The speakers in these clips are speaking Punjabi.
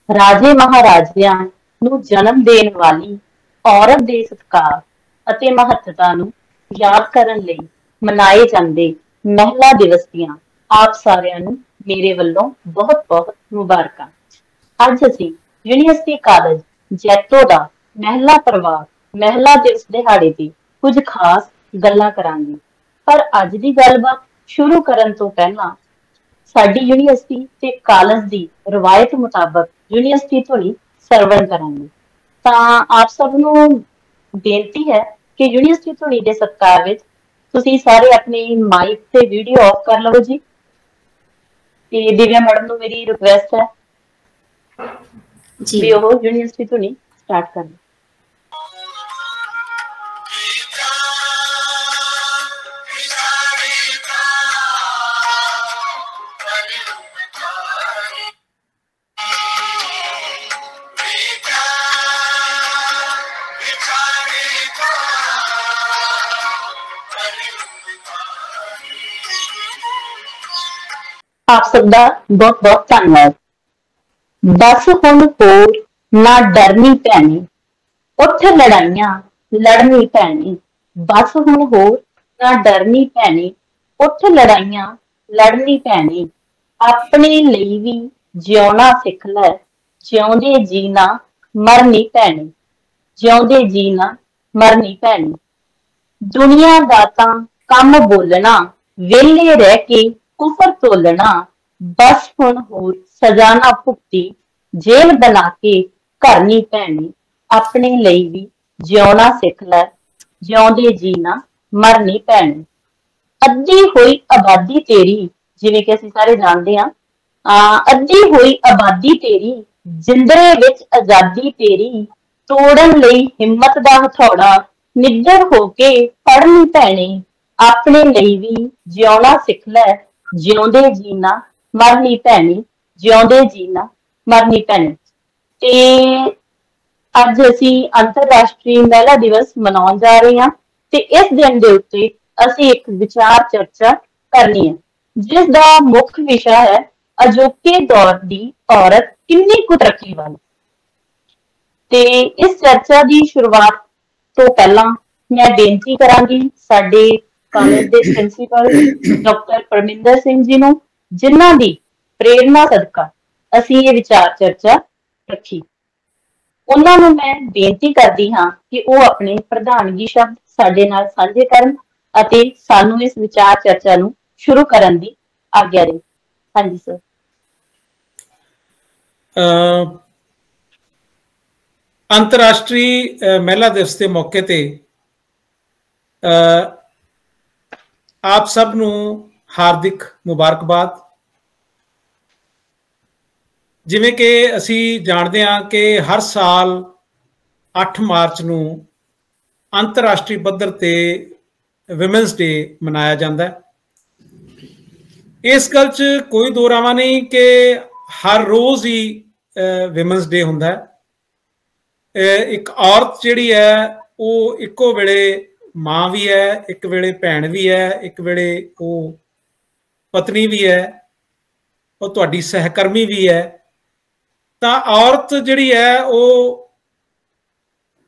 ਰਾਜੇ ਮਹਾਰਾਜਿਆਂ ਨੂੰ ਜਨਮ ਦੇਣ ਵਾਲੀ ਔਰਤ ਦੇ ਸਤਿਕਾਰ ਅਤੇ ਮਹੱਤਤਾ ਨੂੰ ਯਾਦ ਕਰਨ ਲਈ ਮਨਾਏ ਜਾਂਦੇ ਮਹਿਲਾ ਦਿਵਸ ਦੀਆਂ ਆਪ ਸਾਰਿਆਂ ਨੂੰ ਮੇਰੇ ਵੱਲੋਂ ਬਹੁਤ-ਬਹੁਤ ਮੁਬਾਰਕਾਂ। ਅੱਜ ਅਸੀਂ ਯੂਨੀਵਰਸਿਟੀ ਕਾਲਜ ਜੈਤੋ ਦਾ ਮਹਿਲਾ ਪਰਿਵਾਰ ਮਹਿਲਾ ਦਿਵਸ ਦਿਹਾੜੇ ਤੇ ਕੁਝ ਖਾਸ ਗੱਲਾਂ ਕਰਾਂਗੇ। ਪਰ ਅੱਜ ਦੀ ਗੱਲਬਾਤ ਸ਼ੁਰੂ ਕਰਨ ਤੋਂ ਪਹਿਲਾਂ ਸਾਡੀ ਯੂਨੀਵਰਸਿਟੀ ਤੇ ਕਾਲਜ ਦੀ ਰਵਾਇਤ ਮੁਤਾਬਕ ਯੂਨੀਵਰਸਿਟੀ ਧੁਨੀ ਸਰਵਣ ਕਰਾਂਗੇ। ਤਾਂ ਆਪ ਸਭ ਨੂੰ ਬੇਨਤੀ ਹੈ ਕਿ ਯੂਨੀਵਰਸਿਟੀ ਧੁਨੀ ਦੇ ਸਤਿਕਾਰ ਵਿੱਚ ਤੁਸੀਂ ਸਾਰੇ ਆਪਣੇ ਮਾਈਕ ਤੇ ਵੀਡੀਓ ਆਫ ਕਰ ਲਵੋ ਜੀ। ਤੇ ਦਿਵਿਆ ਮੈਡਮ ਨੂੰ ਮੇਰੀ ਰਿਕੁਐਸਟ ਹੈ ਜੀ ਵੀ ਉਹ ਯੂਨੀਵਰਸਿਟੀ ਧੁਨੀ ਸਟਾਰਟ ਕਰਨ। ਆਪ ਸਭ ਦਾ ਬਹੁਤ ਬਹੁਤ ਧੰਨਵਾਦ। ਬਸ ਹੁਣ ਹੋਰ ਨਾ ਡਰਨੀ ਭੈਣੀ, ਉੱਠ ਲੜਾਈਆਂ ਲੜਨੀ ਭੈਣੀ। ਬਸ ਹੁਣ ਹੋਰ ਨਾ ਡਰਨੀ ਭੈਣੀ, ਉੱਠ ਲੜਾਈਆਂ ਲੜਨੀ ਭੈਣੀ। ਆਪਣੇ ਲਈ ਵੀ ਜਿਉਣਾ ਸਿੱਖ ਲੈ, ਜਿਉਂਦੇ ਜੀ ਨਾ ਮਰਨੀ ਭੈਣੀ। ਜਿਉਂਦੇ ਜੀ ਨਾ ਮਰਨੀ ਭੈਣੀ। ਦੁਨੀਆ ਦਾ ਤਾਂ ਕੰਮ ਬੋਲਣਾ, ਵਿਹਲੇ ਰਹਿ ਕੇ ਕੁਫਰ ਤੋਲਣਾ। ਬਸ ਹੁਣ ਹੋਰ ਸਜ਼ਾ ਨਾ ਭੁਗਤੀ, ਜੇਲ੍ਹ ਬਣਾ ਕੇ ਘਰਨੀ ਭੈਣੀ। ਆਪਣੇ ਲਈ ਵੀ ਜਿਉਣਾ ਸਿੱਖ ਲੈ, ਜਿਉਂਦੇ ਜੀ ਨਾ ਮਰਨੀ ਭੈਣੀ। ਅੱਧੀ ਹੋਈ ਆਬਾਦੀ ਤੇਰੀ, ਜਿਵੇਂ ਕਿ ਅਸੀਂ ਸਾਰੇ ਜਾਣਦੇ ਹਾਂ, ਅੱਧੀ ਹੋਈ ਆਬਾਦੀ ਤੇਰੀ, ਜਿੰਦਰੇ ਵਿੱਚ ਆਜ਼ਾਦੀ ਤੇਰੀ। ਤੋੜਨ ਲਈ ਹਿੰਮਤ ਦਾ ਹਥੌੜਾ, ਨਿੱਡਰ ਹੋ ਕੇ ਫੜਨੀ ਭੈਣੀ। ਆਪਣੇ ਲਈ ਵੀ ਜਿਉਣਾ ਸਿੱਖ ਲੈ, ਜਿਉਂਦੇ ਜੀ ਨਾ ਮਰਨੀ ਭੈਣੀ। ਜਿਉਂਦੇ ਜੀ ਨਾ ਮਰਨੀ ਭੈਣੀ। ਤੇ ਅੱਜ ਅਸੀਂ ਅੰਤਰਰਾਸ਼ਟਰੀ ਮਹਿਲਾ ਦਿਵਸ ਮਨਾਉਣ ਜਾ ਰਹੇ ਹਾਂ ਤੇ ਇਸ ਦਿਨ ਦੇ ਉੱਤੇ ਅਸੀਂ ਇੱਕ ਵਿਚਾਰ ਚਰਚਾ ਕਰਨੀ ਹੈ, ਜਿਸ ਦਾ ਮੁੱਖ ਵਿਸ਼ਾ ਹੈ ਅਜੋਕੇ ਦੌਰ ਦੀ ਔਰਤ ਕਿੰਨੀ ਕੁ ਤਰੱਕੀ ਵੱਲ। ਤੇ ਇਸ ਚਰਚਾ ਦੀ ਸ਼ੁਰੂਆਤ ਤੋਂ ਪਹਿਲਾਂ ਮੈਂ ਬੇਨਤੀ ਕਰਾਂਗੀ ਸਾਡੇ ਕਾਲਜ ਦੇ ਪ੍ਰਿੰਸੀਪਲ ਡਾਕਟਰ ਪਰਮਿੰਦਰ ਸਿੰਘ ਜੀ ਨੂੰ, ਜਿਨ੍ਹਾਂ ਦੀ ਪ੍ਰੇਰਨਾ ਸਦਕਾ ਅਸੀਂ ਇਹ ਵਿਚਾਰ ਚਰਚਾ ਰੱਖੀ। ਉਹਨਾਂ ਨੂੰ ਮੈਂ ਬੇਨਤੀ ਕਰਦੀ ਹਾਂ ਕਿ ਉਹ ਆਪਣੇ ਪ੍ਰਧਾਨਗੀ ਸ਼ਬਦ ਸਾਡੇ ਨਾਲ ਸਾਂਝੇ ਕਰਨ ਅਤੇ ਸਾਨੂੰ ਇਸ ਵਿਚਾਰ ਚਰਚਾ ਨੂੰ ਸ਼ੁਰੂ ਕਰਨ ਦੀ ਆਗਿਆ ਦੇਣ। ਹਾਂਜੀ ਸਰ। ਅੰਤਰਰਾਸ਼ਟਰੀ ਮਹਿਲਾ ਦਿਵਸ ਦੇ ਮੌਕੇ ਤੇ ਆਪ ਸਭ ਨੂੰ ਹਾਰਦਿਕ ਮੁਬਾਰਕਬਾਦ। ਜਿਵੇਂ ਕਿ ਅਸੀਂ ਜਾਣਦੇ ਹਾਂ ਕਿ ਹਰ ਸਾਲ 8 ਮਾਰਚ ਨੂੰ ਅੰਤਰਰਾਸ਼ਟਰੀ ਪੱਧਰ ਤੇ ਵਿਮਨਸ ਡੇ ਮਨਾਇਆ ਜਾਂਦਾ ਹੈ। ਇਸ ਗੱਲ 'ਚ ਕੋਈ ਦੋ ਰਾਵਾਂ ਨਹੀਂ ਕਿ ਹਰ ਰੋਜ਼ ਹੀ ਵਿਮਨਸ ਡੇ ਹੁੰਦਾ ਹੈ। ਇੱਕ ਔਰਤ ਜਿਹੜੀ ਹੈ ਉਹ ਇੱਕੋ ਵੇਲੇ ਮਾਂ ਵੀ ਹੈ, ਇੱਕ ਵੇਲੇ ਭੈਣ ਵੀ ਹੈ, ਇੱਕ ਵੇਲੇ ਉਹ ਪਤਨੀ ਵੀ ਹੈ, ਉਹ ਤੁਹਾਡੀ ਸਹਿਕਰਮੀ ਵੀ ਹੈ। ਤਾਂ ਔਰਤ ਜਿਹੜੀ ਹੈ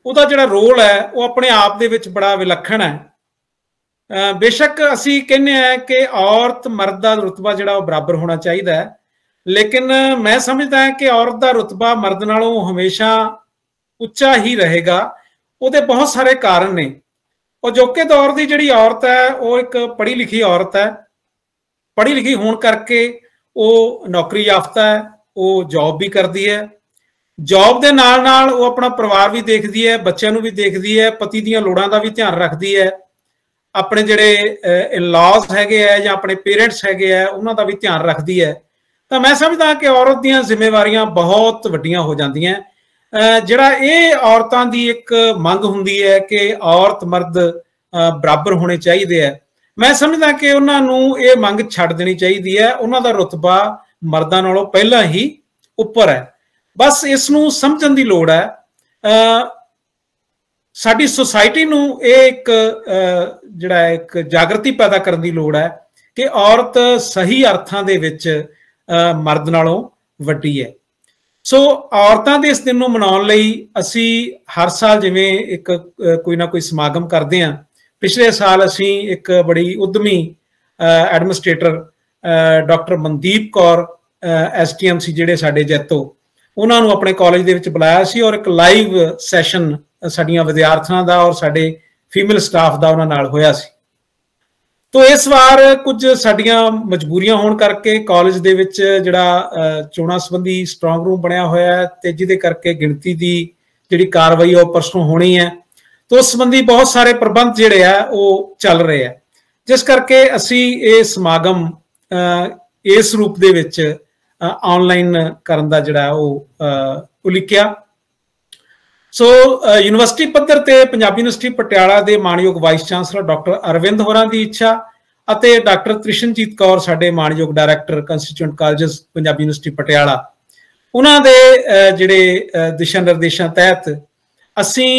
ਉਹਦਾ ਜਿਹੜਾ ਰੋਲ ਹੈ ਉਹ ਆਪਣੇ ਆਪ ਦੇ ਵਿੱਚ ਬੜਾ ਵਿਲੱਖਣ ਹੈ। ਬੇਸ਼ੱਕ ਅਸੀਂ ਕਹਿੰਦੇ ਹਾਂ ਕਿ ਔਰਤ ਮਰਦ ਦਾ ਰੁਤਬਾ ਜਿਹੜਾ ਉਹ ਬਰਾਬਰ ਹੋਣਾ ਚਾਹੀਦਾ ਹੈ, ਲੇਕਿਨ ਮੈਂ ਸਮਝਦਾ ਕਿ ਔਰਤ ਦਾ ਰੁਤਬਾ ਮਰਦ ਨਾਲੋਂ ਹਮੇਸ਼ਾ ਉੱਚਾ ਹੀ ਰਹੇਗਾ। ਉਹਦੇ ਬਹੁਤ ਸਾਰੇ ਕਾਰਨ ਨੇ। ਅਜੋਕੇ ਦੌਰ ਦੀ ਜਿਹੜੀ ਔਰਤ ਹੈ ਉਹ ਇੱਕ ਪੜ੍ਹੀ ਲਿਖੀ ਔਰਤ ਹੈ। ਪੜ੍ਹੀ ਲਿਖੀ ਹੋਣ ਕਰਕੇ ਉਹ ਨੌਕਰੀ ਯਾਫਤਾ ਹੈ, ਉਹ ਜੌਬ ਵੀ ਕਰਦੀ ਹੈ। ਜੌਬ ਦੇ ਨਾਲ ਨਾਲ ਉਹ ਆਪਣਾ ਪਰਿਵਾਰ ਵੀ ਦੇਖਦੀ ਹੈ, ਬੱਚਿਆਂ ਨੂੰ ਵੀ ਦੇਖਦੀ ਹੈ, ਪਤੀ ਦੀਆਂ ਲੋੜਾਂ ਦਾ ਵੀ ਧਿਆਨ ਰੱਖਦੀ ਹੈ, ਆਪਣੇ ਜਿਹੜੇ ਇਨ-ਲਾਜ਼ ਹੈਗੇ ਆ ਜਾਂ ਆਪਣੇ ਪੇਰੈਂਟਸ ਹੈਗੇ ਆ ਉਹਨਾਂ ਦਾ ਵੀ ਧਿਆਨ ਰੱਖਦੀ ਹੈ। ਤਾਂ ਮੈਂ ਸਮਝਦਾ ਕਿ ਔਰਤ ਦੀਆਂ ਜ਼ਿੰਮੇਵਾਰੀਆਂ ਬਹੁਤ ਵੱਡੀਆਂ ਹੋ ਜਾਂਦੀਆਂ। ਜਿਹੜਾ ਇਹ ਔਰਤਾਂ ਦੀ ਇੱਕ ਮੰਗ ਹੁੰਦੀ ਹੈ ਕਿ ਔਰਤ ਮਰਦ ਬਰਾਬਰ ਹੋਣੇ ਚਾਹੀਦੇ ਹੈ, ਮੈਂ ਸਮਝਦਾ ਕਿ ਉਹਨਾਂ ਨੂੰ ਇਹ ਮੰਗ ਛੱਡ ਦੇਣੀ ਚਾਹੀਦੀ ਹੈ। ਉਹਨਾਂ ਦਾ ਰੁਤਬਾ ਮਰਦਾਂ ਨਾਲੋਂ ਪਹਿਲਾਂ ਹੀ ਉੱਪਰ ਹੈ। ਬਸ ਇਸ ਨੂੰ ਸਮਝਣ ਦੀ ਲੋੜ ਹੈ। ਸਾਡੀ ਸੁਸਾਇਟੀ ਨੂੰ ਇਹ ਇੱਕ ਜਾਗਰਤੀ ਪੈਦਾ ਕਰਨ ਦੀ ਲੋੜ ਹੈ ਕਿ ਔਰਤ ਸਹੀ ਅਰਥਾਂ ਦੇ ਵਿੱਚ ਮਰਦ ਨਾਲੋਂ ਵੱਡੀ ਹੈ। सो औरतां दे इस दिन नूं मनाउण लई असीं हर साल जिवें एक कोई ना कोई समागम करदे हां। पिछले साल असीं एक बड़ी उद्यमी administrator doctor Mandeep Kaur STM सी जिहड़े साडे जैतो, उन्हां नूं अपने कॉलेज दे विच बुलाया सी और एक लाइव सैशन साडीआं विद्यार्थियां दा और साडे फीमेल स्टाफ दा उन्हां नाल होया सी। तो इस वार कुछ साडियां मजबूरियां होने करके कॉलेज दे विच जिहड़ा चोणां संबंधी स्ट्रॉन्ग रूम बनया होया है ते जिहदे करके गिणती दी जिहड़ी कार्रवाई है परसों होनी है। तो उस संबंधी बहुत सारे प्रबंध जिहड़े है वो चल रहे हैं, जिस करके असीं ये समागम इस रूप दे विच ऑनलाइन करन दा जिहड़ा वो उलिकिया। सो यूनिवर्सिटी पद्धर ते पंजाबी यूनिवर्सिटी पटियाला के माणयोग वाइस चांसलर डॉक्टर अरविंद होरां दी इच्छा अते डॉक्टर कृष्णजीत कौर साडे माणयोग director constituent colleges Punjabi university Patiala, उन्हां दे जिहड़े दिशा निर्देशां तहत असीं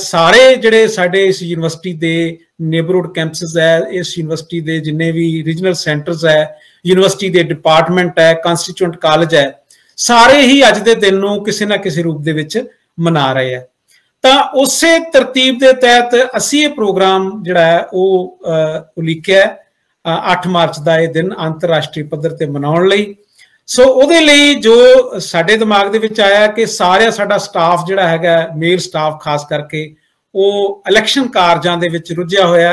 सारे जिहड़े साडे इस यूनिवर्सिटी दे नेबरहुड कैंपसिस है, इस यूनिवर्सिटी दे जिन्ने भी रीजनल सेंटर्स है, यूनिवर्सिटी दे डिपार्टमेंट है, कंस्टीट्यूएंट कॉलेज है, सारे ही अज दे दिन नूं किसी ना किसी रूप दे विच मना रहे हैं। तो उस तरतीब के तहत असी ये प्रोग्राम जिहड़ा है वो उलीकिया 8 मार्च का यह दिन अंतरराष्ट्रीय पद्धर ते मनाउण लई। सो उहदे लई जो साडे दिमाग दे विच आया कि सारा साडा स्टाफ जिहड़ा हैगा मेल स्टाफ खास करके वो इलैक्शन कारजां दे विच रुझिया होया।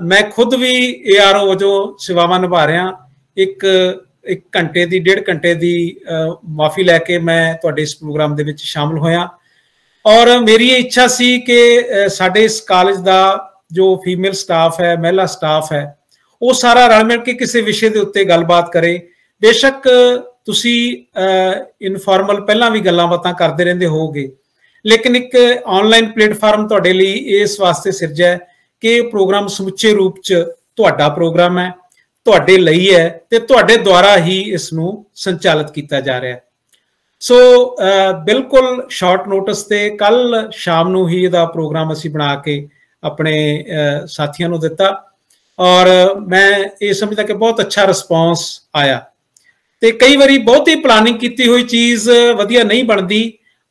मैं खुद भी ARO वजों सेवावां निभा रहा, एक घंटे की 1.5 घंटे की माफ़ी लैके मैं तुहाडे इस प्रोग्राम दे विच शामिल होया और मेरी ये इच्छा सी कि साडे इस कॉलेज का जो फीमेल स्टाफ है, महिला स्टाफ है, वो सारा रल मिल के किसी विषय के उत्ते गलबात करे। बेशक तुसी इनफॉर्मल पहला भी गल्लां बातां करते रहंदे होगे, लेकिन एक ऑनलाइन प्लेटफार्म तुहाडे लई इस वास्ते सिरजा कि प्रोग्राम समुचे रूप च तुहाडा प्रोग्राम है, तुहाडे लई है ते तुहाडे द्वारा ही इसनूं संचालित किया जा रहा है। सो बिल्कुल शॉर्ट नोटिस ते कल शाम नूं ही इहदा प्रोग्राम असीं बना के अपने साथियों नूं दिता और मैं ये समझदा कि बहुत अच्छा रिस्पॉन्स आया। तो कई बारी बहुत ही प्लानिंग की हुई चीज़ वधिया नहीं बनती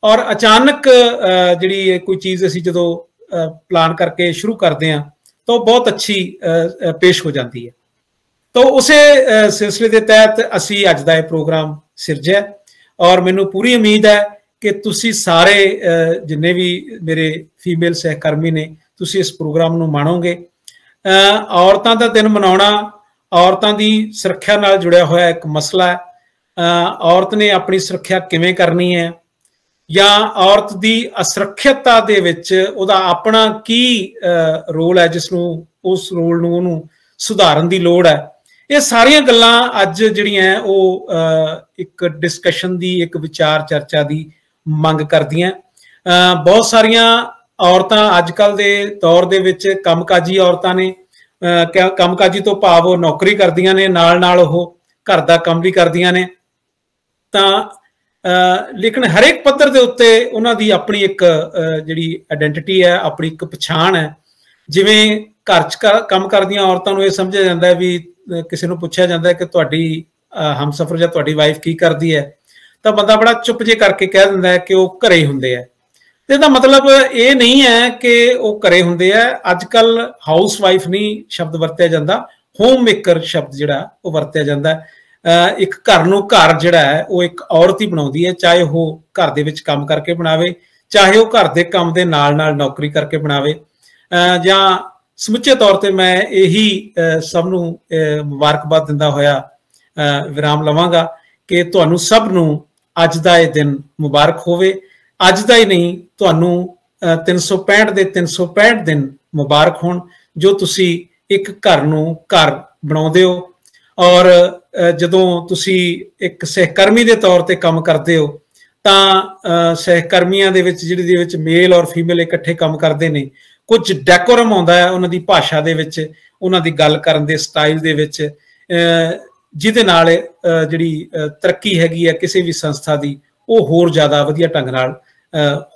और अचानक जिहड़ी कोई चीज़ असीं जदों प्लान करके शुरू करते हैं तो बहुत अच्छी पेश हो जाती है। तो उस सिलसिले के तहत असी अज का यह प्रोग्राम सिरजा और मैनू पूरी उम्मीद है कि तुसी सारे जिन्ने भी मेरे फीमेल सहकर्मी ने तुसी इस प्रोग्राम नूं माणोगे। औरतां दा दिन मनाउणा औरतां दी सुरक्षा नाल जुड़िया होया एक मसला है। औरत ने अपनी सुरक्षा किवें करनी है या औरत दी असुरक्षितता दे विच उहदा अपना की रोल है जिसनूं उस रोल नूं उहनूं सुधारन दी लोड़ है। ये सारियां गल्लां अज जिहड़ियां वो एक डिस्कशन दी एक विचार चर्चा दी मंग करदियां। बहुत सारियां औरतां अजकल दे दौर दे विच कामकाजी औरतां ने, कामकाजी तो भाव वो नौकरी करदियां ने, नाल नाल वो घर दा काम भी करदियां ने। लेकिन हर एक पद्धर दे उत्ते उन्हां दी अपनी एक जिहड़ी आइडेंटिटी है, अपनी एक पछाण है। जिवें घर च काम करदियां औरतां नूं ये समझिया जांदा है भी किसी नूं पुछिया जांदा है कि तुहाडी हमसफर जां तुहाडी वाइफ की करदी है, तो बंदा बड़ा चुप जे करके कह दिंदा है कि वो घरे ही हुंदे है। ते इहदा मतलब ये नहीं है कि वो घरे हुंदे है। अजकल हाउस वाइफ नहीं शब्द वरतिया जांदा, होम मेकर शब्द जिहड़ा वो वरतिया जांदा है। एक घर नूं घर जिहड़ा है वो एक औरत ही बनाउंदी है, चाहे वो घर दे विच काम करके बनावे, चाहे वो घर दे काम दे नाल नाल नौकरी करके बनावे। जां समुचे तौर पर मैं यही सबनू मुबारकबाद दिंदा होया विराम लवांगा कि तुहानू सब नू अज दा ये दिन मुबारक होवे। अज दा ही नहीं, तुहानू 365 दे 365 दिन मुबारक होण जो तुसी एक घर नू घर बनाउंदे हो। और जदों तुसी एक सहकर्मी दे तौर ते काम करदे हो तां सहकर्मियां दे विच जिहदे विच मेल और फीमेल इकट्ठे काम करदे ने, कुछ डेकोरम आउंदा है उन्हां दी भाषा दे विच, उन्हां दी गल करन दे स्टाइल दे विच, जिहदे नाल जिहड़ी तरक्की हैगी है किसी भी संस्था दी वो होर ज़्यादा वधिया ढंग नाल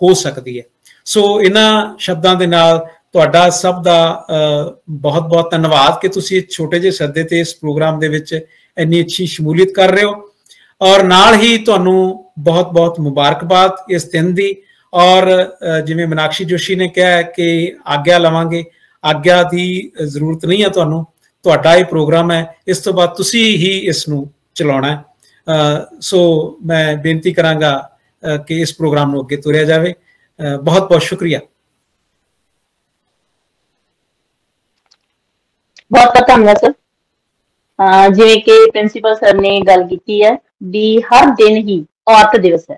हो सकदी है। सो इन्हां शब्दां दे नाल तुहाडा सब दा बहुत बहुत धन्नवाद कि तुसीं छोटे जे सद्दे ते इस प्रोग्राम दे विच इन्नी अच्छी शमूलीयत कर रहे हो। और नाल ही तुहानू बहुत बहुत मुबारकबाद इस दिन दी। और जिवें मीनाक्षी जोशी ने कहा कि आग्ञा लवांगे, आग्ञा की जरूरत नहीं है तुहानू, तुहाडा ये प्रोग्राम है, इस तो बाद तुसी ही इसनू चलाउणा है। सो मैं बेनती करांगा कि इस प्रोग्राम नू अगे तुरिया जाए। बहुत बहुत शुक्रिया। बहुत बहुत धन्यवाद सर। जिवें कि प्रिंसीपल सर ने गल की है भी हर दिन ही औरत दिवस है,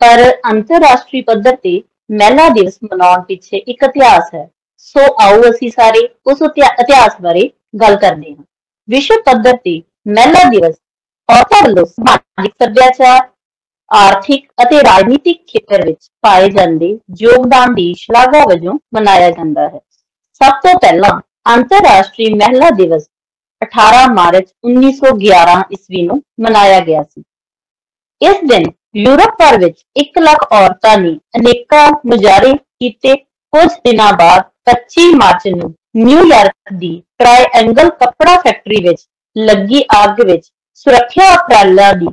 पर अंतरराष्ट्रीय पद्धर ते महिला दिवस मनाउण पिछे एक इतिहास है। सो आओ असीं सारे उस इतिहास बारे गल करते हैं। विश्व पद्धर ते महिला दिवस औरतां वल्लों समाजिक सभ्याचार, आर्थिक ਅਤੇ राजनीतिक खेत्र विच पाए जांदे योगदान दी शलाघा वजों मनाया जाता है। सब तो पहला अंतरराष्ट्रीय महिला दिवस 18 मार्च 1911 ईस्वी ਨੂੰ मनाया गया ਸੀ। इस दिन यूरोप भर विच 1 लाख औरतां ने अनेकां मुजाहरे कीते। कुछ दिनां बाद 25 मार्च ਨੂੰ न्यूयॉर्क दी ट्रायंगल कपड़ा फैक्ट्री विच लगी आग विच सुरक्षा उपकरणां दी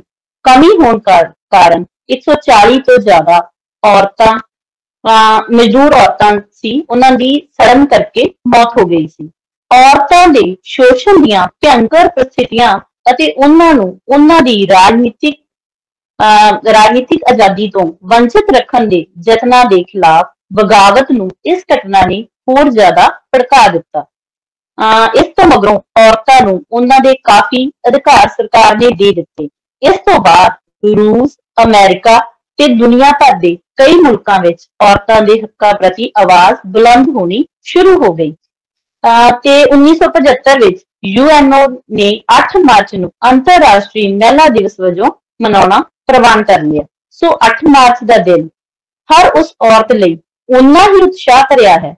कमी होने कारण 140 तो ज्यादा औरतां मजदूर औरतां सी, उन्हां दी सड़न करके मौत हो गई सी। औरतां दे शोषण दीयां भयंकर परिस्थितियां ਅਤੇ ਉਹਨਾਂ ਨੂੰ ਉਹਨਾਂ ਦੀ ਰਾਜਨੀਤਿਕ ਆਜ਼ਾਦੀ ਤੋਂ ਵੰਚਿਤ ਰੱਖਣ ਦੇ ਯਤਨਾਂ ਦੇ ਖਿਲਾਫ ਬਗਾਵਤ ਨੂੰ ਇਸ ਘਟਨਾ ਨੇ ਹੋਰ ਜ਼ਿਆਦਾ ਭੜਕਾ ਦਿੱਤਾ। ਇਸ ਤੋਂ ਮਗਰੋਂ ਔਰਤਾਂ ਨੂੰ ਉਹਨਾਂ ਦੇ ਕਾਫੀ ਅਧਿਕਾਰ ਸਰਕਾਰ ਨੇ ਦੇ ਦਿੱਤੇ। ਇਸ ਤੋਂ ਬਾਅਦ ਰੂਸ, ਅਮਰੀਕਾ ਤੇ ਦੁਨੀਆ ਭਰ ਦੇ ਕਈ ਮੁਲਕਾਂ ਵਿੱਚ ਔਰਤਾਂ ਦੇ ਹੱਕਾਂ ਪ੍ਰਤੀ ਆਵਾਜ਼ ਬੁਲੰਦ ਹੋਣੀ ਸ਼ੁਰੂ ਹੋ ਗਈ। ਤੇ 1975 ਵਿੱਚ UNO ਨੇ 8 ਮਾਰਚ ਨੂੰ ਅੰਤਰਰਾਸ਼ਟਰੀ ਮਹਿਲਾ ਦਿਵਸ ਵਜੋਂ ਮਨਾਉਣਾ ਪ੍ਰਵਾਨ ਕਰ ਲਿਆ। ਸੋ 8 ਮਾਰਚ ਦਾ ਦਿਨ ਹਰ ਉਸ ਔਰਤ ਲਈ ਉਨਾ ਹੀ ਉਤਸ਼ਾਹ ਭਰਿਆ ਹੈ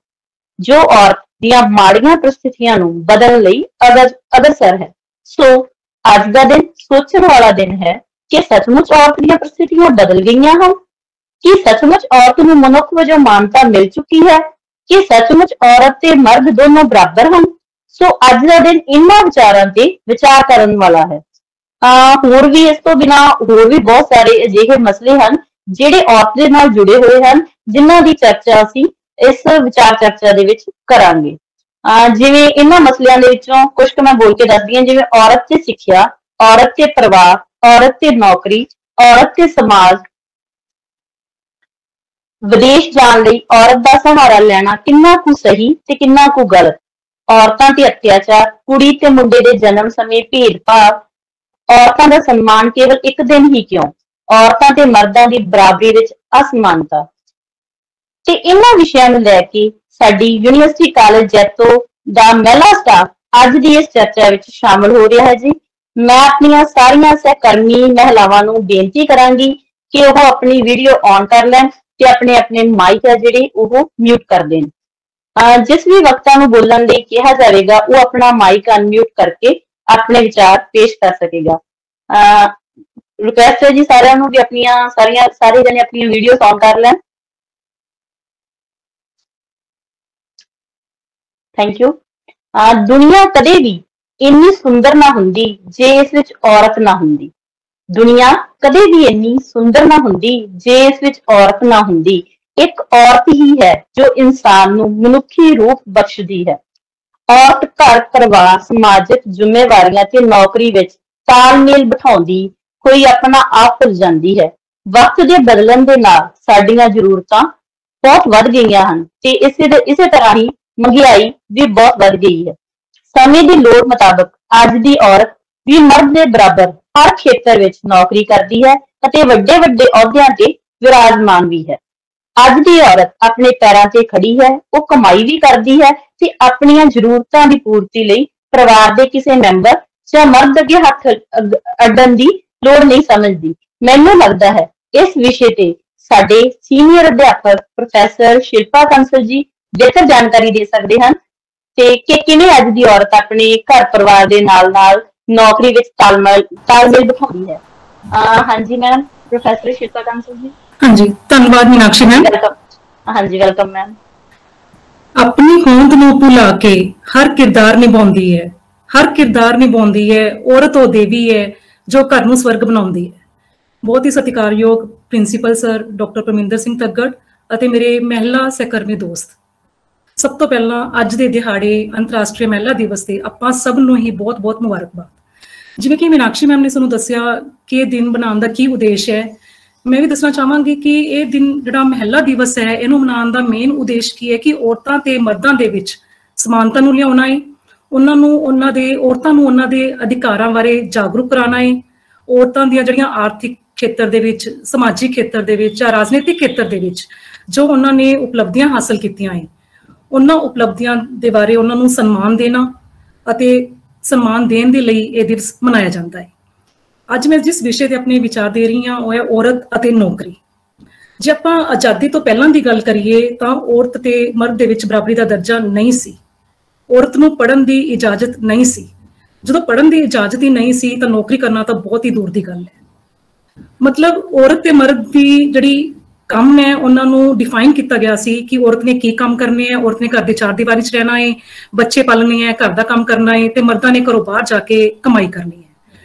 ਜੋ ਔਰਤ ਦੀਆਂ ਮਾੜੀਆਂ ਪ੍ਰਸਥਿਤੀਆਂ ਨੂੰ ਬਦਲਣ ਲਈ ਅਗਰਸਰ ਹੈ। ਸੋ ਅੱਜ ਦਾ ਦਿਨ ਸੋਚਣ ਵਾਲਾ ਦਿਨ ਹੈ ਕਿ ਸੱਚਮੁੱਚ ਔਰਤ ਦੀਆਂ ਪ੍ਰਸਥਿਤੀਆਂ ਬਦਲ ਗਈਆਂ ਹਨ, ਕਿ ਸੱਚਮੁੱਚ ਔਰਤ ਨੂੰ ਮਨੁੱਖ ਵਜੋਂ ਮਾਨਤਾ ਮਿਲ ਚੁੱਕੀ ਹੈ, ਕਿ ਸੱਚਮੁੱਚ ਔਰਤ ਤੇ ਮਰਦ ਦੋਨੋਂ ਬਰਾਬਰ ਹਨ। ਸੋ ਅੱਜ ਦਾ ਦਿਨ ਇਹਨਾਂ ਵਿਚਾਰਾਂ ਤੇ ਵਿਚਾਰ ਕਰਨ ਵਾਲਾ ਹੈ। ਹੋਰ ਵੀ ਇਸ ਤੋਂ ਬਿਨਾਂ ਹੋਰ ਵੀ ਬਹੁਤ ਸਾਰੇ ਅਜਿਹੇ ਮਸਲੇ ਹਨ ਜਿਹੜੇ ਔਰਤ ਦੇ ਨਾਲ ਜੁੜੇ ਹੋਏ ਹਨ, ਜਿਨ੍ਹਾਂ ਦੀ ਚਰਚਾ ਅਸੀਂ ਇਸ ਵਿਚਾਰ ਚਰਚਾ ਦੇ ਵਿੱਚ ਕਰਾਂਗੇ। ਜਿਵੇਂ ਇਹਨਾਂ ਮਸਲਿਆਂ ਦੇ ਵਿੱਚੋਂ ਕੁਝ ਕੁ ਮੈਂ ਬੋਲ ਕੇ ਦੱਸਦੀ ਹਾਂ, ਜਿਵੇਂ ਔਰਤ ਤੇ ਸਿੱਖਿਆ, ਔਰਤ ਤੇ ਪਰਿਵਾਰ, ਔਰਤ ਤੇ ਨੌਕਰੀ, ਔਰਤ ਤੇ ਸਮਾਜ, ਵਿਦੇਸ਼ ਜਾਣ ਲਈ ਔਰਤ ਦਾ ਸਹਾਰਾ ਲੈਣਾ ਕਿੰਨਾ ਕੁ ਸਹੀ ਤੇ ਕਿੰਨਾ ਕੁ ਗਲਤ, ਔਰਤਾਂ ਤੇ ਅਤਿਆਚਾਰ, ਕੁੜੀ ਤੇ ਮੁੰਡੇ ਦੇ ਜਨਮ ਸਮੇਂ ਭੇਦਭਾਵ, ਔਰਤਾਂ ਦਾ ਸਨਮਾਨ ਕੇਵਲ ਇੱਕ ਦਿਨ ਹੀ ਕਿਉਂ, ਔਰਤਾਂ ਤੇ ਮਰਦਾਂ ਦੀ ਬਰਾਬਰੀ ਵਿੱਚ ਅਸਮਾਨਤਾ, ਤੇ ਇਹਨਾਂ ਵਿਸ਼ਿਆਂ ਨੂੰ ਲੈ ਕੇ ਸਾਡੀ ਯੂਨੀਵਰਸਿਟੀ ਕਾਲਜ ਜੈਤੋ ਦਾ ਮਹਿਲਾ ਸਟਾਫ ਅੱਜ ਦੀ ਇਸ ਚਰਚਾ ਵਿੱਚ ਸ਼ਾਮਲ ਹੋ ਰਿਹਾ ਹੈ ਜੀ। ਮੈਂ ਆਪਣੀਆਂ ਸਾਰੀਆਂ ਸਹਿਕਰਮੀ ਮਹਿਲਾਵਾਂ ਨੂੰ ਬੇਨਤੀ ਕਰਾਂਗੀ ਕਿ ਉਹ ਆਪਣੀ ਵੀਡੀਓ ਔਨ ਕਰ ਲੈਣ ਤੇ ਆਪਣੇ ਆਪਣੇ ਮਾਈਕ ਆ ਜਿਹੜੇ ਉਹ ਮਿਊਟ ਕਰ ਦੇਣ। ਜਿਸ ਵੀ ਵਕਤਾਂ ਨੂੰ ਬੋਲਣ ਲਈ ਕਿਹਾ ਜਾਵੇਗਾ ਉਹ ਆਪਣਾ ਮਾਈਕ ਅਨਮਿਊਟ ਕਰਕੇ ਆਪਣੇ ਵਿਚਾਰ ਪੇਸ਼ ਕਰ ਸਕੇਗਾ। ਰਿਕੁਐਸਟ ਹੈ ਜੀ ਸਾਰਿਆਂ ਨੂੰ ਵੀ ਸਾਰੇ ਜਣੇ ਆਪਣੀਆਂ ਵੀਡੀਓ ਔਨ ਕਰ ਲੈਣ। Thank you. ਦੁਨੀਆ ਕਦੇ ਵੀ ਇੰਨੀ ਸੁੰਦਰ ਨਾ ਹੁੰਦੀ ਜੇ ਇਸ ਵਿੱਚ ਔਰਤ ਨਾ ਹੁੰਦੀ। ਦੁਨੀਆ ਕਦੇ ਵੀ ਇੰਨੀ ਸੁੰਦਰ ਨਾ ਹੁੰਦੀ ਜੇ ਇਸ ਵਿੱਚ ਔਰਤ ਨਾ ਹੁੰਦੀ। ਇੱਕ ਔਰਤ ਹੀ ਹੈ ਜੋ ਇਨਸਾਨ ਨੂੰ ਮਨੁੱਖੀ ਰੂਪ ਬਖਸ਼ਦੀ ਹੈ। ਔਰਤ ਘਰ, ਪਰਿਵਾਰ, ਸਮਾਜਿਕ ਜ਼ਿੰਮੇਵਾਰੀਆਂ ਤੇ ਨੌਕਰੀ ਵਿੱਚ ਤਾਲਮੇਲ ਬਿਠਾਉਂਦੀ ਹੋਈ ਆਪਣਾ ਆਪ ਭੁੱਲ ਜਾਂਦੀ ਹੈ। ਵਕਤ ਦੇ ਬਦਲਣ ਦੇ ਨਾਲ ਸਾਡੀਆਂ ਜ਼ਰੂਰਤਾਂ ਬਹੁਤ ਵੱਧ ਗਈਆਂ ਹਨ ਤੇ ਇਸੇ ਤਰ੍ਹਾਂ ਹੀ ਮਹਿੰਗਾਈ ਵੀ ਬਹੁਤ ਵੱਧ ਗਈ ਹੈ। ਸਮੇਂ ਦੀ ਲੋੜ ਮੁਤਾਬਕ ਅੱਜ ਦੀ ਔਰਤ ਵੀ ਮਰਦ ਦੇ ਬਰਾਬਰ ਹਰ ਖੇਤਰ ਵਿੱਚ ਨੌਕਰੀ ਕਰਦੀ ਹੈ ਅਤੇ ਵੱਡੇ ਵੱਡੇ ਅਹੁਦਿਆਂ ਤੇ ਵਿਰਾਜਮਾਨ ਵੀ ਹੈ। ਅੱਜ ਦੀ ਔਰਤ ਆਪਣੇ ਪੈਰਾਂ ਤੇ ਖੜੀ ਹੈ, ਉਹ ਕਮਾਈ ਵੀ ਕਰਦੀ ਹੈ ਤੇ ਆਪਣੀਆਂ ਜ਼ਰੂਰਤਾਂ ਦੀ ਪੂਰਤੀ ਲਈ ਪਰਿਵਾਰ ਦੇ ਕਿਸੇ ਮੈਂਬਰ ਜਾਂ ਮਰਦ ਅੱਗੇ ਹੱਥ ਅੱਡਣ ਦੀ ਲੋੜ ਨਹੀਂ ਸਮਝਦੀ। ਮੈਨੂੰ ਲੱਗਦਾ ਹੈ ਇਸ ਵਿਸ਼ੇ ਤੇ ਸਾਡੇ ਸੀਨੀਅਰ ਅਧਿਆਪਕ ਪ੍ਰੋਫੈਸਰ ਸ਼ਿਲਪਾ ਕੰਸਲ ਜੀ ਬਿਹਤਰ ਜਾਣਕਾਰੀ ਦੇ ਸਕਦੇ ਹਨ ਤੇ ਕਿ ਕਿਵੇਂ ਅੱਜ ਦੀ ਔਰਤ ਆਪਣੇ ਘਰ ਪਰਿਵਾਰ ਦੇ ਨਾਲ-ਨਾਲ ਨੌਕਰੀ ਵਿੱਚ ਤਾਲਮੇਲ ਬਿਠਾਉਂਦੀ ਹੈ। ਹਾਂਜੀ ਮੈਮ, ਪ੍ਰੋਫੈਸਰ ਸ਼ਿਲਪਾ ਕੰਸਲ ਜੀ। ਹਾਂਜੀ, ਧੰਨਵਾਦ ਮੀਨਾਕਸ਼ੀ ਮੈਮ। ਹਾਂਜੀ, ਵੈਲਕਮ ਮੈਮ। ਆਪਣੀ ਹੋਂਦ ਨੂੰ ਭੁਲਾ ਕੇ ਹਰ ਕਿਰਦਾਰ ਨਿਭਾਉਂਦੀ ਹੈ। ਹਰ ਕਿਰਦਾਰ ਨਿਭਾਉਂਦੀ ਹੈ। ਔਰਤ ਉਹ ਦੇਵੀ ਹੈ ਜੋ ਘਰ ਨੂੰ ਸਵਰਗ ਬਣਾਉਂਦੀ ਹੈ। बहुत ही सत्कारयोग principal sir doctor Parminder Singh Taggar ਅਤੇ ਮੇਰੇ ਮਹਿਲਾ ਸਹਿਕਰਮੀ ਦੋਸਤ, ਸਭ ਤੋਂ ਪਹਿਲਾਂ ਅੱਜ ਦੇ ਦਿਹਾੜੇ ਅੰਤਰਰਾਸ਼ਟਰੀ ਮਹਿਲਾ ਦਿਵਸ ਤੇ ਆਪਾਂ ਸਭ ਨੂੰ ਹੀ ਬਹੁਤ-ਬਹੁਤ ਮੁਬਾਰਕਬਾਦ। ਜਿਵੇਂ ਕਿ ਮੀਨਾਕਸ਼ੀ ਮੈਮ ਨੇ ਸਾਨੂੰ ਦੱਸਿਆ ਕਿ ਇਹ ਦਿਨ ਬਣਾਉਣ ਦਾ ਕੀ ਉਦੇਸ਼ ਹੈ, ਮੈਂ ਵੀ ਦੱਸਣਾ ਚਾਹਾਂਗੀ ਕਿ ਇਹ ਦਿਨ ਜਿਹੜਾ ਮਹਿਲਾ ਦਿਵਸ ਹੈ ਇਹਨੂੰ ਮਨਾਉਣ ਦਾ ਮੇਨ ਉਦੇਸ਼ ਕੀ ਹੈ ਕਿ ਔਰਤਾਂ ਤੇ ਮਰਦਾਂ ਦੇ ਵਿੱਚ ਸਮਾਨਤਾ ਨੂੰ ਲਿਆਉਣਾ ਹੈ, ਉਹਨਾਂ ਨੂੰ ਔਰਤਾਂ ਨੂੰ ਉਹਨਾਂ ਦੇ ਅਧਿਕਾਰਾਂ ਬਾਰੇ ਜਾਗਰੂਕ ਕਰਾਉਣਾ ਹੈ, ਔਰਤਾਂ ਦੀਆਂ ਜਿਹੜੀਆਂ ਆਰਥਿਕ ਖੇਤਰ ਦੇ ਵਿੱਚ, ਸਮਾਜਿਕ ਖੇਤਰ ਦੇ ਵਿੱਚ ਜਾਂ ਰਾਜਨੀਤਿਕ ਖੇਤਰ ਦੇ ਵਿੱਚ ਜੋ ਉਹਨਾਂ ਨੇ ਉਪਲਬਧੀਆਂ ਹਾਸਲ ਕੀਤੀਆਂ ਹੈ ਉਹਨਾਂ ਉਪਲਬਧੀਆਂ ਦੇ ਬਾਰੇ ਉਹਨਾਂ ਨੂੰ ਸਨਮਾਨ ਦੇਣਾ ਅਤੇ ਸਨਮਾਨ ਦੇਣ ਦੇ ਲਈ ਇਹ ਦਿਵਸ ਮਨਾਇਆ ਜਾਂਦਾ ਹੈ। ਅੱਜ ਮੈਂ ਜਿਸ ਵਿਸ਼ੇ ਤੇ ਆਪਣੇ ਵਿਚਾਰ ਦੇ ਰਹੀ ਹਾਂ ਉਹ ਹੈ ਔਰਤ ਅਤੇ ਨੌਕਰੀ। ਜੇ ਆਪਾਂ ਆਜ਼ਾਦੀ ਤੋਂ ਪਹਿਲਾਂ ਦੀ ਗੱਲ ਕਰੀਏ ਤਾਂ ਔਰਤ ਤੇ ਮਰਦ ਦੇ ਵਿੱਚ ਬਰਾਬਰੀ ਦਾ ਦਰਜਾ ਨਹੀਂ ਸੀ, ਔਰਤ ਨੂੰ ਪੜ੍ਹਨ ਦੀ ਇਜਾਜ਼ਤ ਨਹੀਂ ਸੀ। ਜਦੋਂ ਪੜ੍ਹਨ ਦੀ ਇਜਾਜ਼ਤ ਹੀ ਨਹੀਂ ਸੀ ਤਾਂ ਨੌਕਰੀ ਕਰਨਾ ਤਾਂ ਬਹੁਤ ਹੀ ਦੂਰ ਦੀ ਗੱਲ ਹੈ। ਮਤਲਬ ਔਰਤ ਤੇ ਮਰਦ ਦੀ ਜਿਹੜੀ ਕੰਮ ਹੈ ਉਹਨਾਂ ਨੂੰ ਡਿਫਾਈਨ ਕੀਤਾ ਗਿਆ ਸੀ ਕਿ ਔਰਤ ਨੇ ਕੀ ਕੰਮ ਕਰਨੇ ਹੈ, ਔਰਤ ਨੇ ਘਰ ਦੇ ਚਾਰ ਦੀਵਾਰੀ 'ਚ ਰਹਿਣਾ ਹੈ, ਬੱਚੇ ਪਾਲਣੇ ਹੈ, ਘਰ ਦਾ ਕੰਮ ਕਰਨਾ ਹੈ ਤੇ ਮਰਦਾਂ ਨੇ ਘਰੋਂ ਬਾਹਰ ਜਾ ਕੇ ਕਮਾਈ ਕਰਨੀ ਹੈ।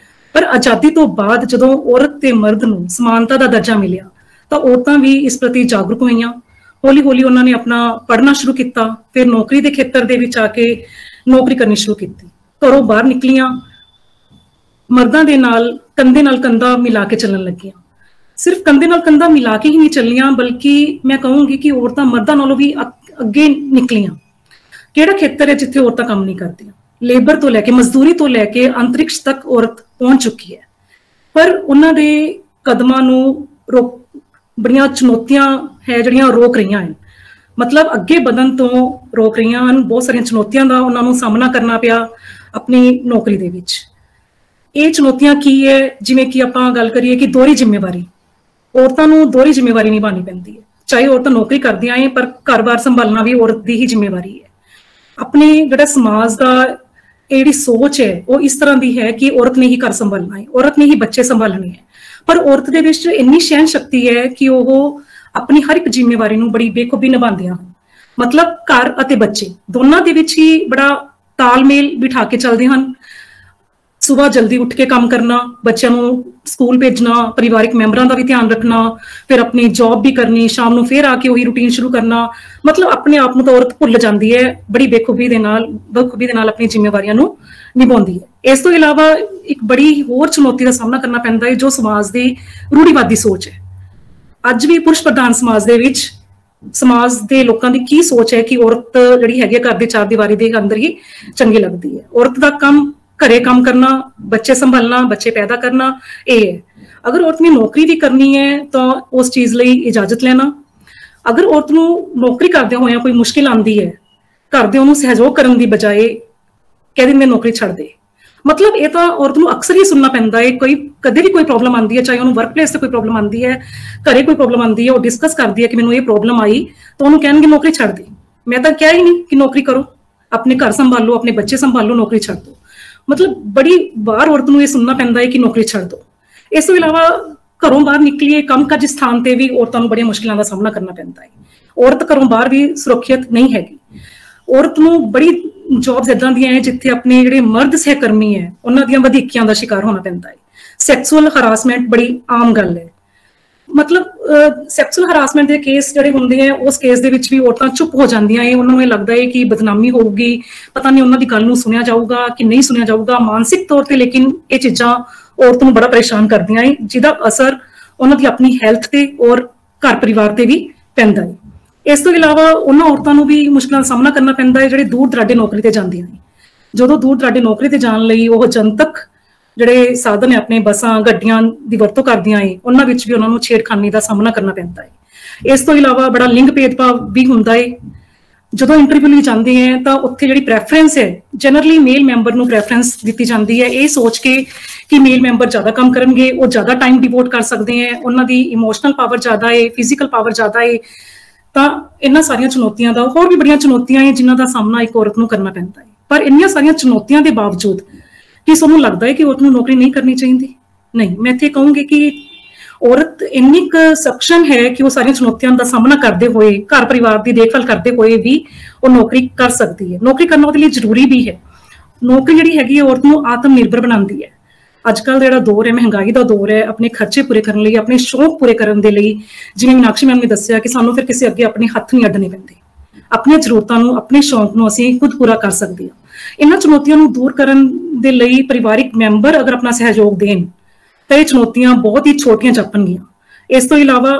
ਪਰ ਆਜ਼ਾਦੀ ਤੋਂ ਬਾਅਦ ਜਦੋਂ ਔਰਤ ਤੇ ਮਰਦ ਨੂੰ ਸਮਾਨਤਾ ਦਾ ਦਰਜਾ ਮਿਲਿਆ ਤਾਂ ਔਰਤਾਂ ਵੀ ਇਸ ਪ੍ਰਤੀ ਜਾਗਰੂਕ ਹੋਈਆਂ। ਹੌਲੀ ਹੌਲੀ ਉਹਨਾਂ ਨੇ ਆਪਣਾ ਪੜ੍ਹਨਾ ਸ਼ੁਰੂ ਕੀਤਾ, ਫਿਰ ਨੌਕਰੀ ਦੇ ਖੇਤਰ ਦੇ ਵਿੱਚ ਆ ਕੇ ਨੌਕਰੀ ਕਰਨੀ ਸ਼ੁਰੂ ਕੀਤੀ, ਘਰੋਂ ਬਾਹਰ ਨਿਕਲੀਆਂ, ਮਰਦਾਂ ਦੇ ਨਾਲ ਕੰਧਾ ਮਿਲਾ ਕੇ ਚੱਲਣ ਲੱਗੀਆਂ। ਸਿਰਫ ਕੰਧੇ ਨਾਲ ਕੰਧਾ ਮਿਲਾ ਕੇ ਹੀ ਨਹੀਂ ਚੱਲੀਆਂ ਬਲਕਿ ਮੈਂ ਕਹੂੰਗੀ ਕਿ ਔਰਤਾਂ ਮਰਦਾਂ ਨਾਲੋਂ ਵੀ ਅੱਗੇ ਨਿਕਲੀਆਂ। ਕਿਹੜਾ ਖੇਤਰ ਹੈ ਜਿੱਥੇ ਔਰਤਾਂ ਕੰਮ ਨਹੀਂ ਕਰਦੀਆਂ? ਲੇਬਰ ਤੋਂ ਲੈ ਕੇ, ਮਜ਼ਦੂਰੀ ਤੋਂ ਲੈ ਕੇ ਅੰਤਰਿਕਸ਼ ਤੱਕ ਔਰਤ ਪਹੁੰਚ ਚੁੱਕੀ ਹੈ। ਪਰ ਉਹਨਾਂ ਦੇ ਕਦਮਾਂ ਨੂੰ ਬੜੀਆਂ ਚੁਣੌਤੀਆਂ ਹੈ ਜਿਹੜੀਆਂ ਰੋਕ ਰਹੀਆਂ ਹਨ, ਮਤਲਬ ਅੱਗੇ ਵਧਣ ਤੋਂ ਰੋਕ ਰਹੀਆਂ ਹਨ। ਬਹੁਤ ਸਾਰੀਆਂ ਚੁਣੌਤੀਆਂ ਦਾ ਉਹਨਾਂ ਨੂੰ ਸਾਹਮਣਾ ਕਰਨਾ ਪਿਆ ਆਪਣੀ ਨੌਕਰੀ ਦੇ ਵਿੱਚ। ਇਹ ਚੁਣੌਤੀਆਂ ਕੀ ਹੈ? ਜਿਵੇਂ ਕਿ ਆਪਾਂ ਗੱਲ ਕਰੀਏ ਕਿ ਦੋਹਰੀ ਜ਼ਿੰਮੇਵਾਰੀ, ਔਰਤਾਂ ਨੂੰ ਦੋਹਰੀ ਜ਼ਿੰਮੇਵਾਰੀ ਨਿਭਾਉਣੀ ਪੈਂਦੀ ਹੈ। ਚਾਹੇ ਔਰਤਾਂ ਨੌਕਰੀ ਕਰਦੀਆਂ ਹੈ ਪਰ ਘਰ-ਬਾਰ ਸੰਭਾਲਣਾ ਵੀ ਔਰਤ ਦੀ ਹੀ ਜ਼ਿੰਮੇਵਾਰੀ ਹੈ। ਆਪਣੇ ਜਿਹੜਾ ਸਮਾਜ ਦਾ ਇਹ ਜਿਹੜੀ ਸੋਚ ਹੈ ਉਹ ਇਸ ਤਰ੍ਹਾਂ ਦੀ ਹੈ ਕਿ ਔਰਤ ਨੇ ਹੀ ਘਰ ਸੰਭਾਲਣਾ ਹੈ, ਔਰਤ ਨੇ ਹੀ ਬੱਚੇ ਸੰਭਾਲਣੇ ਹੈ। ਪਰ ਔਰਤ ਦੇ ਵਿੱਚ ਇੰਨੀ ਸਹਿਣ ਸ਼ਕਤੀ ਹੈ ਕਿ ਉਹ ਆਪਣੀ ਹਰ ਇੱਕ ਜ਼ਿੰਮੇਵਾਰੀ ਨੂੰ ਬੜੀ ਬੇਖੂਬੀ ਨਿਭਾਉਂਦੀਆਂ ਹਨ। ਮਤਲਬ ਘਰ ਅਤੇ ਬੱਚੇ ਦੋਨਾਂ ਦੇ ਵਿੱਚ ਹੀ ਬੜਾ ਤਾਲਮੇਲ ਬਿਠਾ ਕੇ ਚੱਲਦੇ ਹਨ। ਸੁਬਾਹ ਜਲਦੀ ਉੱਠ ਕੇ ਕੰਮ ਕਰਨਾ, ਬੱਚਿਆਂ ਨੂੰ ਸਕੂਲ ਭੇਜਣਾ, ਪਰਿਵਾਰਿਕ ਮੈਂਬਰਾਂ ਦਾ ਵੀ ਧਿਆਨ ਰੱਖਣਾ, ਫਿਰ ਆਪਣੀ ਜੌਬ ਵੀ ਕਰਨੀ, ਸ਼ਾਮ ਨੂੰ ਫਿਰ ਆ ਕੇ ਉਹੀ ਰੂਟੀਨ ਸ਼ੁਰੂ ਕਰਨਾ। ਮਤਲਬ ਆਪਣੇ ਆਪ ਨੂੰ ਤਾਂ ਔਰਤ ਭੁੱਲ ਜਾਂਦੀ ਹੈ, ਬੜੀ ਬਖੂਬੀ ਦੇ ਨਾਲ ਆਪਣੀ ਜ਼ਿੰਮੇਵਾਰੀਆਂ ਨੂੰ ਨਿਭਾਉਂਦੀ ਹੈ। ਇਸ ਤੋਂ ਇਲਾਵਾ ਇੱਕ ਬੜੀ ਹੋਰ ਚੁਣੌਤੀ ਦਾ ਸਾਹਮਣਾ ਕਰਨਾ ਪੈਂਦਾ ਹੈ ਜੋ ਸਮਾਜ ਦੀ ਰੂੜੀਵਾਦੀ ਸੋਚ ਹੈ। ਅੱਜ ਵੀ ਪੁਰਸ਼ ਪ੍ਰਧਾਨ ਸਮਾਜ ਦੇ ਵਿੱਚ ਸਮਾਜ ਦੇ ਲੋਕਾਂ ਦੀ ਕੀ ਸੋਚ ਹੈ ਕਿ ਔਰਤ ਜਿਹੜੀ ਹੈਗੀ ਘਰ ਦੇ ਚਾਰ ਦੀਵਾਰੀ ਦੇ ਅੰਦਰ ਹੀ ਚੰਗੀ ਲੱਗਦੀ ਹੈ। ਔਰਤ ਦਾ ਕੰਮ ਘਰੇ ਕੰਮ ਕਰਨਾ, ਬੱਚੇ ਸੰਭਾਲਣਾ, ਬੱਚੇ ਪੈਦਾ ਕਰਨਾ ਇਹ ਹੈ। ਅਗਰ ਔਰਤ ਨੇ ਨੌਕਰੀ ਵੀ ਕਰਨੀ ਹੈ ਤਾਂ ਉਸ ਚੀਜ਼ ਲਈ ਇਜਾਜ਼ਤ ਲੈਣਾ। ਅਗਰ ਔਰਤ ਨੂੰ ਨੌਕਰੀ ਕਰਦਿਆਂ ਹੋਇਆਂ ਕੋਈ ਮੁਸ਼ਕਿਲ ਆਉਂਦੀ ਹੈ, ਘਰ ਦੇ ਉਹਨੂੰ ਸਹਿਯੋਗ ਕਰਨ ਦੀ ਬਜਾਏ ਕਹਿ ਦਿੰਦੇ ਨੌਕਰੀ ਛੱਡ ਦੇ। ਮਤਲਬ ਇਹ ਤਾਂ ਔਰਤ ਨੂੰ ਅਕਸਰ ਹੀ ਸੁਣਨਾ ਪੈਂਦਾ ਹੈ। ਕਦੇ ਵੀ ਕੋਈ ਪ੍ਰੋਬਲਮ ਆਉਂਦੀ ਹੈ, ਚਾਹੇ ਉਹਨੂੰ ਵਰਕ ਪਲੇਸ ਤੇ ਕੋਈ ਪ੍ਰੋਬਲਮ ਆਉਂਦੀ ਹੈ, ਘਰੇ ਕੋਈ ਪ੍ਰੋਬਲਮ ਆਉਂਦੀ ਹੈ, ਉਹ ਡਿਸਕਸ ਕਰਦੀ ਹੈ ਕਿ ਮੈਨੂੰ ਇਹ ਪ੍ਰੋਬਲਮ ਆਈ ਤਾਂ ਉਹਨੂੰ ਕਹਿਣਗੇ ਨੌਕਰੀ ਛੱਡ ਦੇ। ਮੈਂ ਤਾਂ ਕਿਹਾ ਹੀ ਨਹੀਂ ਕਿ ਨੌਕਰੀ ਕਰੋ, ਆਪਣੇ ਘਰ ਸੰਭਾਲੋ, ਆਪਣੇ ਬੱਚੇ ਸੰਭਾਲੋ, ਨੌਕਰੀ ਛੱਡ ਦਿਓ। ਮਤਲਬ ਬੜੀ ਵਾਰ ਔਰਤ ਨੂੰ ਇਹ ਸੁਣਨਾ ਪੈਂਦਾ ਹੈ ਕਿ ਨੌਕਰੀ ਛੱਡ ਦਿਓ। ਇਸ ਤੋਂ ਇਲਾਵਾ ਘਰੋਂ ਬਾਹਰ ਨਿਕਲੀਏ ਕੰਮਕਾਜੀ ਸਥਾਨ ਤੇ ਵੀ ਔਰਤਾਂ ਨੂੰ ਬੜੀਆਂ ਮੁਸ਼ਕਿਲਾਂ ਦਾ ਸਾਹਮਣਾ ਕਰਨਾ ਪੈਂਦਾ ਹੈ। ਔਰਤ ਘਰੋਂ ਬਾਹਰ ਵੀ ਸੁਰੱਖਿਅਤ ਨਹੀਂ ਹੈਗੀ। ਔਰਤ ਨੂੰ ਬੜੀ ਜੌਬਸ ਇਦਾਂ ਦੀਆਂ ਹੈ ਜਿੱਥੇ ਆਪਣੇ ਜਿਹੜੇ ਮਰਦ ਸਹਿਕਰਮੀ ਹੈ ਉਹਨਾਂ ਦੀਆਂ ਵਧੀਕੀਆਂ ਦਾ ਸ਼ਿਕਾਰ ਹੋਣਾ ਪੈਂਦਾ ਹੈ। ਸੈਕਸੁਅਲ ਹਰਾਸਮੈਂਟ ਬੜੀ ਆਮ ਗੱਲ ਹੈ। ਮਤਲਬ ਸੈਕਸੁਅਲ ਹਰਾਸਮੈਂਟ ਦੇ ਕੇਸ ਜਿਹੜੇ ਹੁੰਦੇ ਆ ਉਸ ਕੇਸ ਦੇ ਵਿੱਚ ਵੀ ਔਰਤਾਂ ਚੁੱਪ ਹੋ ਜਾਂਦੀਆਂ ਹੈ। ਉਹਨਾਂ ਨੂੰ ਇਹ ਲੱਗਦਾ ਹੈ ਕਿ ਬਦਨਾਮੀ ਹੋਊਗੀ, ਪਤਾ ਨਹੀਂ ਉਹਨਾਂ ਦੀ ਗੱਲ ਨੂੰ ਸੁਣਿਆ ਜਾਊਗਾ ਕਿ ਨਹੀਂ ਸੁਣਿਆ ਜਾਊਗਾ। ਮਾਨਸਿਕ ਤੌਰ ਤੇ ਲੇਕਿਨ ਇਹ ਚੀਜ਼ਾਂ ਔਰਤ ਨੂੰ ਬੜਾ ਪਰੇਸ਼ਾਨ ਕਰਦੀਆਂ ਹੈ, ਜਿਹਦਾ ਅਸਰ ਉਹਨਾਂ ਦੀ ਆਪਣੀ ਹੈਲਥ ਤੇ ਔਰ ਘਰ ਪਰਿਵਾਰ ਤੇ ਵੀ ਪੈਂਦਾ ਹੈ। ਇਸ ਤੋਂ ਇਲਾਵਾ ਉਹਨਾਂ ਔਰਤਾਂ ਨੂੰ ਵੀ ਮੁਸ਼ਕਿਲਾਂ ਦਾ ਸਾਹਮਣਾ ਕਰਨਾ ਪੈਂਦਾ ਹੈ ਜਿਹੜੇ ਦੂਰ ਦਰਾਡੇ ਨੌਕਰੀ ਤੇ ਜਾਂਦੀਆਂ ਨੇ। ਜਦੋਂ ਦੂਰ ਦਰਾਡੇ ਨੌਕਰੀ ਤੇ ਜਾਣ ਲਈ ਉਹ ਜਨਤਕ ਜਿਹੜੇ ਸਾਧਨ ਹੈ ਆਪਣੇ ਬੱਸਾਂ ਗੱਡੀਆਂ ਦੀ ਵਰਤੋਂ ਕਰਦੀਆਂ ਹੈ, ਉਹਨਾਂ ਵਿੱਚ ਵੀ ਉਹਨਾਂ ਨੂੰ ਛੇੜਖਾਨੀ ਦਾ ਸਾਹਮਣਾ ਕਰਨਾ ਪੈਂਦਾ ਹੈ। ਇਸ ਤੋਂ ਇਲਾਵਾ ਬੜਾ ਲਿੰਗ ਭੇਦਭਾਵ ਵੀ ਹੁੰਦਾ ਹੈ। ਜਦੋਂ ਇੰਟਰਵਿਊ ਲਈ ਜਾਂਦੇ ਹੈ ਤਾਂ ਉੱਥੇ ਜਿਹੜੀ ਪ੍ਰੈਫਰੈਂਸ ਹੈ ਜਨਰਲੀ ਮੇਲ ਮੈਂਬਰ ਨੂੰ ਪ੍ਰੈਫਰੈਂਸ ਦਿੱਤੀ ਜਾਂਦੀ ਹੈ, ਇਹ ਸੋਚ ਕੇ ਕਿ ਮੇਲ ਮੈਂਬਰ ਜ਼ਿਆਦਾ ਕੰਮ ਕਰਨਗੇ, ਉਹ ਜ਼ਿਆਦਾ ਟਾਈਮ ਡਿਵੋਟ ਕਰ ਸਕਦੇ ਹੈ, ਉਹਨਾਂ ਦੀ ਇਮੋਸ਼ਨਲ ਪਾਵਰ ਜ਼ਿਆਦਾ ਹੈ, ਫਿਜ਼ੀਕਲ ਪਾਵਰ ਜ਼ਿਆਦਾ ਹੈ। ਤਾਂ ਇਹਨਾਂ ਸਾਰੀਆਂ ਚੁਣੌਤੀਆਂ ਦਾ ਹੋਰ ਵੀ ਬੜੀਆਂ ਚੁਣੌਤੀਆਂ ਹੈ ਜਿਨ੍ਹਾਂ ਦਾ ਸਾਹਮਣਾ ਇੱਕ ਔਰਤ ਨੂੰ ਕਰਨਾ ਪੈਂਦਾ ਹੈ। ਪਰ ਇੰਨੀਆਂ ਸਾਰੀਆਂ ਚੁਣੌਤੀਆਂ ਦੇ ਬਾਵਜੂਦ ਕੀ ਤੁਹਾਨੂੰ ਲੱਗਦਾ ਹੈ ਕਿ ਔਰਤ ਨੂੰ ਨੌਕਰੀ ਨਹੀਂ ਕਰਨੀ ਚਾਹੀਦੀ? ਨਹੀਂ, ਮੈਂ ਇੱਥੇ ਕਹੂੰਗੀ ਕਿ ਔਰਤ ਇੰਨੀ ਕੁ ਸક્ષਮ ਹੈ ਕਿ ਉਹ ਸਾਰੀਆਂ ਚੁਣੌਤੀਆਂ ਦਾ ਸਾਹਮਣਾ ਕਰਦੇ ਹੋਏ, ਘਰ ਪਰਿਵਾਰ ਦੀ ਦੇਖਭਾਲ ਕਰਦੇ ਹੋਏ ਵੀ ਉਹ ਨੌਕਰੀ ਕਰ ਸਕਦੀ ਹੈ। ਨੌਕਰੀ ਕਰਨਾ ਉਹਦੇ ਲਈ ਜ਼ਰੂਰੀ ਵੀ ਹੈ। ਨੌਕਰੀ ਜਿਹੜੀ ਹੈਗੀ ਹੈ ਔਰਤ ਨੂੰ ਆਤਮ ਨਿਰਭਰ ਬਣਾਉਂਦੀ ਹੈ। अजकल जिहड़ा दौर है महंगाई का दौर है, अपने खर्चे पूरे करने लई, अपने शौक पूरे करने दे लई, जिवें मीनाक्षी मैम ने दस्सिया कि सानूं फिर किसी अगे अपने हत्थ नहीं अड्डने पैंदे, अपनी जरूरतां नूं अपने शौक नूं असीं खुद पूरा कर सकदे हां। इन्हां चुनौतियां नूं दूर करन दे लई परिवारिक मैंबर अगर अपना सहयोग देन तो ये चुनौतियां बहुत ही छोटियां जापणगीਆਂ। इस तो इलावा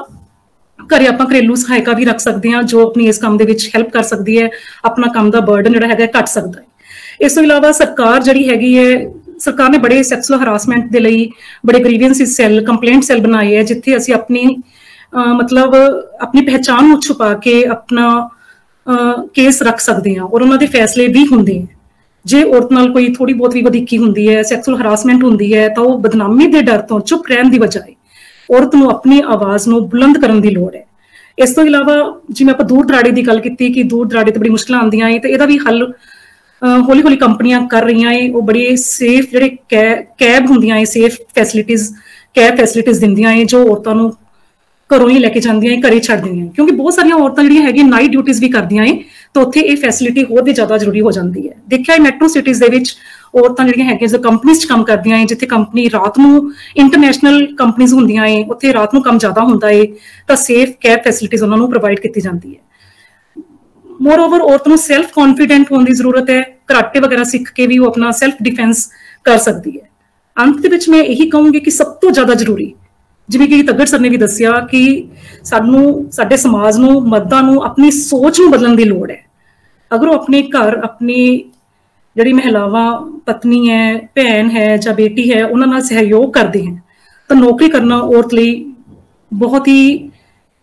घरे आपां घरेलू सहायका भी रख सकते हैं जो अपनी इस काम दे विच हैल्प कर सकती है, अपना काम का बर्डन जिहड़ा हैगा घट सकता है। इस तो इलावा सरकार जिहड़ी हैगी है, सरकार ने बड़े सैक्सुअल हरासमेंट के लिए बड़े ग्रीवियंस सैल, कंप्लेंट सैल बनाए है जिथे असीं अपनी मतलब अपनी पहचान को छुपा के अपना केस रख सकते हैं और उन्होंने फैसले भी होंगे हैं। जे औरत नाल कोई थोड़ी बहुत भी वधीकी होंदी है, सैक्सुअल हरासमेंट होंदी है, तो बदनामी के डर तो चुप रहने की बजाय औरत नूं अपनी आवाज़ नूं बुलंद करने की लोड़ है। इस तो इलावा जिवें आपां दूर दराड़े की गल की कि दूर दराड़े तो बड़ी मुश्किल आंदियां हैं, तो इहदा भी हल हौली हौली कंपनियां कर रही हैं। वो बड़े सेफ जिहड़े कैब होंदियां हैं, सेफ फैसिलिटीज़ कैब फैसिलिटीज़ दिंदियां हैं जो औरतां नूं घरों ही लैके जांदियां हैं, घरे छड्ड दिंदियां हैं, क्योंकि बहुत सारिया औरतां जिहड़ियां हैगियां नाइट ड्यूटीज़ भी करदियां हैं, तो उत्थे ये फैसिलिटी होर भी ज़्यादा जरूरी हो जाती है। देखिया मैट्रो सिटीज़ दे विच औरतां जिहड़ियां हैगियां जो कंपनीज़ काम करदियां हैं, जिथे कंपनी रात नूं इंटरनैशनल कंपनीज़ होंदियां हैं, उत्थे रात नूं काम ज़्यादा हुंदा है, तो सेफ कैब फैसिलिटीज़ उन्हां नूं प्रोवाइड की जाती है। मोर ओवर औरत नूं सैल्फ कॉन्फिडेंट होने की जरूरत है, कराटे वगैरह सीख के भी वो अपना सैल्फ डिफेंस कर सकती है। अंत दे विच मैं यही कहूँगी कि सब तो ज़्यादा जरूरी जिवें कि तग्गड़ सर ने भी दस्सिया कि सानूं साडे समाज नूं मर्दां नूं अपनी सोच नूं बदलण दी लोड़ है। अगर वो अपने घर अपनी जिहड़ी महिलावां पत्नी है, भैन है जां बेटी है, उन्हां नाल सहयोग करते हैं तो नौकरी करना औरत लई बहुत ही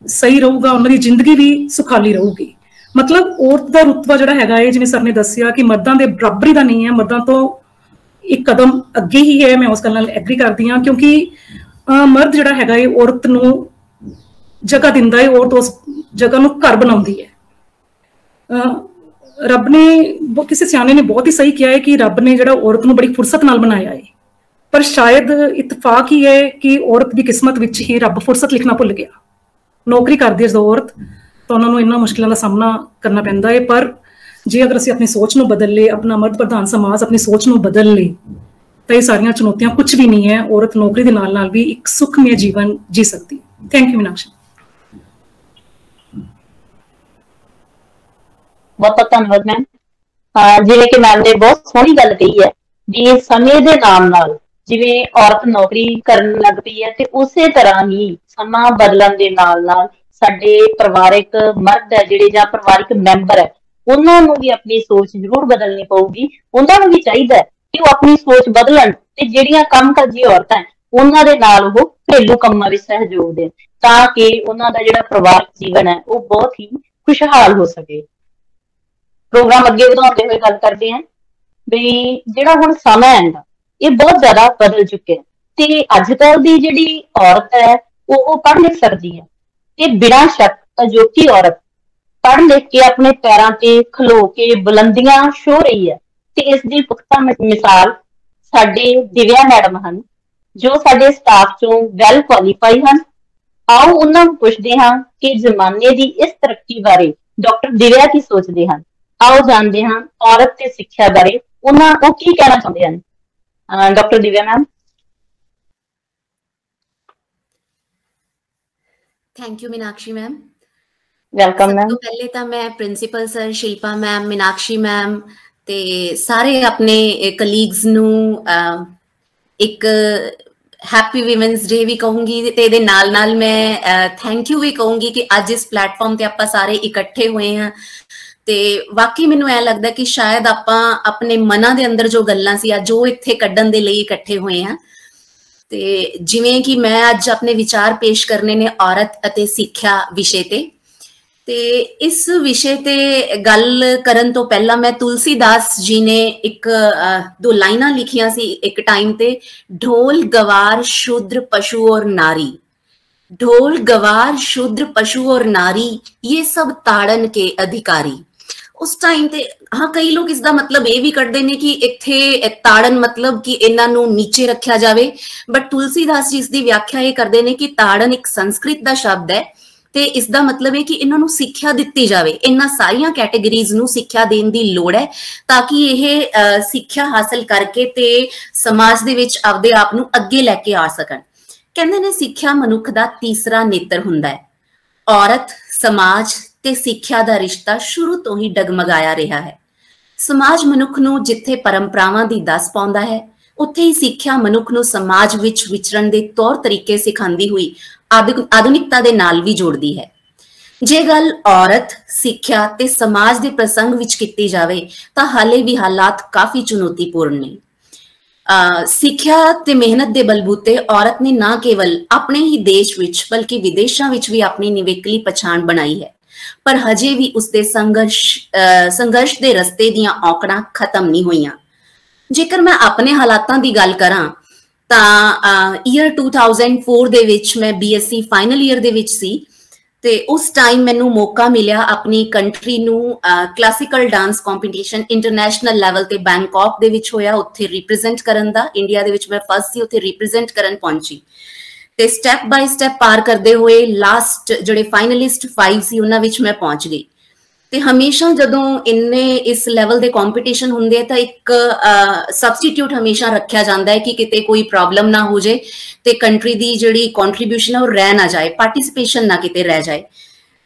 सही रहूगा, उन्हां दी जिंदगी भी सुखाली रहूगी। मतलब औरत का रुतबा जिहड़ा हैगा है, जिवें सर ने दस्सिया कि मर्दां दे बराबरी दा नहीं है, मर्दां तो एक कदम अगे ही है। मैं उस गल नाल एग्री करदी हां, क्योंकि मर्द जिहड़ा हैगा है औरत नूं जगह दिंदा है, औरत उस जगह नूं घर बनाउंदी है। रब ने किसी सियाने ने बहुत ही सही किया है कि रब ने जिहड़ा औरत नूं बड़ी फुरसत नाल बनाया है, पर शायद इतफाक ही है कि औरत की किस्मत विच ही रब फुरसत लिखना भुल गया। नौकरी करदी है जो औरत तो उन्होंने इन्हां मुश्किलों का सामना करना पैंदा है, पर जे अगर असीं अपनी सोच नूं बदल ले, अपना मर्द प्रधान समाज अपनी सोच नूं बदल ले, तो ये सारियां चुनौतियां कुछ भी नहीं है। औरत नौकरी के नाल नाल भी एक सुखमय जीवन जी सकती है। Thank you Meenakshi. बहुत बहुत धन्यवाद मैम। जिवें कि मैम ने बहुत सोहनी गल कही है भी समय के नाल नाल जिवें औरत नौकरी करन लग पई है, ते उसे तरह ही समा बदलन दे नाल नाल साडे परिवारिक मर्द है जिहड़े जां परिवारिक मैंबर है, उन्हां नूं भी अपनी सोच जरूर बदलनी पऊगी। उन्हां नूं भी चाहीदा कि वो अपनी सोच बदलन ते जिहड़ियां काम काजी औरतां उन्हां दे नाल वो घरेलू कामां विच सहयोग देण, तां कि उन्हां दा जिहड़ा परिवारिक जीवन है वो बहुत ही खुशहाल हो सके। प्रोग्राम अगे बढ़ाते हुए गल करते हैं भी जिहड़ा हुण समा है ये बहुत ज्यादा बदल चुके हैं, ते अजकल दी जिहड़ी औरत है वो पढ़ लिख सकती है, ते बिना शक अजोकी औरत पढ़ लिख के अपने पैरों ते खलो के बुलंदियां छो रही है। ते इस दी पुख्ता मिसाल साडे दिव्या मैडम हन जो साडे स्टाफ चों वैल क्वालीफाई हन। आओ उन्हां नूं पुछदे हां कि जमाने दी इस तरक्की बारे डॉक्टर दिव्या की सोचदे हन। आओ जानते हैं औरत के सिक्ख्या बारे उन्हां वो की कहना चाहते हैं। Doctor Divya ma'am. Thank you Meenakshi ma'am. Welcome ma'am. सब तो पहले तो मैं principal sir, Shilpa ma'am, Meenakshi ma'am ते सारे अपने कलीग्स नू एक हैप्पी वीमेंस डे भी कहूंगी, ते इहदे नाल नाल मैं थैंक यू भी कहूंगी कि अज इस प्लेटफॉर्म ते आपां सारे इकट्ठे हुए हैं। ते वाकई मैनूं ऐ लगदा कि शायद आपां अपने मनां दे अंदर जो गल्लां सी अज ओह इत्थे कड्ढण दे लई इकट्ठे हुए हैं। ते जिवें कि मैं अज अपने विचार पेश करने ने औरत अते सिक्ख्या विषय ते इस विषय ते गल करन तो पहला मैं तुलसीदास जी ने एक दो लाइनां लिखियां सी एक टाइम ते, ढोल गवार शूद्र पशु और नारी, ढोल गवार शूद्र पशु और नारी ये सब ताड़न के अधिकारी। उस टाइम ते हाँ कई लोग इसका मतलब ये भी करते हैं कि इत्थे ताड़न मतलब कि इन्हां नूं नीचे रखा जाए, बट तुलसीदास जी इसकी व्याख्या ये करते हैं कि ताड़न एक संस्कृत का शब्द है ਤੇ ਇਸ ਦਾ ਮਤਲਬ ਹੈ ਕਿ ਇਹਨਾਂ ਨੂੰ ਸਿੱਖਿਆ ਦਿੱਤੀ ਜਾਵੇ। ਇਹਨਾਂ ਸਾਰੀਆਂ ਕੈਟੇਗਰੀਜ਼ ਨੂੰ ਸਿੱਖਿਆ ਦੇਣ ਦੀ ਲੋੜ ਹੈ ਤਾਂ ਕਿ ਇਹ ਸਿੱਖਿਆ ਹਾਸਲ ਕਰਕੇ ਤੇ ਸਮਾਜ ਦੇ ਵਿੱਚ ਆਪਦੇ ਆਪ ਨੂੰ ਅੱਗੇ ਲੈ ਕੇ ਆ ਸਕਣ। ਕਹਿੰਦੇ ਨੇ ਸਿੱਖਿਆ ਮਨੁੱਖ ਦਾ ਤੀਸਰਾ ਨੇਤਰ ਹੁੰਦਾ ਹੈ। ਔਰਤ, ਸਮਾਜ ਤੇ ਸਿੱਖਿਆ ਦਾ ਰਿਸ਼ਤਾ ਸ਼ੁਰੂ ਤੋਂ ਹੀ ਡਗਮਗਾਇਆ ਰਿਹਾ ਹੈ। ਸਮਾਜ ਮਨੁੱਖ ਨੂੰ ਜਿੱਥੇ ਪਰੰਪਰਾਵਾਂ ਦੀ ਦੱਸ ਪਾਉਂਦਾ ਹੈ, ਉੱਥੇ ਹੀ ਸਿੱਖਿਆ ਮਨੁੱਖ ਨੂੰ ਸਮਾਜ ਵਿੱਚ ਵਿਚਰਨ ਦੇ ਤੌਰ ਤਰੀਕੇ ਸਿਖਾਉਂਦੀ ਹੋਈ ਆਧੁਨਿਕਤਾ ਦੇ ਨਾਲ ਵੀ ਜੋੜਦੀ ਹੈ। ਜੇ ਗੱਲ ਔਰਤ, ਸਿੱਖਿਆ ਤੇ ਸਮਾਜ ਦੇ ਪ੍ਰਸੰਗ ਵਿੱਚ ਕੀਤੀ ਜਾਵੇ ਤਾਂ ਹਾਲੇ ਵੀ ਹਾਲਾਤ ਕਾਫੀ ਚੁਣੌਤੀਪੂਰਨ ਨੇ। ਸਿੱਖਿਆ ਤੇ ਮਿਹਨਤ ਦੇ ਬਲਬੂਤੇ ਔਰਤ ਨੇ ਨਾ ਕੇਵਲ ਆਪਣੇ ਹੀ ਦੇਸ਼ ਵਿੱਚ ਬਲਕਿ ਵਿਦੇਸ਼ਾਂ ਵਿੱਚ ਵੀ ਆਪਣੀ ਨਿਵੇਕਲੀ ਪਛਾਣ ਬਣਾਈ ਹੈ, ਪਰ ਹਜੇ ਵੀ ਉਸਦੇ ਸੰਘਰਸ਼ ਦੇ ਰਸਤੇ ਦੀਆਂ ਔਕੜਾਂ ਖਤਮ ਨਹੀਂ ਹੋਈਆਂ। ਜੇਕਰ ਮੈਂ ਆਪਣੇ ਹਾਲਾਤਾਂ ਦੀ ਗੱਲ ਕਰਾਂ ਤਾਂ ਈਅਰ 2004 ਦੇ ਵਿੱਚ ਮੈਂ BSc ਫਾਈਨਲ ਈਅਰ ਦੇ ਵਿੱਚ ਸੀ ਤੇ ਉਸ ਟਾਈਮ ਮੈਨੂੰ ਮੌਕਾ ਮਿਲਿਆ ਆਪਣੀ ਕੰਟਰੀ ਨੂੰ classical dance competition international level ਤੇ ਬੈਂਕਾਕ ਦੇ ਵਿੱਚ ਹੋਇਆ, ਉੱਥੇ ਰਿਪਰੈਜ਼ੈਂਟ ਕਰਨ ਦਾ। ਇੰਡੀਆ ਦੇ ਵਿੱਚ ਮੈਂ ਫਸਟ ਸੀ, ਉੱਥੇ ਰਿਪਰੈਜ਼ੈਂਟ ਕਰਨ ਪਹੁੰਚੀ ਤੇ ਸਟੈਪ ਬਾਈ ਸਟੈਪ ਪਾਰ ਕਰਦੇ ਹੋਏ ਲਾਸਟ ਜਿਹੜੇ ਫਾਈਨਲਿਸਟ 5 ਸੀ ਉਹਨਾਂ ਵਿੱਚ ਮੈਂ ਪਹੁੰਚ ਗਈ। ਤੇ ਹਮੇਸ਼ਾ ਜਦੋਂ ਇੰਨੇ ਇਸ ਲੈਵਲ ਦੇ ਕੰਪੀਟੀਸ਼ਨ ਹੁੰਦੇ ਆ ਤਾਂ ਇੱਕ ਸਬਸਟੀਟਿਊਟ ਹਮੇਸ਼ਾ ਰੱਖਿਆ ਜਾਂਦਾ ਹੈ ਕਿ ਕਿਤੇ ਕੋਈ ਪ੍ਰੋਬਲਮ ਨਾ ਹੋ ਜਾਏ ਤੇ ਕੰਟਰੀ ਦੀ ਜਿਹੜੀ ਕੰਟਰੀਬਿਊਸ਼ਨ ਹੈ ਉਹ ਰਹਿ ਨਾ ਜਾਏ, ਪਾਰਟਿਸਿਪੇਸ਼ਨ ਨਾ ਕਿਤੇ ਰਹਿ ਜਾਏ।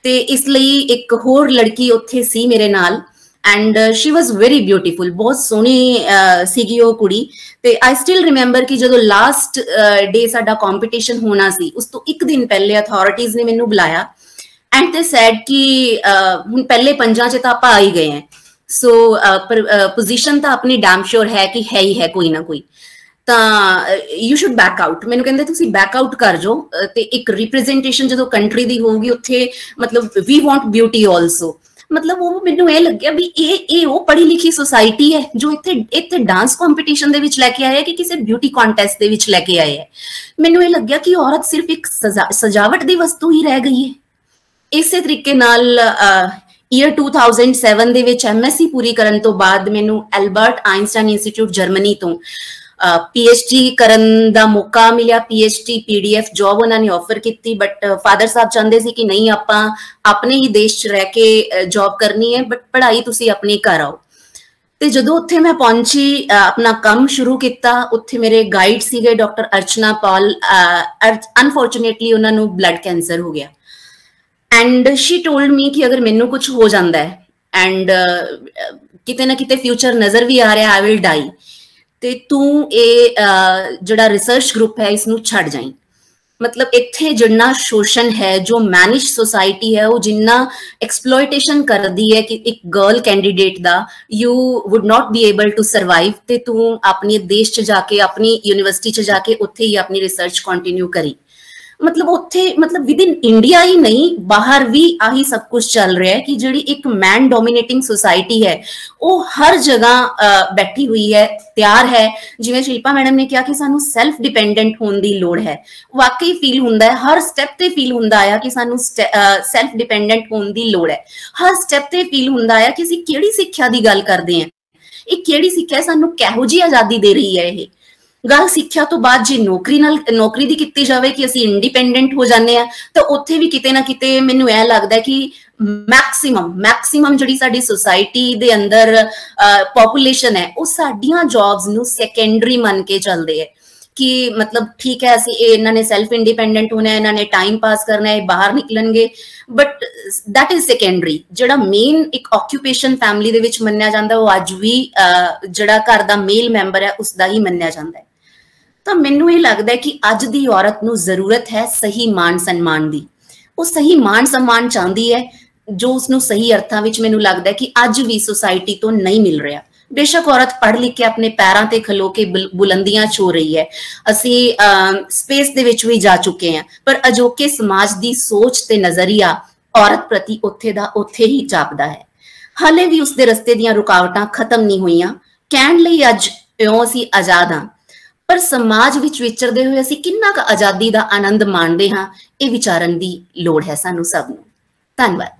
ਤੇ ਇਸ ਲਈ ਇੱਕ ਹੋਰ ਲੜਕੀ ਉੱਥੇ ਸੀ ਮੇਰੇ ਨਾਲ and she was very beautiful, ਬਹੁਤ ਸੋਹਣੀ ਸੀਗੀ ਉਹ ਕੁੜੀ। ਤੇ ਆਈ ਸਟਿਲ ਰਿਮੈਂਬਰ ਕਿ ਜਦੋਂ ਲਾਸਟ ਡੇ ਸਾਡਾ ਕੰਪੀਟੀਸ਼ਨ ਹੋਣਾ ਸੀ, ਉਸ ਤੋਂ ਇੱਕ ਦਿਨ ਪਹਿਲੇ ਅਥਾਰਟੀਜ਼ ਨੇ ਮੈਨੂੰ ਬੁਲਾਇਆ ਐਂਡ they said ਕਿ ਹੁਣ ਪਹਿਲੇ ਪੰਜਾਂ 'ਚ ਤਾਂ ਆਪਾਂ ਆ ਹੀ ਗਏ ਹਾਂ, ਸੋ ਪੋਜੀਸ਼ਨ ਤਾਂ ਆਪਣੀ ਡੈਮ ਸ਼ੋਰ ਹੈ ਕਿ ਹੈ ਹੀ ਹੈ ਕੋਈ ਨਾ ਕੋਈ, ਤਾਂ ਯੂ ਸ਼ੁਡ ਬੈਕ ਆਊਟ। ਮੈਨੂੰ ਕਹਿੰਦੇ ਤੁਸੀਂ ਬੈਕ ਆਊਟ ਕਰ ਜਾਓ ਤੇ ਇੱਕ ਰਿਪਰੈਜ਼ੈਂਟੇਸ਼ਨ ਜਦੋਂ ਕੰਟਰੀ ਦੀ ਹੋਊਗੀ ਉੱਥੇ ਮਤਲਬ ਵੀ ਵਾਂਟ ਬਿਊਟੀ ਆਲਸੋ। ਮਤਲਬ ਉਹ ਮੈਨੂੰ ਇਹ ਲੱਗਿਆ ਵੀ ਇਹ ਉਹ ਪੜ੍ਹੀ ਲਿਖੀ ਸੁਸਾਇਟੀ ਹੈ ਜੋ ਇੱਥੇ ਡਾਂਸ ਕੰਪੀਟੀਸ਼ਨ ਦੇ ਵਿੱਚ ਲੈ ਕੇ ਆਏ ਹੈ ਕਿ ਕਿਸੇ ਬਿਊਟੀ ਕੰਟੈਸਟ ਦੇ ਵਿੱਚ ਲੈ ਕੇ ਆਏ ਹੈ। ਮੈਨੂੰ ਇਹ ਲੱਗਿਆ ਕਿ ਔਰਤ ਸਿਰਫ ਇੱਕ ਸਜਾਵਟ ਦੀ ਵਸਤੂ ਹੀ ਰਹਿ ਗਈ ਹੈ। ਇਸੇ ਤਰੀਕੇ ਨਾਲ ਈਅਰ 2007 ਦੇ ਵਿੱਚ MSc ਪੂਰੀ ਕਰਨ ਤੋਂ ਬਾਅਦ ਮੈਨੂੰ ਐਲਬਰਟ ਆਇਨਸਟਾਈਨ ਇੰਸਟੀਚਿਊਟ ਜਰਮਨੀ ਤੋਂ PhD ਕਰਨ ਦਾ ਮੌਕਾ ਮਿਲਿਆ। PhD PDF ਜੌਬ ਉਹਨਾਂ ਨੇ ਆਫਰ ਕੀਤੀ, ਬਟ ਫਾਦਰ ਸਾਹਿਬ ਚਾਹੁੰਦੇ ਸੀ ਕਿ ਨਹੀਂ ਆਪਾਂ ਆਪਣੇ ਹੀ ਦੇਸ਼ 'ਚ ਰਹਿ ਕੇ ਜੌਬ ਕਰਨੀ ਹੈ, ਬਟ ਪੜ੍ਹਾਈ ਤੁਸੀਂ ਆਪਣੀ ਕਰ ਆਓ। ਤੇ ਜਦੋਂ ਉੱਥੇ ਮੈਂ ਪਹੁੰਚੀ, ਆਪਣਾ ਕੰਮ ਸ਼ੁਰੂ ਕੀਤਾ, ਉੱਥੇ ਮੇਰੇ ਗਾਈਡ ਸੀਗੇ ਡਾਕਟਰ ਅਰਚਨਾ ਪਾਲ। ਅਨਫੋਰਚੂਨੇਟਲੀ ਉਹਨਾਂ ਨੂੰ ਬਲੱਡ ਕੈਂਸਰ ਹੋ ਗਿਆ ਐਂਡ ਸ਼ੀ ਟੋਲਡ ਮੀ ਕਿ ਅਗਰ ਮੈਨੂੰ ਕੁਝ ਹੋ ਜਾਂਦਾ ਹੈ ਐਂਡ ਕਿਤੇ ਨਾ ਕਿਤੇ ਫਿਊਚਰ ਨਜ਼ਰ ਵੀ ਆ ਰਿਹਾ, ਆਈ ਵਿਲ ਡਾਈ, ਤੇ ਤੂੰ ਇਹ ਜਿਹੜਾ ਰਿਸਰਚ ਗਰੁੱਪ ਹੈ ਇਸ ਨੂੰ ਛੱਡ ਜਾਈਂ। ਮਤਲਬ ਇੱਥੇ ਜਿੰਨਾ ਸ਼ੋਸ਼ਣ ਹੈ, ਜੋ ਮੈਨੇਜ ਸੁਸਾਇਟੀ ਹੈ, ਉਹ ਜਿੰਨਾ ਐਕਸਪਲੋਇਟੇਸ਼ਨ ਕਰਦੀ ਹੈ ਕਿ ਇੱਕ ਗਰਲ ਕੈਂਡੀਡੇਟ ਦਾ, you would not be able to survive. ਤੇ ਤੂੰ ਆਪਣੇ ਦੇਸ਼ 'ਚ ਜਾ ਕੇ, ਆਪਣੀ ਯੂਨੀਵਰਸਿਟੀ 'ਚ ਜਾ ਕੇ ਉੱਥੇ ਹੀ ਆਪਣੀ ਰਿਸਰਚ ਕੰਟੀਨਿਊ ਕਰੀ। ਮਤਲਬ ਉੱਥੇ ਮਤਲਬ ਵਿਦ ਇਨ ਇੰਡੀਆ ਹੀ ਨਹੀਂ, ਬਾਹਰ ਵੀ ਆਹੀ ਸਭ ਕੁਝ ਚੱਲ ਰਿਹਾ ਹੈ ਕਿ ਜਿਹੜੀ ਇੱਕ ਮੈਨ ਡੋਮੀਨੇਟਿੰਗ ਸੁਸਾਇਟੀ ਹੈ ਉਹ ਹਰ ਜਗ੍ਹਾ ਬੈਠੀ ਹੋਈ ਹੈ, ਤਿਆਰ ਹੈ। ਜਿਵੇਂ ਸ਼ਿਲਪਾ ਮੈਡਮ ਨੇ ਕਿਹਾ ਕਿ ਸਾਨੂੰ ਸੈਲਫ ਡਿਪੈਂਡੈਂਟ ਹੋਣ ਦੀ ਲੋੜ ਹੈ, ਵਾਕਈ ਫੀਲ ਹੁੰਦਾ ਹੈ, ਹਰ ਸਟੈਪ ਤੇ ਫੀਲ ਹੁੰਦਾ ਆ ਕਿ ਸਾਨੂੰ ਸੈਲਫ ਡਿਪੈਂਡੈਂਟ ਹੋਣ ਦੀ ਲੋੜ ਹੈ। ਹਰ ਸਟੈਪ ਤੇ ਫੀਲ ਹੁੰਦਾ ਆ ਕਿ ਅਸੀਂ ਕਿਹੜੀ ਸਿੱਖਿਆ ਦੀ ਗੱਲ ਕਰਦੇ ਹਾਂ, ਇਹ ਕਿਹੜੀ ਸਿੱਖਿਆ ਸਾਨੂੰ ਕਿਹੋ ਜਿਹੀ ਆਜ਼ਾਦੀ ਦੇ ਰਹੀ ਹੈ। ਇਹ ਗੱਲ ਸਿੱਖਿਆ ਤੋਂ ਬਾਅਦ ਜੇ ਨੌਕਰੀ ਦੀ ਕੀਤੀ ਜਾਵੇ ਕਿ ਅਸੀਂ ਇੰਡੀਪੈਂਡੈਂਟ ਹੋ ਜਾਂਦੇ ਆ, ਤਾਂ ਉੱਥੇ ਵੀ ਕਿਤੇ ਨਾ ਕਿਤੇ ਮੈਨੂੰ ਇਹ ਲੱਗਦਾ ਕਿ ਮੈਕਸਿਮਮ ਜਿਹੜੀ ਸਾਡੀ ਸੁਸਾਇਟੀ ਦੇ ਅੰਦਰ ਪੋਪੂਲੇਸ਼ਨ ਹੈ ਉਹ ਸਾਡੀਆਂ ਜੌਬਸ ਨੂੰ ਸੈਕੰਡਰੀ ਮੰਨ ਕੇ ਚੱਲਦੇ ਹੈ ਕਿ ਮਤਲਬ ਠੀਕ ਹੈ ਅਸੀਂ ਇਹਨਾਂ ਨੇ ਸੈਲਫ ਇੰਡੀਪੈਂਡੈਂਟ ਹੋਣਾ, ਇਹਨਾਂ ਨੇ ਟਾਈਮ ਪਾਸ ਕਰਨਾ ਹੈ, ਬਾਹਰ ਨਿਕਲਣਗੇ, ਬਟ ਦੈਟ ਇਜ਼ ਸੈਕੰਡਰੀ। ਜਿਹੜਾ ਮੇਨ ਇੱਕ ਆਕਿਊਪੇਸ਼ਨ ਫੈਮਿਲੀ ਦੇ ਵਿੱਚ ਮੰਨਿਆ ਜਾਂਦਾ ਉਹ ਅੱਜ ਵੀ ਜਿਹੜਾ ਘਰ ਦਾ ਮੇਲ ਮੈਂਬਰ ਹੈ ਉਸ ਦਾ ਹੀ ਮੰਨਿਆ ਜਾਂਦਾ ਹੈ। ਤਾਂ ਮੈਨੂੰ ਇਹ ਲੱਗਦਾ ਹੈ ਕਿ ਅੱਜ ਦੀ ਔਰਤ ਨੂੰ ਜ਼ਰੂਰਤ ਹੈ ਸਹੀ ਮਾਣ ਸਨਮਾਨ ਦੀ। ਉਹ ਸਹੀ ਮਾਣ ਸਨਮਾਨ ਚਾਹੁੰਦੀ ਹੈ ਜੋ ਉਸਨੂੰ ਸਹੀ ਅਰਥਾਂ ਵਿੱਚ ਮੈਨੂੰ ਲੱਗਦਾ ਹੈ ਕਿ ਅੱਜ ਵੀ ਸੁਸਾਇਟੀ ਤੋਂ ਨਹੀਂ ਮਿਲ ਰਿਹਾ। ਬੇਸ਼ੱਕ ਔਰਤ ਪੜ੍ਹ ਲਿਖ ਕੇ ਆਪਣੇ ਪੈਰਾਂ ਤੇ ਖਲੋ ਕੇ ਬੁਲੰਦੀਆਂ ਛੋ ਰਹੀ ਹੈ, ਅਸੀਂ ਸਪੇਸ ਦੇ ਵਿੱਚ ਵੀ ਜਾ ਚੁੱਕੇ ਹਾਂ, ਪਰ ਅਜੋਕੇ ਸਮਾਜ ਦੀ ਸੋਚ ਤੇ ਨਜ਼ਰੀਆ ਔਰਤ ਪ੍ਰਤੀ ਉੱਥੇ ਦਾ ਉੱਥੇ ਹੀ ਜਾਪਦਾ ਹੈ। ਹਾਲੇ ਵੀ ਉਸਦੇ ਰਸਤੇ ਦੀਆਂ ਰੁਕਾਵਟਾਂ ਖਤਮ ਨਹੀਂ ਹੋਈਆਂ। ਕਹਿਣ ਲਈ ਅੱਜ ਇਉਂ ਅਸੀਂ ਆਜ਼ਾਦ ਹਾਂ, ਪਰ ਸਮਾਜ ਵਿੱਚ ਵਿਚਰਦੇ ਹੋਏ ਅਸੀਂ ਕਿੰਨਾ ਕੁ ਆਜ਼ਾਦੀ ਦਾ ਆਨੰਦ ਮਾਣਦੇ ਹਾਂ, ਇਹ ਵਿਚਾਰਨ ਦੀ ਲੋੜ ਹੈ ਸਾਨੂੰ ਸਭ ਨੂੰ। ਧੰਨਵਾਦ।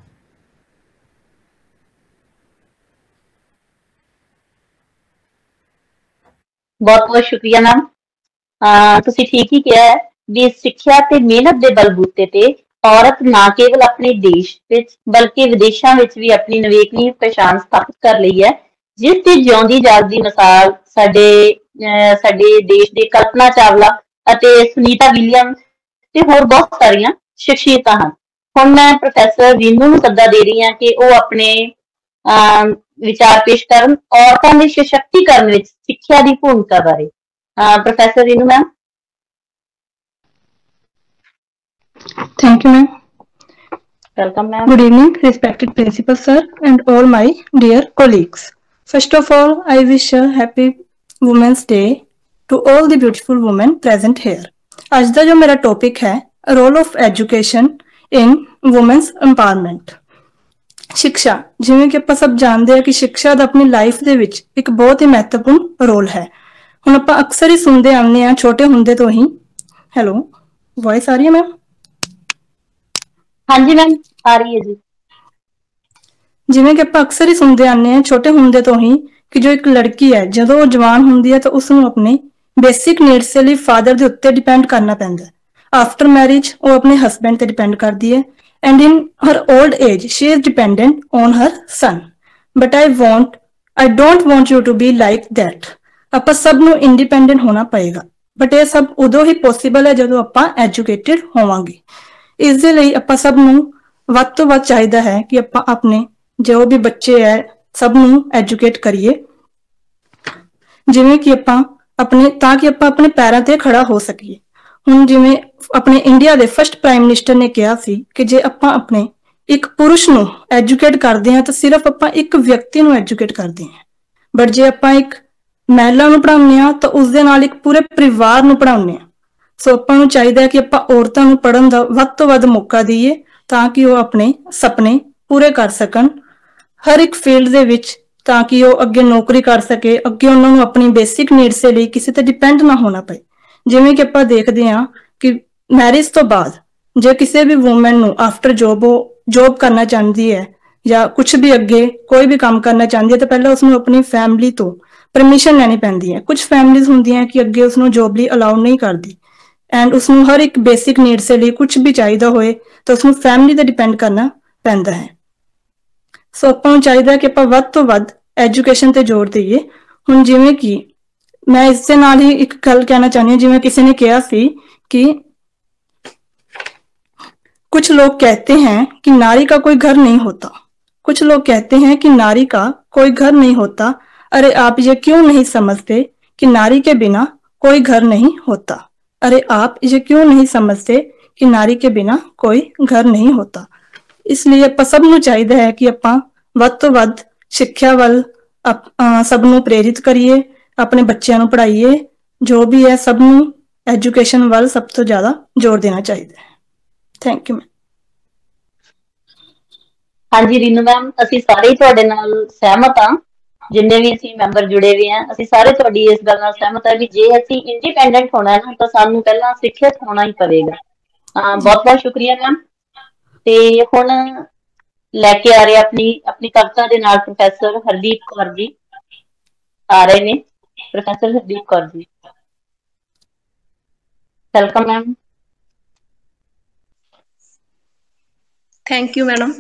बहुत बहुत शुक्रिया मैम। तुसी ठीक ही कहा है भी सिक्ख्या ते मेहनत दे बलबूते ते औरत ना केवल अपने देश विच बल्कि विदेशों विच भी अपनी नवेकली पहचान स्थापित कर ली है, जिस दी जिउंदी जागदी मिसाल साडे देश दे कल्पना चावला ਅਤੇ सुनीता विलियम्स ਤੇ ਹੋਰ ਬਹੁਤ ਸਾਰੀਆਂ ਸ਼ਖਸੀਅਤਾਂ ਹਨ। ਹੁਣ ਮੈਂ ਪ੍ਰੋਫੈਸਰ ਰੀਨੂ ਨੂੰ ਸੱਦਾ ਦੇ ਰਹੀ ਹਾਂ ਕਿ ਉਹ ਆਪਣੇ ਵਿਚਾਰ ਪੇਸ਼ ਕਰਨ ਔਰਤਾਂ ਦੇ ਸਸ਼ਕਤੀਕਰਨ ਵਿੱਚ ਸਿੱਖਿਆ ਦੀ ਭੂਮਿਕਾ ਬਾਰੇ। Professor Rinu ma'am. Thank you, ma'am. Welcome, ma'am. Good evening, respected principal sir and all my dear colleagues. First of all, I wish a happy Women's Day to all the beautiful women present here. आज का जो मेरा टॉपिक है role of education in women's empowerment. शिक्षा, जिवें कि ਆਪਾਂ सब जानते हैं कि शिक्षा ਦਾ अपनी लाइफ ਦੇ ਵਿੱਚ ਇੱਕ बहुत ही महत्वपूर्ण रोल है। ਹੁਣ ਆਪਾਂ ਅਕਸਰ ਹੀ ਸੁਣਦੇ ਆਉਂਦੇ ਆ ਛੋਟੇ ਹੁੰਦੇ ਤੋਂ ਹੀ। ਹੈਲੋ, ਵੌਇਸ ਆ ਰਹੀ ਹੈ ਮੈਮ? ਹਾਂਜੀ ਮੈਮ, ਆ ਰਹੀ ਹੈ ਜੀ। ਜਿਵੇਂ ਕਿ ਆਪਾਂ ਅਕਸਰ ਹੀ ਸੁਣਦੇ ਆਉਂਦੇ ਆ ਛੋਟੇ ਹੁੰਦੇ ਤੋਂ ਹੀ ਕਿ ਜੋ ਇੱਕ ਲੜਕੀ ਹੈ ਜਦੋਂ ਉਹ ਜਵਾਨ ਹੁੰਦੀ ਹੈ ਤਾਂ ਉਸ ਨੂੰ ਆਪਣੇ ਬੇਸਿਕ ਨੀਡਸ ਦੇ ਲਈ ਫਾਦਰ ਦੇ ਉੱਤੇ ਡਿਪੈਂਡ ਕਰਨਾ ਪੈਂਦਾ ਹੈ। ਆਫਟਰ ਮੈਰਿਜ ਉਹ ਆਪਣੇ ਹਸਬੈਂਡ ਤੇ ਡਿਪੈਂਡ ਕਰਦੀ ਹੈ and in her old age she is dependent on her son. But I don't want you to be like that. ਆਪਾਂ ਸਭ ਨੂੰ ਇੰਡੀਪੈਂਡੈਂਟ ਹੋਣਾ ਪਏਗਾ, ਬਟ ਇਹ ਸਭ ਉਦੋਂ ਹੀ ਪੋਸੀਬਲ ਹੈ ਜਦੋਂ ਆਪਾਂ ਐਜੂਕੇਟਿਡ ਹੋਵਾਂਗੇ। ਇਸ ਦੇ ਲਈ ਆਪਾਂ ਸਭ ਨੂੰ ਵੱਧ ਤੋਂ ਵੱਧ ਚਾਹੀਦਾ ਹੈ ਕਿ ਆਪਾਂ ਆਪਣੇ ਜੋ ਵੀ ਬੱਚੇ ਹੈ ਸਭ ਨੂੰ ਐਜੂਕੇਟ ਕਰੀਏ, ਜਿਵੇਂ ਕਿ ਆਪਾਂ ਤਾਂ ਕਿ ਆਪਾਂ ਆਪਣੇ ਪੈਰਾਂ ਤੇ ਖੜਾ ਹੋ ਸਕੀਏ। ਹੁਣ ਜਿਵੇਂ ਆਪਣੇ ਇੰਡੀਆ ਦੇ ਫਸਟ ਪ੍ਰਾਈਮ ਮਿਨਿਸਟਰ ਨੇ ਕਿਹਾ ਸੀ ਕਿ ਜੇ ਆਪਾਂ ਆਪਣੇ ਇੱਕ ਪੁਰਸ਼ ਨੂੰ ਐਜੂਕੇਟ ਕਰਦੇ ਹਾਂ ਤਾਂ ਸਿਰਫ ਆਪਾਂ ਇੱਕ ਵਿਅਕਤੀ ਨੂੰ ਐਜੂਕੇਟ ਕਰਦੇ ਹਾਂ, ਬਟ ਜੇ ਆਪਾਂ ਇੱਕ ਮਹਿਲਾ ਨੂੰ ਪੜ੍ਹਾਉਂਦੇ ਹਾਂ ਤਾਂ ਉਸਦੇ ਨਾਲ ਇੱਕ ਪੂਰੇ ਪਰਿਵਾਰ ਨੂੰ ਪੜ੍ਹਾਉਂਦੇ ਹਾਂ। ਸੋ ਆਪਾਂ ਨੂੰ ਚਾਹੀਦਾ ਹੈ ਕਿ ਆਪਾਂ ਔਰਤਾਂ ਨੂੰ ਪੜ੍ਹਨ ਦਾ ਵੱਧ ਤੋਂ ਵੱਧ ਮੌਕਾ ਦਈਏ ਤਾਂ ਕਿ ਉਹ ਆਪਣੇ ਸੁਪਨੇ ਪੂਰੇ ਕਰ ਸਕਣ ਹਰ ਇੱਕ ਫੀਲਡ ਦੇ ਵਿੱਚ, ਤਾਂ ਕਿ ਉਹ ਅੱਗੇ ਨੌਕਰੀ ਕਰ ਸਕੇ, ਅੱਗੇ ਉਹਨਾਂ ਨੂੰ ਆਪਣੀ ਬੇਸਿਕ ਨੀਡਸ ਦੇ ਲਈ ਕਿਸੇ ਤੇ ਡਿਪੈਂਡ ਨਾ ਹੋਣਾ ਪਏ। ਜਿਵੇਂ ਕਿ ਆਪਾਂ ਦੇਖਦੇ ਹਾਂ ਕਿ ਮੈਰਿਜ ਤੋਂ ਬਾਅਦ ਜੇ ਕਿਸੇ ਵੀ ਵੂਮਨ ਨੂੰ ਆਫਟਰ ਜੋਬ ਕਰਨਾ ਚਾਹੁੰਦੀ ਹੈ ਜਾਂ ਕੁਝ ਵੀ ਅੱਗੇ ਕੋਈ ਵੀ ਕੰਮ ਕਰਨਾ ਚਾਹੁੰਦੀ ਹੈ ਤਾਂ ਪਹਿਲਾਂ ਉਸਨੂੰ ਆਪਣੀ ਫੈਮਿਲੀ ਤੋਂ ਪਰਮਿਸ਼ਨ ਲੈਣੀ ਪੈਂਦੀ ਹੈ। ਕੁਝ ਫੈਮਿਲੀਜ਼ ਹੁੰਦੀਆਂ ਕਿ ਅੱਗੇ ਉਸਨੂੰ ਜੋਬ ਲਈ ਅਲਾਉ ਨਹੀਂ ਕਰਦੀ ਐਂਡ ਉਸਨੂੰ ਹਰ ਇੱਕ ਬੇਸਿਕ ਨੀਡਸ ਦੇ ਲਈ ਕੁਝ ਵੀ ਚਾਹੀਦਾ ਹੋਏ ਤਾਂ ਉਸਨੂੰ ਫੈਮਿਲੀ ਤੇ ਡਿਪੈਂਡ ਕਰਨਾ ਪੈਂਦਾ ਹੈ। ਸੋ ਆਪਾਂ ਨੂੰ ਚਾਹੀਦਾ ਕਿ ਆਪਾਂ ਵੱਧ ਤੋਂ ਵੱਧ ਐਜੂਕੇਸ਼ਨ ਤੇ ਜ਼ੋਰ ਦੇਈਏ। ਹੁਣ ਜਿਵੇਂ ਕਿ ਮੈਂ ਇਸ ਦੇ ਨਾਲ ਹੀ ਇੱਕ ਗੱਲ ਕਹਿਣਾ ਚਾਹੁੰਦੀ ਹਾਂ, ਜਿਵੇਂ ਕਿਸੇ ਨੇ ਕਿਹਾ ਸੀ कि कुछ लोग कहते हैं कि नारी का कोई घर नहीं होता, कुछ लोग कहते हैं कि नारी का कोई घर नहीं होता। अरे आप ये क्यों नहीं समझते कि नारी के बिना कोई घर नहीं होता। अरे आप ये क्यों नहीं समझते कि नारी के बिना कोई घर नहीं होता। इसलिए ਆਪਾਂ ਸਭ ਨੂੰ ਚਾਹੀਦਾ ਹੈ ਕਿ ਆਪਾਂ ਵੱਧ ਤੋਂ ਵੱਧ ਸਿੱਖਿਆ ਵੱਲ ਸਭ ਨੂੰ ਪ੍ਰੇਰਿਤ ਕਰੀਏ, ਆਪਣੇ ਬੱਚਿਆਂ ਨੂੰ ਪੜ੍ਹਾਈਏ, ਜੋ ਵੀ ਹੈ ਸਭ ਨੂੰ ਐਜੂਕੇਸ਼ਨ ਵੱਲ ਸਭ ਤੋਂ ਜ਼ਿਆਦਾ ਜ਼ੋਰ ਦੇਣਾ ਚਾਹੀਦਾ ਹੈ। Thank you ma'am. ਹਾਂਜੀ ਰੀਨੂ ਮੈਮ, ਅਸੀਂ ਸਾਰੇ ਤੁਹਾਡੇ ਨਾਲ ਸਹਿਮਤ ਹਾਂ। ਜਿੰਨੇ ਵੀ ਅਸੀਂ ਮੈਂਬਰ ਜੁੜੇ ਹੋਏ ਆ ਅਸੀਂ ਸਾਰੇ ਤੁਹਾਡੀ ਇਸ ਗੱਲ ਨਾਲ ਸਹਿਮਤ ਹਾਂ ਵੀ ਜੇ ਅਸੀਂ ਇੰਡੀਪੈਂਡੈਂਟ ਹੋਣਾ ਹੈ ਨਾ ਤਾਂ ਸਾਨੂੰ ਪਹਿਲਾਂ ਸਿੱਖਿਅਤ ਹੋਣਾ ਹੀ ਪਵੇਗਾ। ਬਹੁਤ ਬਹੁਤ ਸ਼ੁਕਰੀਆ ਮੈਮ। ਤੇ ਹੁਣ ਲੈ ਕੇ ਆ ਰਹੇ ਆਪਣੀ ਕਵਿਤਾ ਦੇ ਨਾਲ ਪ੍ਰੋਫੈਸਰ ਹਰਦੀਪ ਕੌਰ ਜੀ ਆ ਰਹੇ ਨੇ। Professor Hardeep Kaur ji, welcome ma'am. Thank you madam.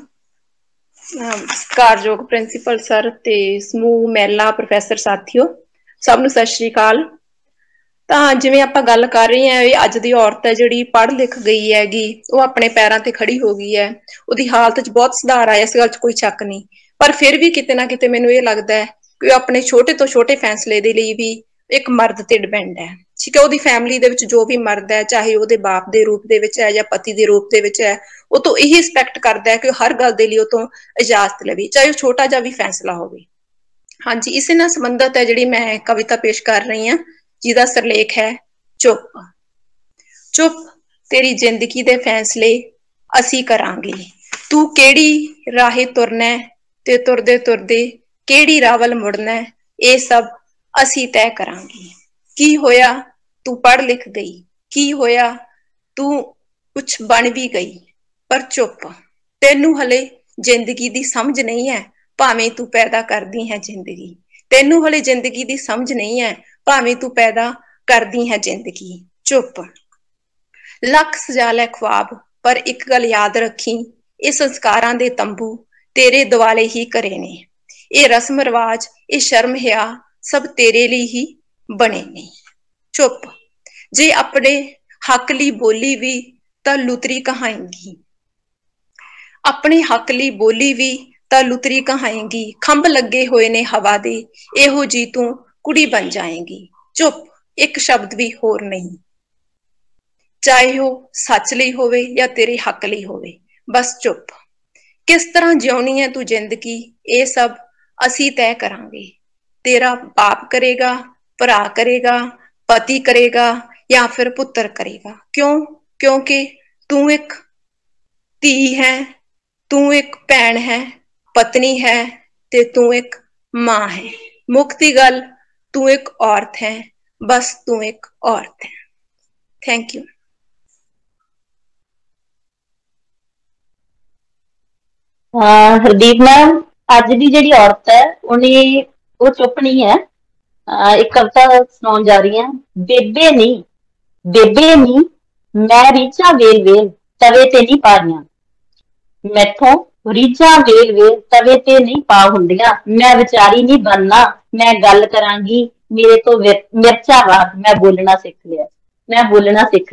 ਸਤਿਕਾਰਯੋਗ ਪ੍ਰਿੰਸੀਪਲ ਸਰ ਤੇ ਸਮੂਹ ਮਹਿਲਾ ਪ੍ਰੋਫੈਸਰ ਸਾਥੀਓ, ਸਭ ਨੂੰ ਸਤਿ ਸ਼੍ਰੀ ਅਕਾਲ। ਤਾਂ ਜਿਵੇਂ ਆਪਾਂ ਗੱਲ ਕਰ ਰਹੇ ਹਾਂ ਵੀ ਅੱਜ ਦੀ ਔਰਤ ਹੈ ਜਿਹੜੀ ਪੜ੍ਹ ਲਿਖ ਗਈ ਹੈਗੀ, ਉਹ ਆਪਣੇ ਪੈਰਾਂ ਤੇ ਖੜੀ ਹੋ ਗਈ ਹੈ, ਉਹਦੀ ਹਾਲਤ 'ਚ ਬਹੁਤ ਸੁਧਾਰ ਆਇਆ, ਇਸ ਗੱਲ 'ਚ ਕੋਈ ਸ਼ੱਕ ਨਹੀਂ। ਪਰ ਫਿਰ ਵੀ ਕਿਤੇ ਨਾ ਕਿਤੇ ਮੈਨੂੰ ਇਹ ਲੱਗਦਾ ਹੈ ਕਿ ਉਹ ਆਪਣੇ ਛੋਟੇ ਤੋਂ ਛੋਟੇ ਫੈਸਲੇ ਦੇ ਲਈ ਵੀ ਇੱਕ ਮਰਦ ਤੇ ਡਿਪੈਂਡ ਹੈ। ਠੀਕ ਹੈ, ਉਹਦੀ ਫੈਮਿਲੀ ਦੇ ਵਿੱਚ ਜੋ ਵੀ ਮਰਦ ਹੈ, ਚਾਹੇ ਉਹਦੇ ਬਾਪ ਦੇ ਰੂਪ ਦੇ ਵਿੱਚ ਹੈ ਜਾਂ ਪਤੀ ਦੇ ਰੂਪ ਦੇ ਵਿੱਚ ਹੈ, ਉਹ ਤੋਂ ਇਹੀ ਐਕਸਪੈਕਟ ਕਰਦਾ ਹੈ ਕਿ ਹਰ ਗੱਲ ਦੇ ਲਈ ਉਹ ਤੋਂ ਇਜਾਜ਼ਤ ਲਵੇ, ਚਾਹੇ ਉਹ ਛੋਟਾ ਜਿਹਾ ਵੀ ਫੈਸਲਾ ਹੋਵੇ। ਹਾਂਜੀ, ਇਸੇ ਨਾਲ ਸੰਬੰਧਤ ਹੈ ਜਿਹੜੀ ਮੈਂ ਕਵਿਤਾ ਪੇਸ਼ ਕਰ ਰਹੀ ਹਾਂ, ਜਿਹਦਾ ਸਿਰਲੇਖ ਹੈ ਚੁੱਪ। ਚੁੱਪ ਤੇਰੀ ਜ਼ਿੰਦਗੀ ਦੇ ਫੈਸਲੇ ਅਸੀਂ ਕਰਾਂਗੇ, ਤੂੰ ਕਿਹੜੀ ਰਾਹੇ ਤੁਰਨਾ ਤੇ ਤੁਰਦੇ ਤੁਰਦੇ ਕਿਹੜੀ ਰਾਹ ਵੱਲ ਮੁੜਨਾ, ਇਹ ਸਭ ਅਸੀਂ ਤੈਅ ਕਰਾਂਗੇ। ਕੀ ਹੋਇਆ ਤੂੰ ਪੜ੍ਹ ਲਿਖ ਗਈ, ਕੀ ਹੋਇਆ ਤੂੰ ਕੁਛ ਬਣ ਵੀ ਗਈ, ਪਰ ਚੁੱਪ, ਤੈਨੂੰ ਹਲੇ ਜ਼ਿੰਦਗੀ ਦੀ ਸਮਝ ਨਹੀਂ ਹੈ, ਭਾਵੇਂ ਤੂੰ ਪੈਦਾ ਕਰਦੀ ਹੈ ਜ਼ਿੰਦਗੀ। ਤੈਨੂੰ ਹਲੇ ਜ਼ਿੰਦਗੀ ਦੀ ਸਮਝ ਨਹੀਂ ਹੈ, ਭਾਵੇਂ ਤੂੰ ਪੈਦਾ ਕਰਦੀ ਹੈ ਜ਼ਿੰਦਗੀ। ਚੁੱਪ। ਲੱਖ ਸਜਾ ਲੈ ख्वाब ਪਰ ਇੱਕ ਗੱਲ ਯਾਦ ਰੱਖੀ, ਇਹ ਸੰਸਕਾਰਾਂ ਦੇ ਤੰਬੂ ਤੇਰੇ ਦੁਆਲੇ ਹੀ ਕਰੇ ਨੇ। ਇਹ ਰਸਮ ਰਿਵਾਜ, ਇਹ ਸ਼ਰਮ ਹਿਆ ਸਭ ਤੇਰੇ ਲਈ ਹੀ ਬਣੇ ਨੇ। ਚੁੱਪ, ਜੇ ਆਪਣੇ ਹੱਕ ਲਈ ਬੋਲੀ ਵੀ ਤਾਂ ਲੁਤਰੀ ਕਹਾਏਂਗੀ। ਆਪਣੇ ਹੱਕ ਲਈ ਬੋਲੀ ਵੀ ਤਾਂ ਲੁਤਰੀ ਕਹਾਏਂਗੀ। ਖੰਭ ਲੱਗੇ ਹੋਏ ਨੇ ਹਵਾ ਦੇ, ਇਹੋ ਜੀ ਤੂੰ ਕੁੜੀ ਬਣ ਜਾਏਂਗੀ। ਚੁੱਪ, ਇੱਕ ਸ਼ਬਦ ਵੀ ਹੋਰ ਨਹੀਂ, ਚਾਹੇ ਉਹ ਸੱਚ ਲਈ ਹੋਵੇ ਜਾਂ ਤੇਰੇ ਹੱਕ ਲਈ ਹੋਵੇ, ਬਸ ਚੁੱਪ। ਕਿਸ ਤਰ੍ਹਾਂ ਜਿਉਣੀ ਹੈ ਤੂੰ ਜ਼ਿੰਦਗੀ, ਇਹ ਸਭ ਅਸੀਂ ਤੈਅ ਕਰਾਂਗੇ। ਤੇਰਾ ਬਾਪ ਕਰੇਗਾ, ਭਰਾ ਕਰੇਗਾ, ਪਤੀ ਕਰੇਗਾ ਜਾਂ ਫਿਰ ਪੁੱਤਰ ਕਰੇਗਾ। ਕਿਉਂ? ਕਿਉਂਕਿ ਤੂੰ ਇੱਕ ਧੀ ਹੈ, ਤੂੰ ਇੱਕ ਭੈਣ ਹੈ, ਪਤਨੀ ਹੈ ਤੇ ਤੂੰ ਇੱਕ ਮਾਂ ਹੈ। ਮੁੱਖ ਦੀ ਗੱਲ, ਤੂੰ ਇੱਕ ਔਰਤ ਹੈ, ਬਸ ਤੂੰ ਇੱਕ ਔਰਤ ਹੈ। Thank you. ਹਰਦੀਪ ਮੈਮ, ਅੱਜ ਦੀ ਜਿਹੜੀ ਔਰਤ ਹੈ ਉਹ ਚੁੱਪ ਨਹੀਂ ਹੈ। ਇੱਕ ਕਵਿਤਾ ਸੁਣਾਉਣ ਜਾ ਰਹੀ ਹਾਂ। ਬੇਬੇ ਨੀ ਮੈਂ ਰੀਝਾਂ ਵੇਲ ਵੇਲ ਤਵੇ ਤੇ ਨਹੀਂ ਪਾਈਆਂ, ਮੈਥੋਂ ਰੀਝਾਂ ਵੇਲ ਵੇਲ ਤਵੇ ਤੇ ਨਹੀਂ ਪਾ ਹੁੰਦੀਆਂ। ਮੈਂ ਵਿਚਾਰੀ ਨਹੀਂ ਬਣਨਾ, ਮੈਂ ਗੱਲ ਕਰਾਂਗੀ ਮੇਰੇ ਤੋਂ ਮਿਰਚਾਂ ਵਾਰ। ਮੈਂ ਬੋਲਣਾ ਸਿੱਖ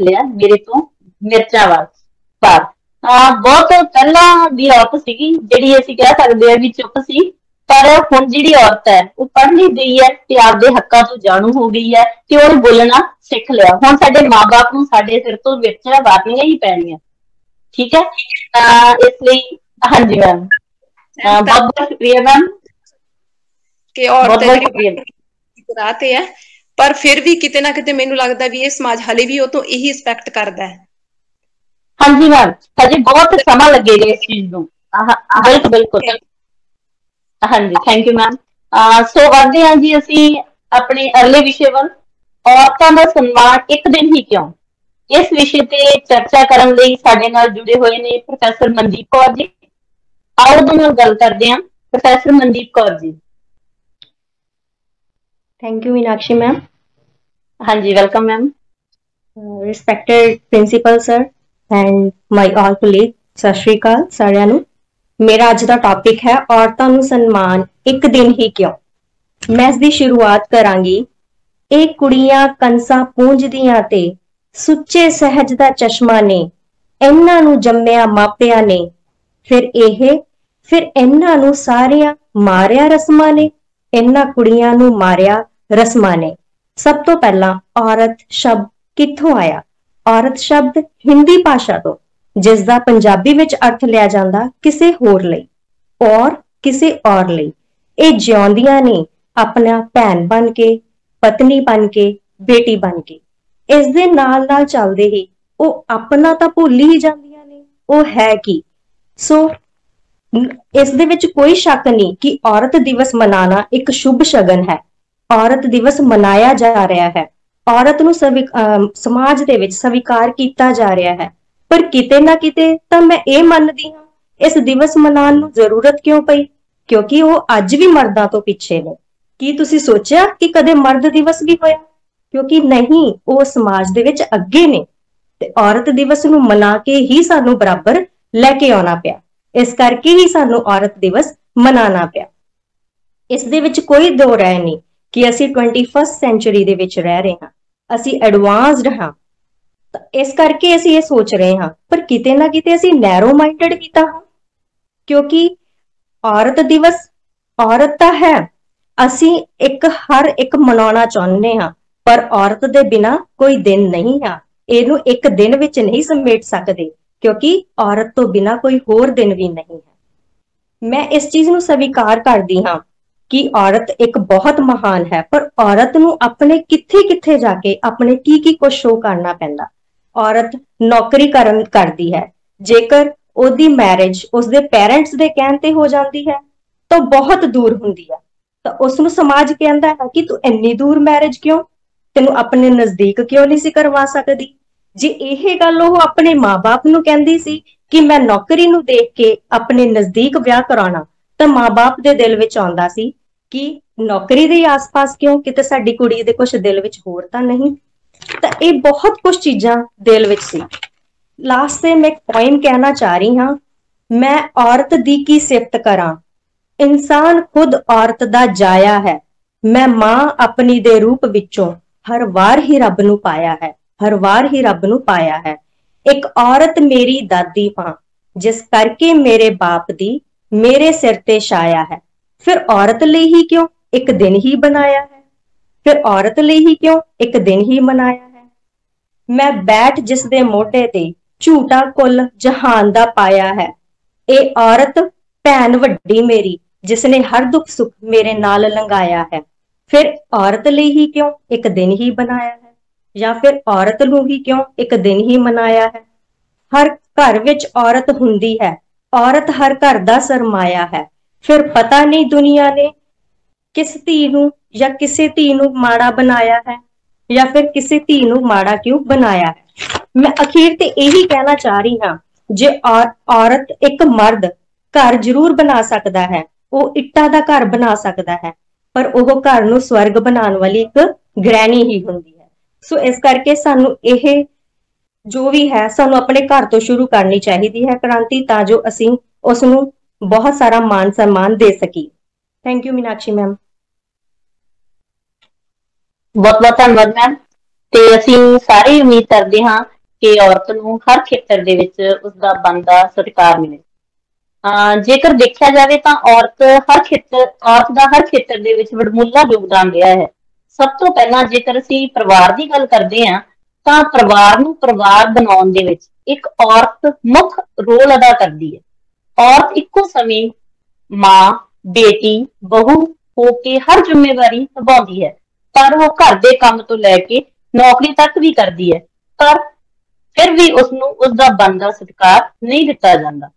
ਲਿਆ ਮੇਰੇ ਤੋਂ ਮਿਰਚਾਂ ਵਾਰ। ਬਹੁਤ ਪਹਿਲਾਂ ਦੀ ਔਰਤ ਸੀਗੀ ਜਿਹੜੀ ਅਸੀਂ ਕਹਿ ਸਕਦੇ ਹਾਂ ਵੀ ਚੁੱਪ ਸੀ, ਪਰ ਹੁਣ ਜਿਹੜੀ ਔਰਤ ਹੈ ਉਹ ਪੜ੍ਹ ਲਿਖ ਗਈ ਹੈ ਤੇ ਆਪਦੇ ਹੱਕਾਂ ਤੋਂ ਜਾਣੂ ਹੋ ਗਈ ਹੈ ਤੇ ਉਹਨੇ ਬੋਲਣਾ ਸਿੱਖ ਲਿਆ। ਹੁਣ ਸਾਡੇ ਮਾਂ-ਬਾਪ ਨੂੰ ਸਾਡੇ ਸਿਰ ਤੋਂ ਮਿਰਚਾਂ ਵਾਰਨੀਆਂ ਹੀ ਪੈਣੀਆਂ। ਠੀਕ ਹੈ, ਇਸ ਲਈ ਹਾਂਜੀ ਮੈਮ, ਬਹੁਤ ਬਹੁਤ ਸ਼ੁਕਰੀਆ ਮੈਮ ਕਿ ਔਰਤ ਰਾਹ ਤੇ ਹੈ, ਪਰ ਫਿਰ ਵੀ ਕਿਤੇ ਨਾ ਕਿਤੇ ਮੈਨੂੰ ਲੱਗਦਾ ਵੀ ਇਹ ਸਮਾਜ ਹਲੇ ਵੀ ਉਹ ਤੋਂ ਇਹੀ ਐਕਸਪੈਕਟ ਕਰਦਾ ਹੈ। ਹਾਂਜੀ ਮੈਮ, ਹਜੇ ਬਹੁਤ ਸਮਾਂ ਲੱਗੇਗਾ ਇਸ ਚੀਜ਼ ਨੂੰ। ਬਿਲਕੁਲ। ਹਾਂਜੀ, ਥੈਂਕ ਯੂ ਮੈਮ। ਸੋ ਵਧਦੇ ਹਾਂ ਜੀ ਅਸੀਂ ਆਪਣੇ ਅਗਲੇ ਵਿਸ਼ੇ ਵੱਲ, ਔਰਤਾਂ ਦਾ ਸਨਮਾਨ ਇੱਕ ਦਿਨ ਹੀ ਕਿਉਂ। ਇਸ ਵਿਸ਼ੇ ਤੇ ਚਰਚਾ ਕਰਨ ਲਈ ਸਾਡੇ ਨਾਲ ਜੁੜੇ ਹੋਏ ਨੇ ਪ੍ਰੋਫੈਸਰ ਮਨਦੀਪ ਕੌਰ ਜੀ। ਆਓ ਉਹਨਾਂ ਨਾਲ ਗੱਲ ਕਰਦੇ ਹਾਂ। Professor Mandeep Kaur ji. Thank you Meenakshi ma'am. ਹਾਂਜੀ, welcome ma'am. Respected principal sir and my all colleague, ਸਤਿ ਸ਼੍ਰੀ ਅਕਾਲ ਸਾਰਿਆਂ ਨੂੰ। ਮੇਰਾ ਅੱਜ ਦਾ ਟੌਪਿਕ ਹੈ ਔਰਤਾਂ ਨੂੰ ਸਨਮਾਨ ਇੱਕ ਦਿਨ ਹੀ ਕਿਉਂ। ਮੈਂ ਇਸ ਦੀ ਸ਼ੁਰੂਆਤ ਕਰਾਂਗੀ। ਇਹ ਕੁੜੀਆਂ ਕੰਸਾਂ ਪੂੰਝਦੀਆਂ ਤੇ ਸੁੱਚੇ ਸਹਿਜ ਦਾ ਚਸ਼ਮਾ ਨੇ, ਇਹਨਾਂ ਨੂੰ ਜੰਮਿਆ ਮਾਪਿਆਂ ਨੇ, ਫਿਰ ਇਹਨਾਂ ਨੂੰ ਸਾਰਿਆਂ ਮਾਰਿਆ ਰਸਮਾਂ ਨੇ, ਇਹਨਾਂ ਕੁੜੀਆਂ ਨੂੰ ਮਾਰਿਆ ਰਸਮਾਂ ਨੇ। ਸਭ ਤੋਂ ਪਹਿਲਾਂ ਔਰਤ ਸ਼ਬਦ ਕਿੱਥੋਂ ਆਇਆ? ਔਰਤ ਸ਼ਬਦ ਹਿੰਦੀ ਭਾਸ਼ਾ ਤੋਂ, ਜਿਸ ਦਾ ਪੰਜਾਬੀ ਵਿੱਚ ਅਰਥ ਲਿਆ ਜਾਂਦਾ ਕਿਸੇ ਹੋਰ ਲਈ ਔਰ ਕਿਸੇ ਔਰ ਲਈ। ਇਹ ਜਿਉਂਦੀਆਂ ਨੇ ਆਪਣਾ ਭੈਣ ਬਣ ਕੇ, ਪਤਨੀ ਬਣ ਕੇ, ਬੇਟੀ ਬਣ ਕੇ। ਇਸ ਦੇ ਨਾਲ ਨਾਲ ਚੱਲਦੇ ਹੀ ਉਹ ਆਪਣਾ ਤਾਂ ਭੁੱਲ ਹੀ ਜਾਂਦੀਆਂ ਨੇ ਉਹ ਹੈ ਕੀ। ਸੋ ਇਸ ਦੇ ਵਿੱਚ ਕੋਈ ਸ਼ੱਕ ਨਹੀਂ ਕਿ ਔਰਤ ਦਿਵਸ ਮਨਾਉਣਾ ਇੱਕ ਸ਼ੁਭ ਸ਼ਗਨ ਹੈ। ਔਰਤ ਦਿਵਸ ਮਨਾਇਆ ਜਾ ਰਿਹਾ ਹੈ, ਔਰਤ ਨੂੰ ਸਮਾਜ ਦੇ ਵਿੱਚ ਸਵੀਕਾਰ ਕੀਤਾ ਜਾ ਰਿਹਾ ਹੈ। ਪਰ ਕਿਤੇ ਨਾ ਕਿਤੇ ਤਾਂ ਮੈਂ ਇਹ ਮੰਨਦੀ ਹਾਂ ਇਸ ਦਿਵਸ ਮਨਾਉਣ ਨੂੰ ਜ਼ਰੂਰਤ ਕਿਉਂ ਪਈ? ਕਿਉਂਕਿ ਉਹ ਅੱਜ ਵੀ ਮਰਦਾਂ ਤੋਂ ਪਿੱਛੇ ਨੇ। ਕੀ ਤੁਸੀਂ ਸੋਚਿਆ ਕਿ ਕਦੇ ਮਰਦ ਦਿਵਸ ਵੀ ਹੋਇਆ? ਕਿਉਂਕਿ ਨਹੀਂ, ਉਹ ਸਮਾਜ ਦੇ ਵਿੱਚ ਅੱਗੇ ਨੇ ਤੇ ਔਰਤ ਦਿਵਸ ਨੂੰ ਮਨਾ ਕੇ ਹੀ ਸਾਨੂੰ ਬਰਾਬਰ ਲੈ ਕੇ ਆਉਣਾ ਪਿਆ। ਇਸ ਕਰਕੇ ਹੀ ਸਾਨੂੰ ਔਰਤ ਦਿਵਸ ਮਨਾਉਣਾ ਪਿਆ। ਇਸ ਦੇ ਵਿੱਚ ਕੋਈ ਦੋ ਰਾਏ ਨਹੀਂ ਕਿ ਅਸੀਂ 21st ਸੈਂਚੁਰੀ ਦੇ ਵਿੱਚ ਰਹਿ ਰਹੇ ਹਾਂ, ਅਸੀਂ ਐਡਵਾਂਸਡ ਹਾਂ, ਇਸ ਕਰਕੇ ਅਸੀਂ ਇਹ ਸੋਚ ਰਹੇ ਹਾਂ। ਪਰ ਕਿਤੇ ਨਾ ਕਿਤੇ ਅਸੀਂ ਨੈਰੋ ਮਾਈਂਡਡ ਵੀ ਤਾਂ ਹਾਂ, ਕਿਉਂਕਿ ਔਰਤ ਦਿਵਸ ਔਰਤ ਤਾਂ ਹੈ, ਅਸੀਂ ਹਰ ਇੱਕ ਮਨਾਉਣਾ ਚਾਹੁੰਦੇ ਹਾਂ, ਪਰ ਔਰਤ ਦੇ ਬਿਨਾਂ ਕੋਈ ਦਿਨ ਨਹੀਂ ਆ। ਇਹਨੂੰ ਇੱਕ ਦਿਨ ਵਿੱਚ ਨਹੀਂ ਸਮੇਟ ਸਕਦੇ, ਕਿਉਂਕਿ ਔਰਤ ਤੋਂ ਬਿਨਾਂ ਕੋਈ ਹੋਰ ਦਿਨ ਵੀ ਨਹੀਂ ਹੈ। ਮੈਂ ਇਸ ਚੀਜ਼ ਨੂੰ ਸਵੀਕਾਰ ਕਰਦੀ ਹਾਂ ਕਿ ਔਰਤ ਇੱਕ ਬਹੁਤ ਮਹਾਨ ਹੈ, ਪਰ ਔਰਤ ਨੂੰ ਆਪਣੇ ਕਿੱਥੇ ਜਾ ਕੇ ਆਪਣੇ ਕੀ ਕੁਝ ਸ਼ੋਅ ਕਰਨਾ ਪੈਂਦਾ। ਔਰਤ ਨੌਕਰੀ ਕਰਦੀ ਹੈ, ਜੇਕਰ ਉਹਦੀ ਮੈਰਿਜ ਉਸਦੇ ਪੇਰੈਂਟਸ ਦੇ ਕਹਿਣ ਤੇ ਹੋ ਜਾਂਦੀ ਹੈ ਤਾਂ ਬਹੁਤ ਦੂਰ ਹੁੰਦੀ ਹੈ, ਤਾਂ ਉਸਨੂੰ ਸਮਾਜ ਕਹਿੰਦਾ ਹੈ ਕਿ ਤੂੰ ਇੰਨੀ ਦੂਰ ਮੈਰਿਜ ਕਿਉਂ, ਤੈਨੂੰ ਆਪਣੇ ਨਜ਼ਦੀਕ ਕਿਉਂ ਨਹੀਂ ਸੀ ਕਰਵਾ ਸਕਦੀ। ਜੇ ਇਹ ਗੱਲ ਉਹ ਆਪਣੇ ਮਾਂ-ਬਾਪ ਨੂੰ ਕਹਿੰਦੀ ਸੀ ਕਿ ਮੈਂ ਨੌਕਰੀ ਨੂੰ ਦੇਖ ਕੇ ਆਪਣੇ ਨਜ਼ਦੀਕ ਵਿਆਹ ਕਰਾਉਣਾ, ਤਾਂ ਮਾਂ-ਬਾਪ ਦੇ ਦਿਲ ਵਿੱਚ ਆਉਂਦਾ ਸੀ ਕਿ ਨੌਕਰੀ ਦੇ ਆਸ-ਪਾਸ ਕਿਉਂ, ਕਿਤੇ ਸਾਡੀ ਕੁੜੀ ਦੇ ਕੁਝ ਦਿਲ ਵਿੱਚ ਹੋਰ ਤਾਂ ਨਹੀਂ। ਤਾਂ ਇਹ ਬਹੁਤ ਕੁਝ ਚੀਜ਼ਾਂ ਦਿਲ ਵਿੱਚ ਸੀ। लास्ट से मैं पॉइंट कहना चाह रही हाँ, मैं औरत दी की सिफत करा, इंसान खुद औरत दा जाया है, मैं मां अपनी दे रूप विचों हर वार ही रब नू पाया है, हर वार ही रब नू पाया है। एक औरत मेरी दादी मां, जिस करके मेरे बाप दी मेरे सिर ते छाया है। फिर औरत लई ही क्यों एक दिन ही बनाया है, फिर औरत लई ही क्यों एक दिन ही मनाया है। मैं बैठ जिस दे मोढे ते झूठा कुल जहान दा पाया है, ए औरत भैन वड्डी मेरी जिसने हर दुख सुख मेरे नाल लंघाया है। फिर औरत लई ही क्यों एक दिन ही बनाया है, या फिर औरत नू ही क्यों एक दिन ही मनाया है। हर घर विच औरत हुंदी है, औरत हर घर दा सरमाया है। फिर पता नहीं दुनिया ने किस धी नू या किसी धी नू माड़ा बनाया है, या फिर किसी धी नू माड़ा क्यों बनाया है। मैं अखीर ते यही कहना चाह रही हाँ, जे औरत एक मर्द घर जरूर बना सकता है, वो इट्टा दा घर बना सकता है, पर वो घर नू स्वर्ग बनाने वाली एक गृहिणी ही हुंदी है। सो इस करके सानू यह जो भी है सानू अपने घर तो शुरू करनी चाहिए है क्रांति, ता जो असी उसनू बहुत सारा मान सम्मान दे सकी। Thank you Meenakshi ma'am. बहुत बहुत धन्यवाद मैम। ते ਅਸੀਂ ਸਾਰੇ ਉਮੀਦ ਕਰਦੇ ਹਾਂ ਕਿ ਔਰਤ ਨੂੰ ਹਰ ਖੇਤਰ ਦੇ ਵਿੱਚ ਉਸਦਾ ਬਣਦਾ ਸਤਿਕਾਰ ਮਿਲੇ। ਜੇਕਰ ਦੇਖਿਆ ਜਾਵੇ ਤਾਂ ਔਰਤ ਦਾ ਹਰ ਖੇਤਰ ਦੇ ਵਿੱਚ ਵਡਮੁੱਲਾ ਯੋਗਦਾਨ ਰਿਹਾ ਹੈ। ਸਭ ਤੋਂ ਪਹਿਲਾਂ ਜੇਕਰ ਅਸੀਂ ਪਰਿਵਾਰ ਦੀ ਗੱਲ ਕਰਦੇ ਹਾਂ ਤਾਂ ਪਰਿਵਾਰ ਨੂੰ ਪਰਿਵਾਰ ਬਣਾਉਣ ਦੇ ਵਿੱਚ ਇੱਕ ਔਰਤ ਮੁੱਖ ਰੋਲ ਅਦਾ ਕਰਦੀ ਹੈ। ਔਰਤ ਇੱਕੋ ਸਮੇਂ ਮਾਂ, ਬੇਟੀ, ਬਹੂ ਹੋ ਕੇ ਹਰ ਜ਼ਿੰਮੇਵਾਰੀ ਨਿਭਾਉਂਦੀ ਹੈ, पर वो घर के काम तो लैके नौकरी तक भी करती है, पर फिर भी उसनू उसका बनदा सत्कार नहीं दिता जाता।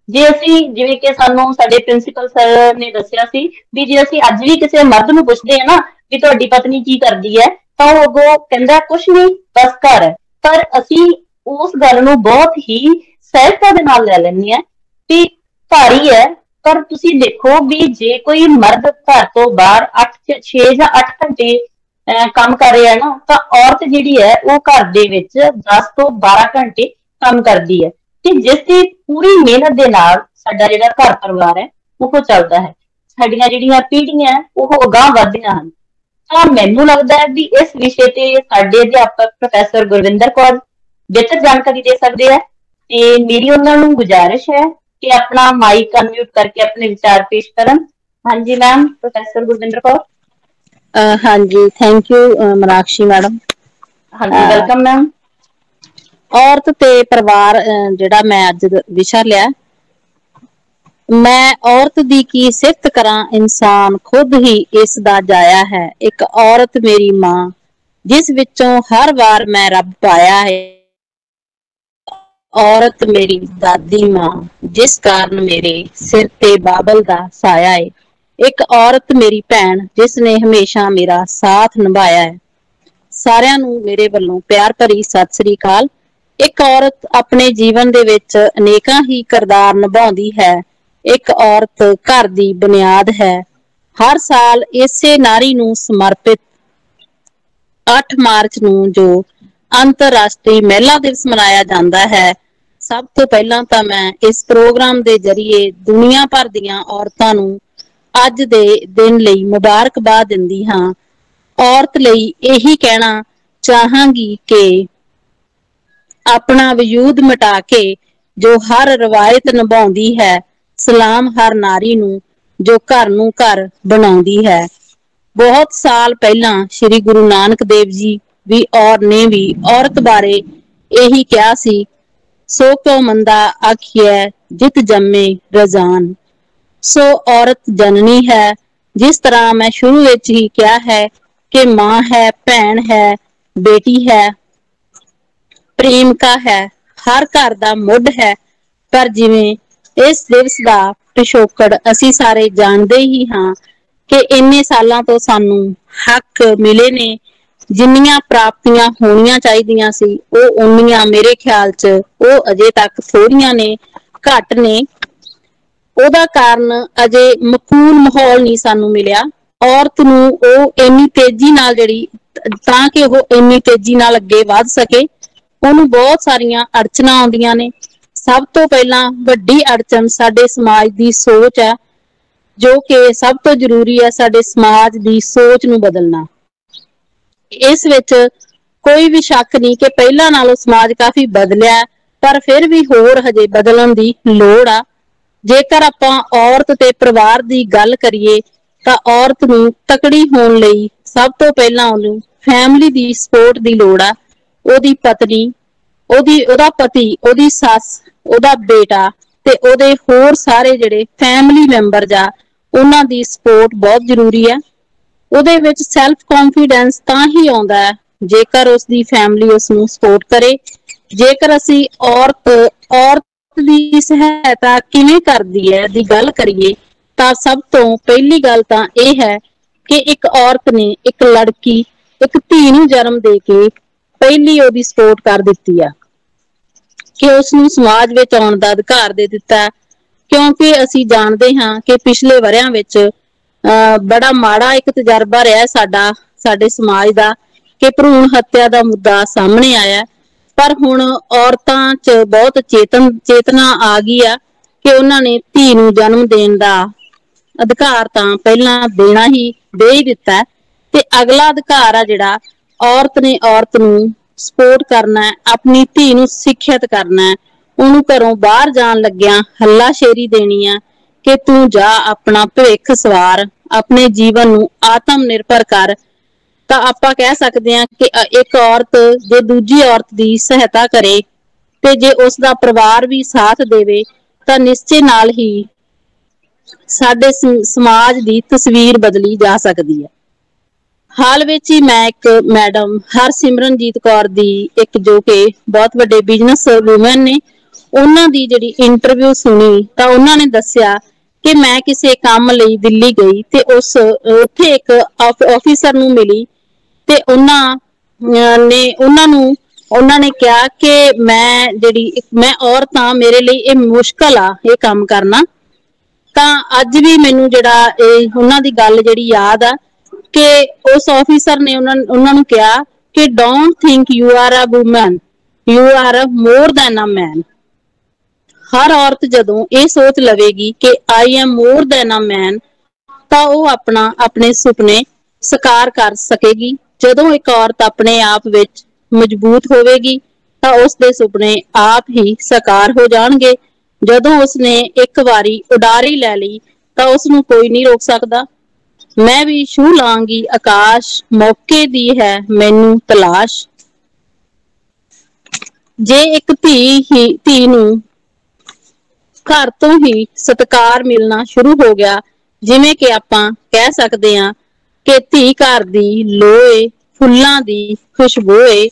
जे असी जिवें कि सानू साडे प्रिंसीपल सर ने दस्सिया सी भी जे असी अज भी किसी मर्द नू पुछदे हैं ना भी तुहाडी पत्नी की करदी है तां ओह अगों कहंदा कुछ नहीं बस घर है, पर असी उस गल नू बहुत ही सहजता दे नाल लै लैंदे आ कि घर ही है। पर तुसी देखो भी जे कोई मर्द घर तो बाहर 6 ਜਾਂ 8 घंटे काम कर रहा है ना, तो औरत जिहड़ी है वो घर दे विच 10 ਤੋਂ 12 घंटे काम करती है, ते जिस दी पूरी मेहनत दे नाल साडा जिहड़ा घर परिवार है वो चलदा है, साडीआं जिहड़ियां पीढ़ियां वो अगांह वधदियां हन। तां मैनूं लगदा है भी इस विषय ते साडे अध्यापक प्रोफैसर गुरविंदर कौर बेहतर जानकारी दे सकदे हैं, ते मेरी उन्हां नूं गुजारिश है कि अपना माइक अनम्यूट करके अपने विचार पेश करन। हाँ जी मैम, प्रोफैसर गुरविंदर कौर। हाँ जी, थैंक यू मीनाक्षी मैडम। हाँ जी, वेलकम मैम। औरत ते परिवार जिहड़ा मैं अज विशा लिया, मैं औरत दी की सिफत करा, इंसान खुद ही इस दा जाया है। एक औरत मेरी मां जिस विचों हर वार मैं रब पाया है, औरत मेरी दादी मां जिस कारण मेरे सिर ते बाबल दा साया है। एक औरत मेरी भैन जिसने हमेशा मेरा साथ निभाया है। सारियां नूं मेरे वल्लों प्यार भरी सत श्री अकाल। एक औरत अपने जीवन दे विच अनेकां ही किरदार निभाउंदी है। एक औरत घर दी बुनियाद है। हर साल इसे नारी नूं समर्पित 8 मार्च नूं जो अंतरराष्ट्रीय महिला दिवस मनाया जाता है, सब तो पहला तो मैं इस प्रोग्राम के जरिए दुनिया भर दीआं औरतां नूं अज दे दिन लई मुबारकबाद दिंदी हां। औरत लई यही कहना चाहांगी कि अपना वजूद मिटा के जो हर रवायत निभाउंदी है, सलाम हर नारी नूं जो घर नूं घर बनाउंदी है। बहुत साल पहला श्री गुरु नानक देव जी भी ने भी औरत बारे यही कहा सी, सो क्यों मंदा आखिए जित जम्मे रजान। सो औरत जननी है, जिस तरह मैं शुरू विच ही कहा है कि मां है, भैन है, बेटी है, प्रेमिका है, हर घर दा मुढ़ है। पर जिवें इस दिवस दा पिछोकड़ असी सारे जानते ही हाँ कि इन्ने सालों तो सानू हक मिले ने, जिन्नियां प्राप्तियां होनियां चाहिदियां सी वो उन्नियां मेरे ख्याल च वो अजे तक थोड़ियां ने, घट ने। ओदा कारण अजे मकूल माहौल नहीं सानू मिलिया। औरत नूं ओ इन्नी तेजी नाल जिहड़ी तां कि वो इन्नी तेजी नाल अगे वध सके, ਉਹਨੂੰ ਬਹੁਤ ਸਾਰੀਆਂ ਅੜਚਨਾਂ ਆਉਂਦੀਆਂ ਨੇ। ਸਭ ਤੋਂ ਪਹਿਲਾਂ ਵੱਡੀ ਅੜਚਨ ਸਾਡੇ ਸਮਾਜ ਦੀ ਸੋਚ ਹੈ, ਜੋ ਕਿ ਸਭ ਤੋਂ ਜ਼ਰੂਰੀ ਹੈ ਸਾਡੇ ਸਮਾਜ ਦੀ ਸੋਚ ਨੂੰ ਬਦਲਣਾ। ਇਸ ਵਿੱਚ ਕੋਈ ਵੀ ਸ਼ੱਕ ਨਹੀਂ ਕਿ ਪਹਿਲਾਂ ਨਾਲੋਂ ਸਮਾਜ ਕਾਫੀ ਬਦਲਿਆ, ਪਰ ਫਿਰ ਵੀ ਹੋਰ ਹਜੇ ਬਦਲਣ ਦੀ ਲੋੜ ਆ। ਜੇਕਰ ਆਪਾਂ ਔਰਤ ਤੇ ਪਰਿਵਾਰ ਦੀ ਗੱਲ ਕਰੀਏ ਤਾਂ ਔਰਤ ਨੂੰ ਤਕੜੀ ਹੋਣ ਲਈ ਸਭ ਤੋਂ ਪਹਿਲਾਂ ਉਹਨੂੰ ਫੈਮਿਲੀ ਦੀ ਸਪੋਰਟ ਦੀ ਲੋੜ ਆ। ਉਹਦੀ ਪਤਨੀ, ਉਹਦਾ ਪਤੀ, ਉਹਦੀ ਸੱਸ, ਉਹਦਾ ਬੇਟਾ ਤੇ ਉਹਦੇ ਹੋਰ ਸਾਰੇ ਜਿਹੜੇ ਫੈਮਿਲੀ ਮੈਂਬਰ ਆ, ਉਹਨਾਂ ਦੀ ਸਪੋਰਟ ਬਹੁਤ ਜ਼ਰੂਰੀ ਹੈ। ਉਹਦੇ ਵਿੱਚ ਸੈਲਫ ਕੌਨਫੀਡੈਂਸ ਤਾਂ ਹੀ ਆਉਂਦਾ ਹੈ ਜੇਕਰ ਉਸਦੀ ਫੈਮਿਲੀ ਉਸਨੂੰ ਸਪੋਰਟ ਕਰੇ। ਜੇਕਰ ਅਸੀਂ ਔਰਤ ਦੀ ਸਹਾਇਤਾ ਕਿਵੇਂ ਕਰਦੀ ਹੈ ਦੀ ਗੱਲ ਕਰੀਏ ਤਾਂ ਸਭ ਤੋਂ ਪਹਿਲੀ ਗੱਲ ਤਾਂ ਇਹ ਹੈ ਕਿ ਇੱਕ ਔਰਤ ਨੇ ਇੱਕ ਲੜਕੀ, ਇੱਕ ਧੀ ਨੂੰ ਜਨਮ ਦੇ ਕੇ ਪਹਿਲੀ ਉਹਦੀ ਸਪੋਰਟ ਕਰ ਦਿੱਤੀ ਆ ਕਿ ਉਸਨੂੰ ਸਮਾਜ ਵਿੱਚ ਆਉਣ ਦਾ ਅਧਿਕਾਰ ਦੇ ਦਿੱਤਾ। ਕਿਉਂਕਿ ਅਸੀਂ ਜਾਣਦੇ ਹਾਂ ਕਿ ਪਿਛਲੇ ਵਰ੍ਹਿਆਂ ਵਿੱਚ ਬੜਾ ਮਾੜਾ ਇੱਕ ਤਜਰਬਾ ਰਿਹਾ ਸਾਡੇ ਸਮਾਜ ਦਾ ਕਿ ਭਰੂਣ ਹੱਤਿਆ ਦਾ ਮੁੱਦਾ ਸਾਹਮਣੇ ਆਇਆ। ਪਰ ਹੁਣ ਔਰਤਾਂ 'ਚ ਬਹੁਤ ਚੇਤਨਾ ਆ ਗਈ ਆ ਕਿ ਉਹਨਾਂ ਨੇ ਧੀ ਨੂੰ ਜਨਮ ਦੇਣ ਦਾ ਅਧਿਕਾਰ ਤਾਂ ਪਹਿਲਾਂ ਦੇ ਹੀ ਦਿੱਤਾ, ਤੇ ਅਗਲਾ ਅਧਿਕਾਰ ਆ ਜਿਹੜਾ ਔਰਤ ਨੇ ਔਰਤ ਨੂੰ ਸਪੋਰਟ ਕਰਨਾ ਹੈ, ਆਪਣੀ ਧੀ ਨੂੰ ਸਿੱਖਿਅਤ ਕਰਨਾ ਹੈ, ਉਹਨੂੰ ਘਰੋਂ ਬਾਹਰ ਜਾਣ ਲੱਗਿਆਂ ਹੱਲਾਸ਼ੇਰੀ ਦੇਣੀ ਆ ਕਿ ਤੂੰ ਜਾ ਆਪਣਾ ਭਵਿੱਖ ਸਵਾਰ, ਆਪਣੇ ਜੀਵਨ ਨੂੰ ਆਤਮ ਨਿਰਭਰ ਕਰ। ਤਾਂ ਆਪਾਂ ਕਹਿ ਸਕਦੇ ਹਾਂ ਕਿ ਇੱਕ ਔਰਤ ਜੇ ਦੂਜੀ ਔਰਤ ਦੀ ਸਹਾਇਤਾ ਕਰੇ ਤੇ ਜੇ ਉਸਦਾ ਪਰਿਵਾਰ ਵੀ ਸਾਥ ਦੇਵੇ ਤਾਂ ਨਿਸ਼ਚੇ ਨਾਲ ਹੀ ਸਾਡੇ ਸਮਾਜ ਦੀ ਤਸਵੀਰ ਬਦਲੀ ਜਾ ਸਕਦੀ ਹੈ। ਹਾਲ ਵਿੱਚ ਹੀ ਮੈਂ ਇੱਕ ਮੈਡਮ ਹਰਸਿਮਰਨਜੀਤ ਕੌਰ ਦੀ, ਇੱਕ ਜੋ ਕਿ ਬਹੁਤ ਵੱਡੇ ਬਿਜ਼ਨਸ ਵੂਮਨ ਨੇ, ਉਹਨਾਂ ਦੀ ਜਿਹੜੀ ਇੰਟਰਵਿਊ ਸੁਣੀ ਤਾਂ ਉਹਨਾਂ ਨੇ ਦੱਸਿਆ ਕਿ ਮੈਂ ਕਿਸੇ ਕੰਮ ਲਈ ਦਿੱਲੀ ਗਈ ਤੇ ਉੱਥੇ ਇੱਕ ਆਫੀਸਰ ਨੂੰ ਮਿਲੀ ਤੇ ਉਹਨਾਂ ਨੇ ਕਿਹਾ ਕਿ ਮੈਂ ਔਰਤ ਹਾਂ, ਮੇਰੇ ਲਈ ਇਹ ਮੁਸ਼ਕਲ ਆ ਇਹ ਕੰਮ ਕਰਨਾ। ਤਾਂ ਅੱਜ ਵੀ ਮੈਨੂੰ ਜਿਹੜਾ ਉਹਨਾਂ ਦੀ ਗੱਲ ਜਿਹੜੀ ਯਾਦ ਆ ਕਿ ਉਸ ਆਫੀਸਰ ਨੇ ਉਹਨਾਂ ਨੂੰ ਕਿਹਾ ਕਿ don't think you are a woman, you are more than a man. ਹਰ ਔਰਤ ਜਦੋਂ ਇਹ ਸੋਚ ਲਵੇਗੀ ਕਿ I am more than a ਮੈਨ ਤਾਂ ਉਹ ਆਪਣੇ ਸੁਪਨੇ ਸਾਕਾਰ ਕਰ ਸਕੇਗੀ। ਜਦੋਂ ਇੱਕ ਔਰਤ ਆਪਣੇ ਆਪ ਵਿੱਚ ਮਜ਼ਬੂਤ ਹੋਵੇਗੀ ਤਾਂ ਉਸਦੇ ਸੁਪਨੇ ਆਪ ਹੀ ਸਾਕਾਰ ਹੋ ਜਾਣਗੇ। ਜਦੋਂ ਉਸਨੇ ਇੱਕ ਵਾਰੀ ਉਡਾਰੀ ਲੈ ਲਈ ਤਾਂ ਉਸਨੂੰ ਕੋਈ ਨਹੀਂ ਰੋਕ ਸਕਦਾ। ਮੈਂ ਵੀ ਛੂਹ ਲਾਂਗੀ ਆਕਾਸ਼, ਮੌਕੇ ਦੀ ਹੈ ਮੈਨੂੰ ਤਲਾਸ਼। ਜੇ ਇੱਕ ਧੀ ਨੂੰ ਘਰ ਤੋਂ ਹੀ ਸਤਿਕਾਰ ਮਿਲਣਾ ਸ਼ੁਰੂ ਹੋ ਗਿਆ, ਜਿਵੇਂ ਕਿ ਆਪਾਂ ਕਹਿ ਸਕਦੇ ਹਾਂ ਕਿ ਧੀ ਘਰ ਦੀ ਲੋਏ, ਫੁੱਲਾਂ ਦੀ ਖੁਸ਼ਬੂ ਏ,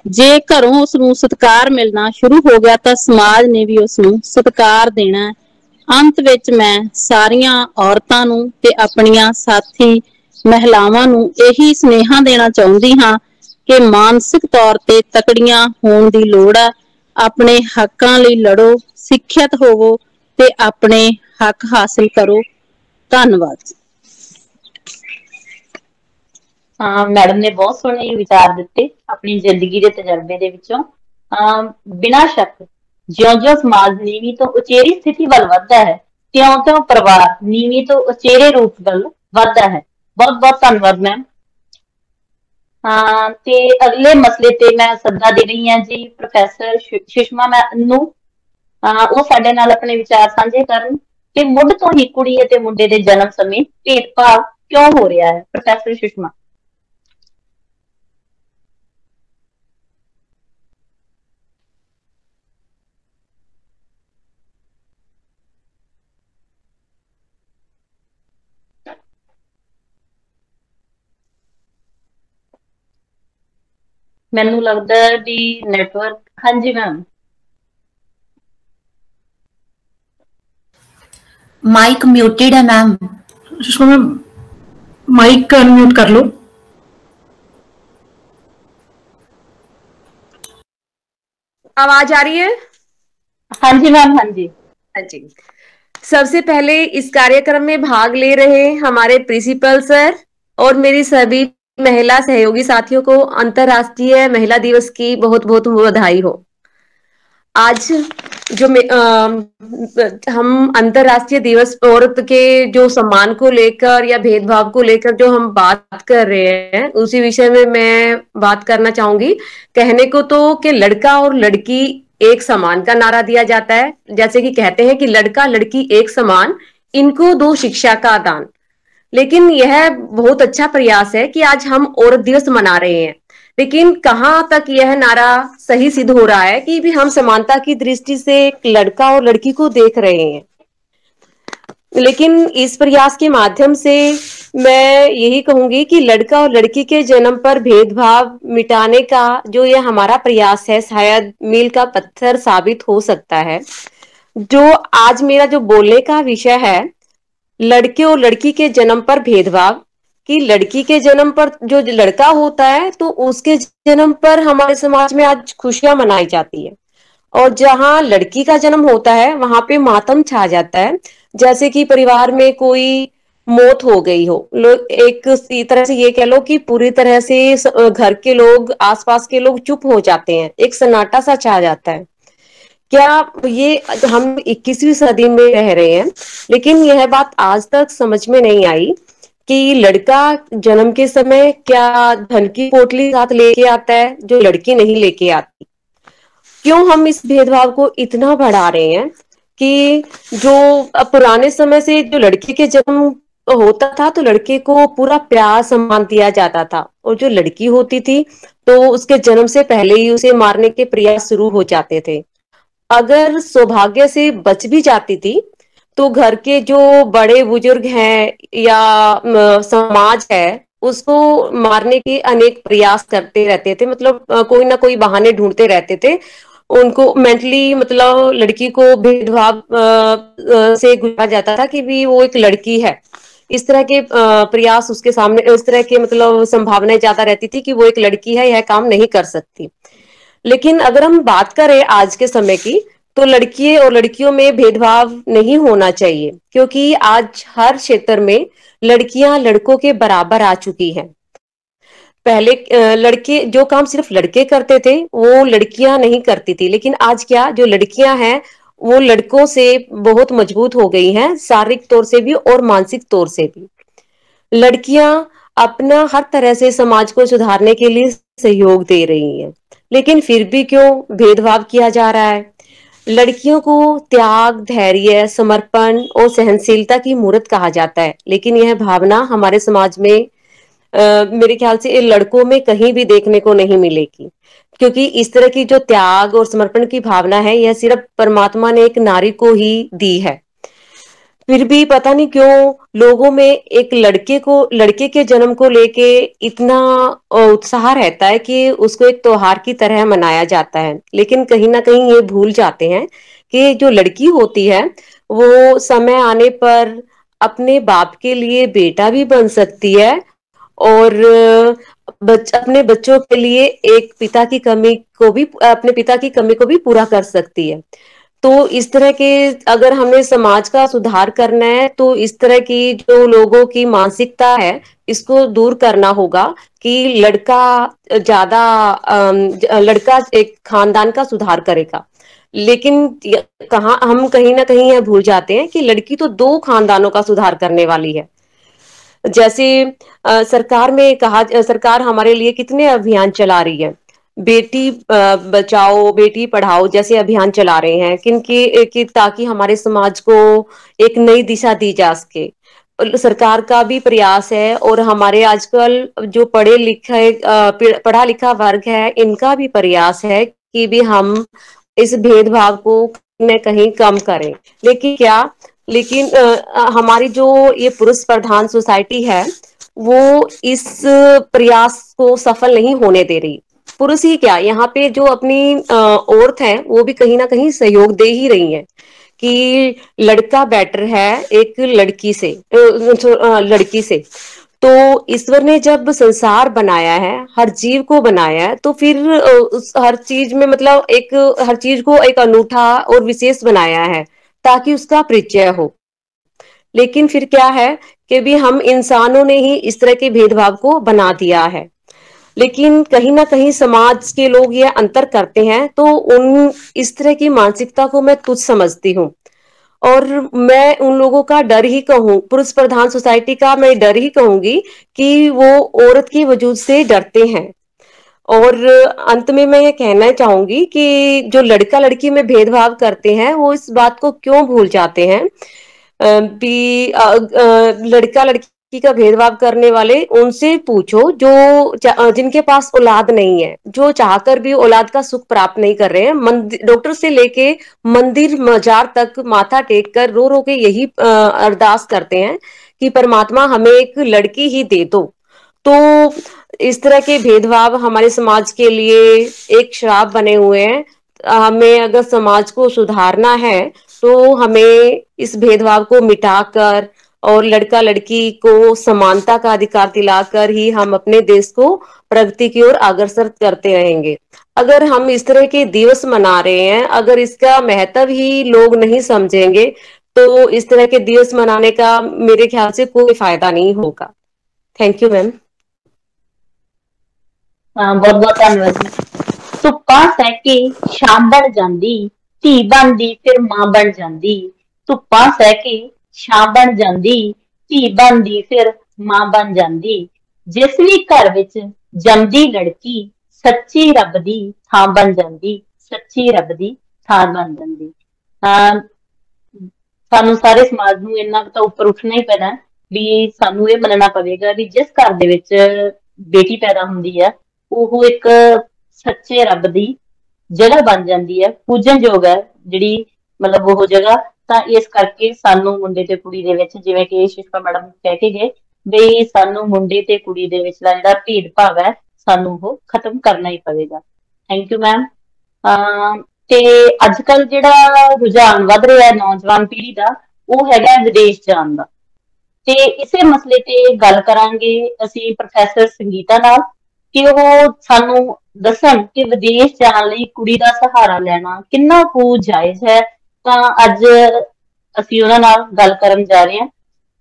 ਜੇ ਘਰੋਂ ਉਸਨੂੰ ਸਤਿਕਾਰ ਮਿਲਣਾ ਸ਼ੁਰੂ ਹੋ ਗਿਆ ਤਾਂ ਸਮਾਜ ਨੇ ਵੀ ਉਸਨੂੰ ਸਤਿਕਾਰ ਦੇਣਾ। ਅੰਤ ਵਿੱਚ ਮੈਂ ਸਾਰੀਆਂ ਔਰਤਾਂ ਨੂੰ ਤੇ ਆਪਣੀਆਂ ਸਾਥੀ ਮਹਿਲਾਵਾਂ ਨੂੰ ਇਹੀ ਸੁਨੇਹਾ ਦੇਣਾ ਚਾਹੁੰਦੀ ਹਾਂ ਕਿ ਮਾਨਸਿਕ ਤੌਰ ਤੇ ਤਕੜੀਆਂ ਹੋਣ ਦੀ ਲੋੜ ਆ। ਆਪਣੇ ਹੱਕਾਂ ਲਈ ਲੜੋ, ਸਿੱਖਿਅਤ ਹੋਵੋ ਤੇ ਆਪਣੇ ਹੱਕ ਹਾਸਿਲ ਕਰੋ। ਧੰਨਵਾਦ। ਮੈਡਮ ਨੇ ਬਹੁਤ ਸੋਹਣੇ ਵਿਚਾਰ ਦਿੱਤੇ ਆਪਣੀ ਜ਼ਿੰਦਗੀ ਦੇ ਤਜਰਬੇ ਦੇ ਵਿੱਚੋਂ। ਬਿਨਾਂ ਸ਼ੱਕ ਜਿਉਂ-ਜਿਉਂ ਸਮਾਜ ਨੀਵੀਂ ਤੋਂ ਉਚੇਰੀ ਸਥਿਤੀ ਵੱਲ ਵੱਧਦਾ ਹੈ, ਤਿਉਂ-ਤਿਉਂ ਪਰਿਵਾਰ ਨੀਵੀਂ ਤੋਂ ਉਚੇਰੇ ਰੂਪ ਵੱਲ ਵੱਧਦਾ ਹੈ। ਬਹੁਤ-ਬਹੁਤ ਧੰਨਵਾਦ ਮੈਮ। ਤੇ ਅਗਲੇ ਮਸਲੇ ਤੇ ਮੈਂ ਸੱਦਾ ਦੇ ਰਹੀ ਹਾਂ ਜੀ ਪ੍ਰੋਫੈਸਰ ਸੁਸ਼ਮਾ ਮੈਮ ਨੂੰ। ਉਹ ਸਾਡੇ ਨਾਲ ਆਪਣੇ ਵਿਚਾਰ ਸਾਂਝੇ ਕਰਨ ਕਿ ਮੁੱਢ ਤੋਂ ਹੀ ਕੁੜੀ ਅਤੇ ਮੁੰਡੇ ਦੇ ਜਨਮ ਸਮੇਂ ਭੇਦਭਾਵ ਕਿਉਂ ਹੋ ਰਿਹਾ ਹੈ। ਪ੍ਰੋਫੈਸਰ ਸੁਸ਼ਮਾ। ਮੈਨੂੰ ਲੱਗਦਾ ਵੀ ਨੈਟਵਰਕ। ਹਾਂਜੀ ਮੈਮ। माइक म्यूटेड है ma'am. Sushma ma'am mic unmute कर लो। आवाज आ रही है? हाँ जी मैम। हाँ जी। हाँ जी। सबसे पहले इस कार्यक्रम में भाग ले रहे हमारे प्रिंसिपल सर और मेरी सभी महिला सहयोगी साथियों को अंतर्राष्ट्रीय महिला दिवस की बहुत बहुत बधाई हो। आज जो हम अंतर्राष्ट्रीय दिवस औरत के जो सम्मान को लेकर या भेदभाव को लेकर जो हम बात कर रहे हैं, उसी विषय में मैं बात करना चाहूंगी। कहने को तो कि लड़का और लड़की एक समान का नारा दिया जाता है, जैसे कि कहते हैं कि लड़का लड़की एक समान, इनको दो शिक्षा का दान। लेकिन यह बहुत अच्छा प्रयास है कि आज हम औरत दिवस मना रहे हैं, लेकिन कहां तक यह नारा सही सिद्ध हो रहा है कि भी हम समानता की दृष्टि से एक लड़का और लड़की को देख रहे हैं। लेकिन इस प्रयास के माध्यम से मैं यही कहूंगी कि लड़का और लड़की के जन्म पर भेदभाव मिटाने का जो ये हमारा प्रयास है, शायद मील का पत्थर साबित हो सकता है। जो आज मेरा जो बोलने का विषय है, लड़के और लड़की के जन्म पर भेदभाव, कि लड़की के जन्म पर जो लड़का होता है तो उसके जन्म पर हमारे समाज में आज खुशियां मनाई जाती है, और जहां लड़की का जन्म होता है वहां पे मातम छा जाता है। जैसे कि परिवार में कोई मौत हो गई हो, लोग एक तरह से ये कह लो कि पूरी तरह से घर के लोग, आसपास के लोग चुप हो जाते हैं, एक सन्नाटा सा छा जाता है। क्या ये हम 21वीं सदी में रह रहे हैं, लेकिन यह बात आज तक समझ में नहीं आई कि लड़का जन्म के समय क्या धन की पोटली साथ लेके आता है जो लड़की नहीं लेके आती। क्यों हम इस भेदभाव को इतना बढ़ा रहे हैं कि जो पुराने समय से जो लड़के के जन्म होता था तो लड़के को पूरा प्यार सम्मान दिया जाता था, और जो लड़की होती थी तो उसके जन्म से पहले ही उसे मारने के प्रयास शुरू हो जाते थे। अगर सौभाग्य से बच भी जाती थी तो घर के जो बड़े बुजुर्ग हैं या समाज है उसको मारने के अनेक प्रयास करते रहते थे, मतलब कोई ना कोई बहाने ढूंढते रहते थे। उनको मेंटली, मतलब लड़की को भेदभाव से गुजारा जाता था कि भी वो एक लड़की है, इस तरह के प्रयास उसके सामने, इस तरह के मतलब संभावनाएं ज्यादा रहती थी कि वो एक लड़की है, यह काम नहीं कर सकती। लेकिन अगर हम बात करें आज के समय की, तो लड़की और लड़कियों में भेदभाव नहीं होना चाहिए, क्योंकि आज हर क्षेत्र में लड़कियां लड़कों के बराबर आ चुकी हैं। पहले लड़के जो काम सिर्फ लड़के करते थे वो लड़कियां नहीं करती थी, लेकिन आज क्या, जो लड़कियां हैं वो लड़कों से बहुत मजबूत हो गई हैं, शारीरिक तौर से भी और मानसिक तौर से भी। लड़कियां अपना हर तरह से समाज को सुधारने के लिए सहयोग दे रही हैं, लेकिन फिर भी क्यों भेदभाव किया जा रहा है। लड़कियों को त्याग, धैर्य, समर्पण और सहनशीलता की मूर्त कहा जाता है, लेकिन यह भावना हमारे समाज में मेरे ख्याल से लड़कों में कहीं भी देखने को नहीं मिलेगी, क्योंकि इस तरह की जो त्याग और समर्पण की भावना है यह सिर्फ परमात्मा ने एक नारी को ही दी है। फिर भी पता नहीं क्यों लोगों में एक लड़के के जन्म को लेके इतना उत्साह रहता है कि उसको एक त्योहार की तरह मनाया जाता है, लेकिन कहीं ना कहीं ये भूल जाते हैं कि जो लड़की होती है वो समय आने पर अपने बाप के लिए बेटा भी बन सकती है, और अपने बच्चों के लिए एक पिता की कमी को भी, अपने पिता की कमी को भी पूरा कर सकती है। तो इस तरह के, अगर हमें समाज का सुधार करना है तो इस तरह की जो लोगों की मानसिकता है इसको दूर करना होगा कि लड़का एक खानदान का सुधार करेगा। लेकिन हम कहीं ना कहीं यह भूल जाते हैं कि लड़की तो 2 खानदानों का सुधार करने वाली है। जैसे सरकार हमारे लिए कितने अभियान चला रही है, बेटी बचाओ बेटी पढ़ाओ जैसे अभियान चला रहे हैं, कि ताकि हमारे समाज को एक नई दिशा दी जा सके। सरकार का भी प्रयास है, और हमारे आजकल जो पढ़ा लिखा वर्ग है इनका भी प्रयास है कि भी हम इस भेदभाव को कहीं कम करें। लेकिन हमारी जो ये पुरुष प्रधान सोसाइटी है वो इस प्रयास को सफल नहीं होने दे रही। पुरुष ही क्या, यहाँ पे जो अपनी औरत है वो भी कहीं ना कहीं सहयोग दे ही रही है कि लड़का बेटर है एक लड़की से। तो ईश्वर ने जब संसार बनाया है, हर जीव को बनाया है, तो फिर हर चीज में मतलब हर चीज को एक अनूठा और विशेष बनाया है ताकि उसका परिचय हो। लेकिन फिर क्या है कि भी हम इंसानों ने ही इस तरह के भेदभाव को बना दिया है। लेकिन कहीं ना कहीं समाज के लोग ये अंतर करते हैं, तो उन इस तरह की मानसिकता को मैं तुच्छ समझती हूँ। और मैं उन लोगों का डर ही कहूँ, पुरुष प्रधान सोसाइटी का मैं डर ही कहूंगी कि वो औरत के वजूद से डरते हैं। और अंत में मैं ये कहना चाहूंगी कि जो लड़का लड़की में भेदभाव करते हैं वो इस बात को क्यों भूल जाते हैं कि लड़का लड़की का भेदभाव करने वाले उनसे पूछो जो जिनके पास औलाद नहीं है, जो चाहकर भी औलाद का सुख प्राप्त नहीं कर रहे हैं। डॉक्टर से लेके मंदिर मजार तक माथा टेक कर रो रो के यही अरदास करते हैं कि परमात्मा हमें एक लड़की ही दे दो। तो इस तरह के भेदभाव हमारे समाज के लिए एक श्राप बने हुए हैं। हमें अगर समाज को सुधारना है तो हमें इस भेदभाव को मिटाकर और लड़का लड़की को समानता का अधिकार दिलाकर ही हम अपने देश को प्रगति की ओर अग्रसर करते रहेंगे। अगर हम इस तरह के दिवस मना रहे हैं, अगर इसका महत्व ही लोग नहीं समझेंगे, तो इस तरह के दिवस मनाने का मेरे ख्याल से कोई फायदा नहीं होगा। Thank you ma'am. बहुत बहुत धन्यवाद। ਧੁੱਪਾਂ ਸਹਿ ਕੇ ਸ਼ਾਮ ਬਣ ਜਾਂਦੀ, ਧੀ ਬਣਦੀ ਫਿਰ ਮਾਂ ਬਣ ਜਾਂਦੀ। ਧੁੱਪਾਂ ਸਹਿ ਕੇ ਸ਼ਾਮ ਬਣ ਜਾਂਦੀ, ਧੀ ਬਣਦੀ ਫਿਰ ਮਾਂ ਬਣ ਜਾਂਦੀ। ਜਿਸ ਵੀ ਘਰ ਵਿੱਚ ਜੰਮਦੀ ਲੜਕੀ ਸੱਚੀ ਰੱਬ ਦੀ ਥਾਂ ਬਣ ਜਾਂਦੀ, ਸੱਚੀ ਰੱਬ ਦੀ ਥਾਂ ਬਣ ਜਾਂਦੀ। ਸਾਨੂੰ ਸਾਰੇ ਸਮਾਜ ਨੂੰ ਇੰਨਾ ਤਾਂ ਉੱਪਰ ਉੱਠਣਾ ਹੀ ਪੈਣਾ ਵੀ ਸਾਨੂੰ ਇਹ ਮੰਨਣਾ ਪਵੇਗਾ ਵੀ ਜਿਸ ਘਰ ਦੇ ਵਿੱਚ ਬੇਟੀ ਪੈਦਾ ਹੁੰਦੀ ਹੈ ਉਹ ਇੱਕ ਸੱਚੇ ਰੱਬ ਦੀ ਜਗ੍ਹਾ ਬਣ ਜਾਂਦੀ ਹੈ, ਪੂਜਨਯੋਗ ਹੈ ਜਿਹੜੀ ਮਤਲਬ ਉਹ ਜਗ੍ਹਾ। ਤਾਂ ਇਸ ਕਰਕੇ ਸਾਨੂੰ ਮੁੰਡੇ ਤੇ ਕੁੜੀ ਦੇ ਵਿੱਚ, ਜਿਵੇਂ ਕਿ ਸ਼ਿਸ਼ਪਾ ਮੈਡਮ ਕਹਿ ਕੇ ਗਏ ਵੀ ਸਾਨੂੰ ਮੁੰਡੇ ਤੇ ਕੁੜੀ ਦੇ ਵਿੱਚ ਦਾ ਜਿਹੜਾ ਭੇਦਭਾਵ ਹੈ ਸਾਨੂੰ ਉਹ ਖਤਮ ਕਰਨਾ ਹੀ ਪਵੇਗਾ। Thank you ma'am. ਤੇ ਅੱਜ ਕੱਲ ਜਿਹੜਾ ਰੁਝਾਨ ਵੱਧ ਰਿਹਾ ਨੌਜਵਾਨ ਪੀੜ੍ਹੀ ਦਾ ਉਹ ਹੈਗਾ ਵਿਦੇਸ਼ ਜਾਣ ਦਾ। ਤੇ ਇਸੇ ਮਸਲੇ ਤੇ ਗੱਲ ਕਰਾਂਗੇ ਅਸੀਂ ਪ੍ਰੋਫੈਸਰ ਸੰਗੀਤਾ ਨਾਲ ਕਿ ਉਹ ਸਾਨੂੰ ਦੱਸਣ ਕਿ ਵਿਦੇਸ਼ ਜਾਣ ਲਈ ਕੁੜੀ ਦਾ ਸਹਾਰਾ ਲੈਣਾ ਕਿੰਨਾ ਕੁ ਜਾਇਜ਼ ਹੈ। ਤਾਂ ਅੱਜ ਅਸੀਂ ਉਹਨਾਂ ਨਾਲ ਗੱਲ ਕਰਨ ਜਾ ਰਹੇ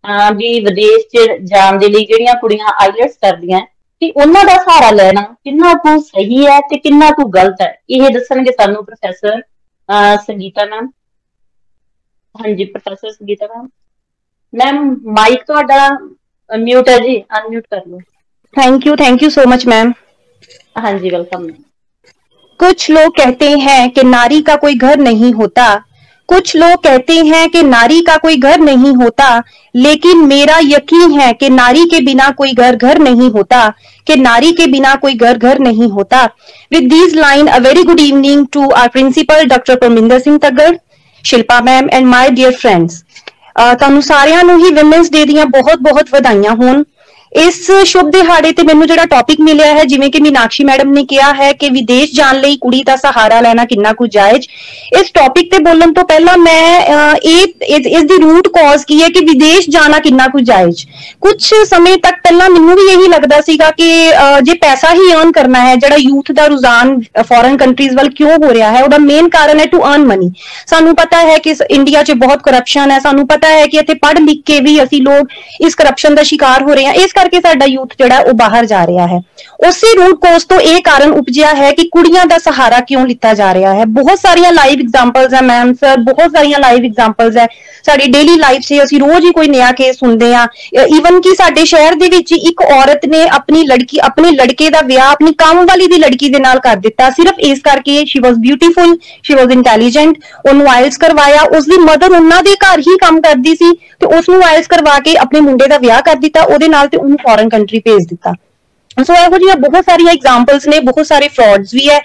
ਹਾਂ ਵੀ ਵਿਦੇਸ਼ 'ਚ ਜਾਣ ਦੇ ਲਈ ਜਿਹੜੀਆਂ ਕੁੜੀਆਂ ਆਈਲੈਟਸ ਕਰਦੀਆਂ ਕਿ ਉਹਨਾਂ ਦਾ ਸਹਾਰਾ ਲੈਣਾ ਕਿੰਨਾ ਕੁ ਸਹੀ ਹੈ ਤੇ ਕਿੰਨਾ ਕੁ ਗਲਤ ਹੈ, ਇਹ ਦੱਸਣਗੇ ਸਾਨੂੰ ਪ੍ਰੋਫੈਸਰ ਸੰਗੀਤਾ ਮੈਮ। ਹਾਂਜੀ professor Sangeeta ma'am. Ma'am mic ਤੁਹਾਡਾ म्यूट है जी, अनम्यूट कर लो। Thank you so much ma'am. हाँ जी वेलकम। कुछ लोग कहते हैं कि नारी का कोई घर नहीं होता, कुछ लोग कहते हैं कि नारी का कोई घर नहीं होता, लेकिन मेरा यकीन है कि नारी के बिना कोई घर नहीं होता, कि नारी के बिना कोई घर नहीं होता। With these line a very good evening to our principal doctor Parminder Singh Taggar, Shilpa ma'am and my dear friends. ਤੁਹਾਨੂੰ ਸਾਰਿਆਂ ਨੂੰ ਹੀ ਵਿਮਨਸ ਡੇ ਦੀਆਂ ਬਹੁਤ-ਬਹੁਤ ਵਧਾਈਆਂ ਹੋਣ। ਇਸ ਸ਼ੁਭ ਦਿਹਾੜੇ ਤੇ ਮੈਨੂੰ ਜਿਹੜਾ ਟੌਪਿਕ ਮਿਲਿਆ ਹੈ, ਜਿਵੇਂ ਕਿ ਮੀਨਾਕਸ਼ੀ ਮੈਡਮ ਨੇ ਕਿਹਾ ਹੈ ਕਿ ਵਿਦੇਸ਼ ਜਾਣ ਲਈ ਕੁੜੀ ਦਾ ਸਹਾਰਾ ਲੈਣਾ ਕਿੰਨਾ ਕੁ ਜਾਇਜ਼। ਇਸ ਟੌਪਿਕ ਤੇ ਬੋਲਣ ਤੋਂ ਪਹਿਲਾਂ ਮੈਂ ਇਸ ਦੀ ਰੂਟ ਕਾਜ਼ ਕੀ ਹੈ ਕਿ ਵਿਦੇਸ਼ ਜਾਣਾ ਕਿੰਨਾ ਕੁ ਜਾਇਜ਼। ਕੁਝ ਸਮੇਂ ਤੱਕ ਪਹਿਲਾਂ ਮੈਨੂੰ ਵੀ ਇਹੀ ਲੱਗਦਾ ਸੀਗਾ ਕਿ ਜੇ ਪੈਸਾ ਹੀ ਅਰਨ ਕਰਨਾ ਹੈ, ਜਿਹੜਾ ਯੂਥ ਦਾ ਰੁਝਾਨ ਫੋਰਨ ਕੰਟਰੀਜ਼ ਵੱਲ ਕਿਉਂ ਹੋ ਰਿਹਾ ਹੈ, ਉਹਦਾ ਮੇਨ ਕਾਰਨ ਹੈ ਟੂ ਅਰਨ ਮਨੀ। ਸਾਨੂੰ ਪਤਾ ਹੈ ਕਿ ਇੰਡੀਆ 'ਚ ਬਹੁਤ ਕਰਪਸ਼ਨ ਹੈ, ਸਾਨੂੰ ਪਤਾ ਹੈ ਕਿ ਇੱਥੇ ਪੜ੍ਹ ਲਿਖ ਕੇ ਵੀ ਅਸੀਂ ਲੋਕ ਇਸ ਕਰਪਸ਼ਨ ਦਾ ਸ਼ਿਕਾਰ ਹੋ ਰਹੇ ਹਾਂ, ਇਸ ਕਰਕੇ ਸਾਡਾ ਯੂਥ ਜਿਹੜਾ ਉਹ ਬਾਹਰ ਜਾ ਰਿਹਾ ਹੈ। ਉਸੇ ਰੂਟ ਕੋਜ਼ ਤੋਂ ਇਹ ਕਾਰਨ ਉਪਜਿਆ ਹੈ ਕਿ ਕੁੜੀਆਂ ਦਾ ਸਹਾਰਾ ਕਿਉਂ ਲਿੱਤਾ ਜਾ ਰਿਹਾ ਹੈ। ਬਹੁਤ ਸਾਰੀਆਂ ਲਾਈਵ ਐਗਜ਼ਾਮਪਲਸ ਹੈ ਮੈਮ ਸਰ, ਬਹੁਤ ਸਾਰੀਆਂ ਲਾਈਵ ਐਗਜ਼ਾਮਪਲਸ ਹੈ ਸਾਡੀ ਡੇਲੀ ਲਾਈਫ 'ਚ। ਅਸੀਂ ਰੋਜ਼ ਹੀ ਕੋਈ ਨਵਾਂ ਕੇਸ ਸੁਣਦੇ ਹਾਂ। ਈਵਨ ਕਿ ਸਾਡੇ ਸ਼ਹਿਰ ਦੇ ਵਿੱਚ ਇੱਕ ਔਰਤ ਨੇ ਆਪਣੇ ਲੜਕੇ ਦਾ ਵਿਆਹ ਆਪਣੀ ਕੰਮ ਵਾਲੀ ਦੀ ਲੜਕੀ ਦੇ ਨਾਲ ਕਰ ਦਿੱਤਾ, ਸਿਰਫ ਇਸ ਕਰਕੇ ਸ਼ੀ ਵਾਜ਼ ਬਿਊਟੀਫੁਲ, ਸ਼ੀ ਵਾਜ਼ ਇੰਟੈਲੀਜੈਂਟ। ਉਹਨੂੰ ਆਇਲਸ ਕਰਵਾਇਆ, ਉਸਦੀ ਮਦਰ ਉਹਨਾਂ ਦੇ ਘਰ ਹੀ ਕੰਮ ਕਰਦੀ ਸੀ ਤੇ ਉਸਨੂੰ ਆਇਲਸ ਕਰਵਾ ਕੇ ਆਪਣੇ ਮੁੰਡੇ ਦਾ ਵਿਆਹ ਕਰ ਦਿੱਤਾ ਉਹਦੇ ਨਾਲ ਤੇ ਉਹਨੂੰ ਫੋਰਨ ਕੰਟਰੀ ਭੇਜ ਦਿੱਤਾ। ਸੋ ਇਹੋ ਜਿਹੀਆਂ ਬਹੁਤ ਸਾਰੀਆਂ ਐਗਜ਼ਾਮਪਲਸ ਨੇ, ਬਹੁਤ ਸਾਰੇ ਫਰਾਡਸ ਵੀ ਹੈ।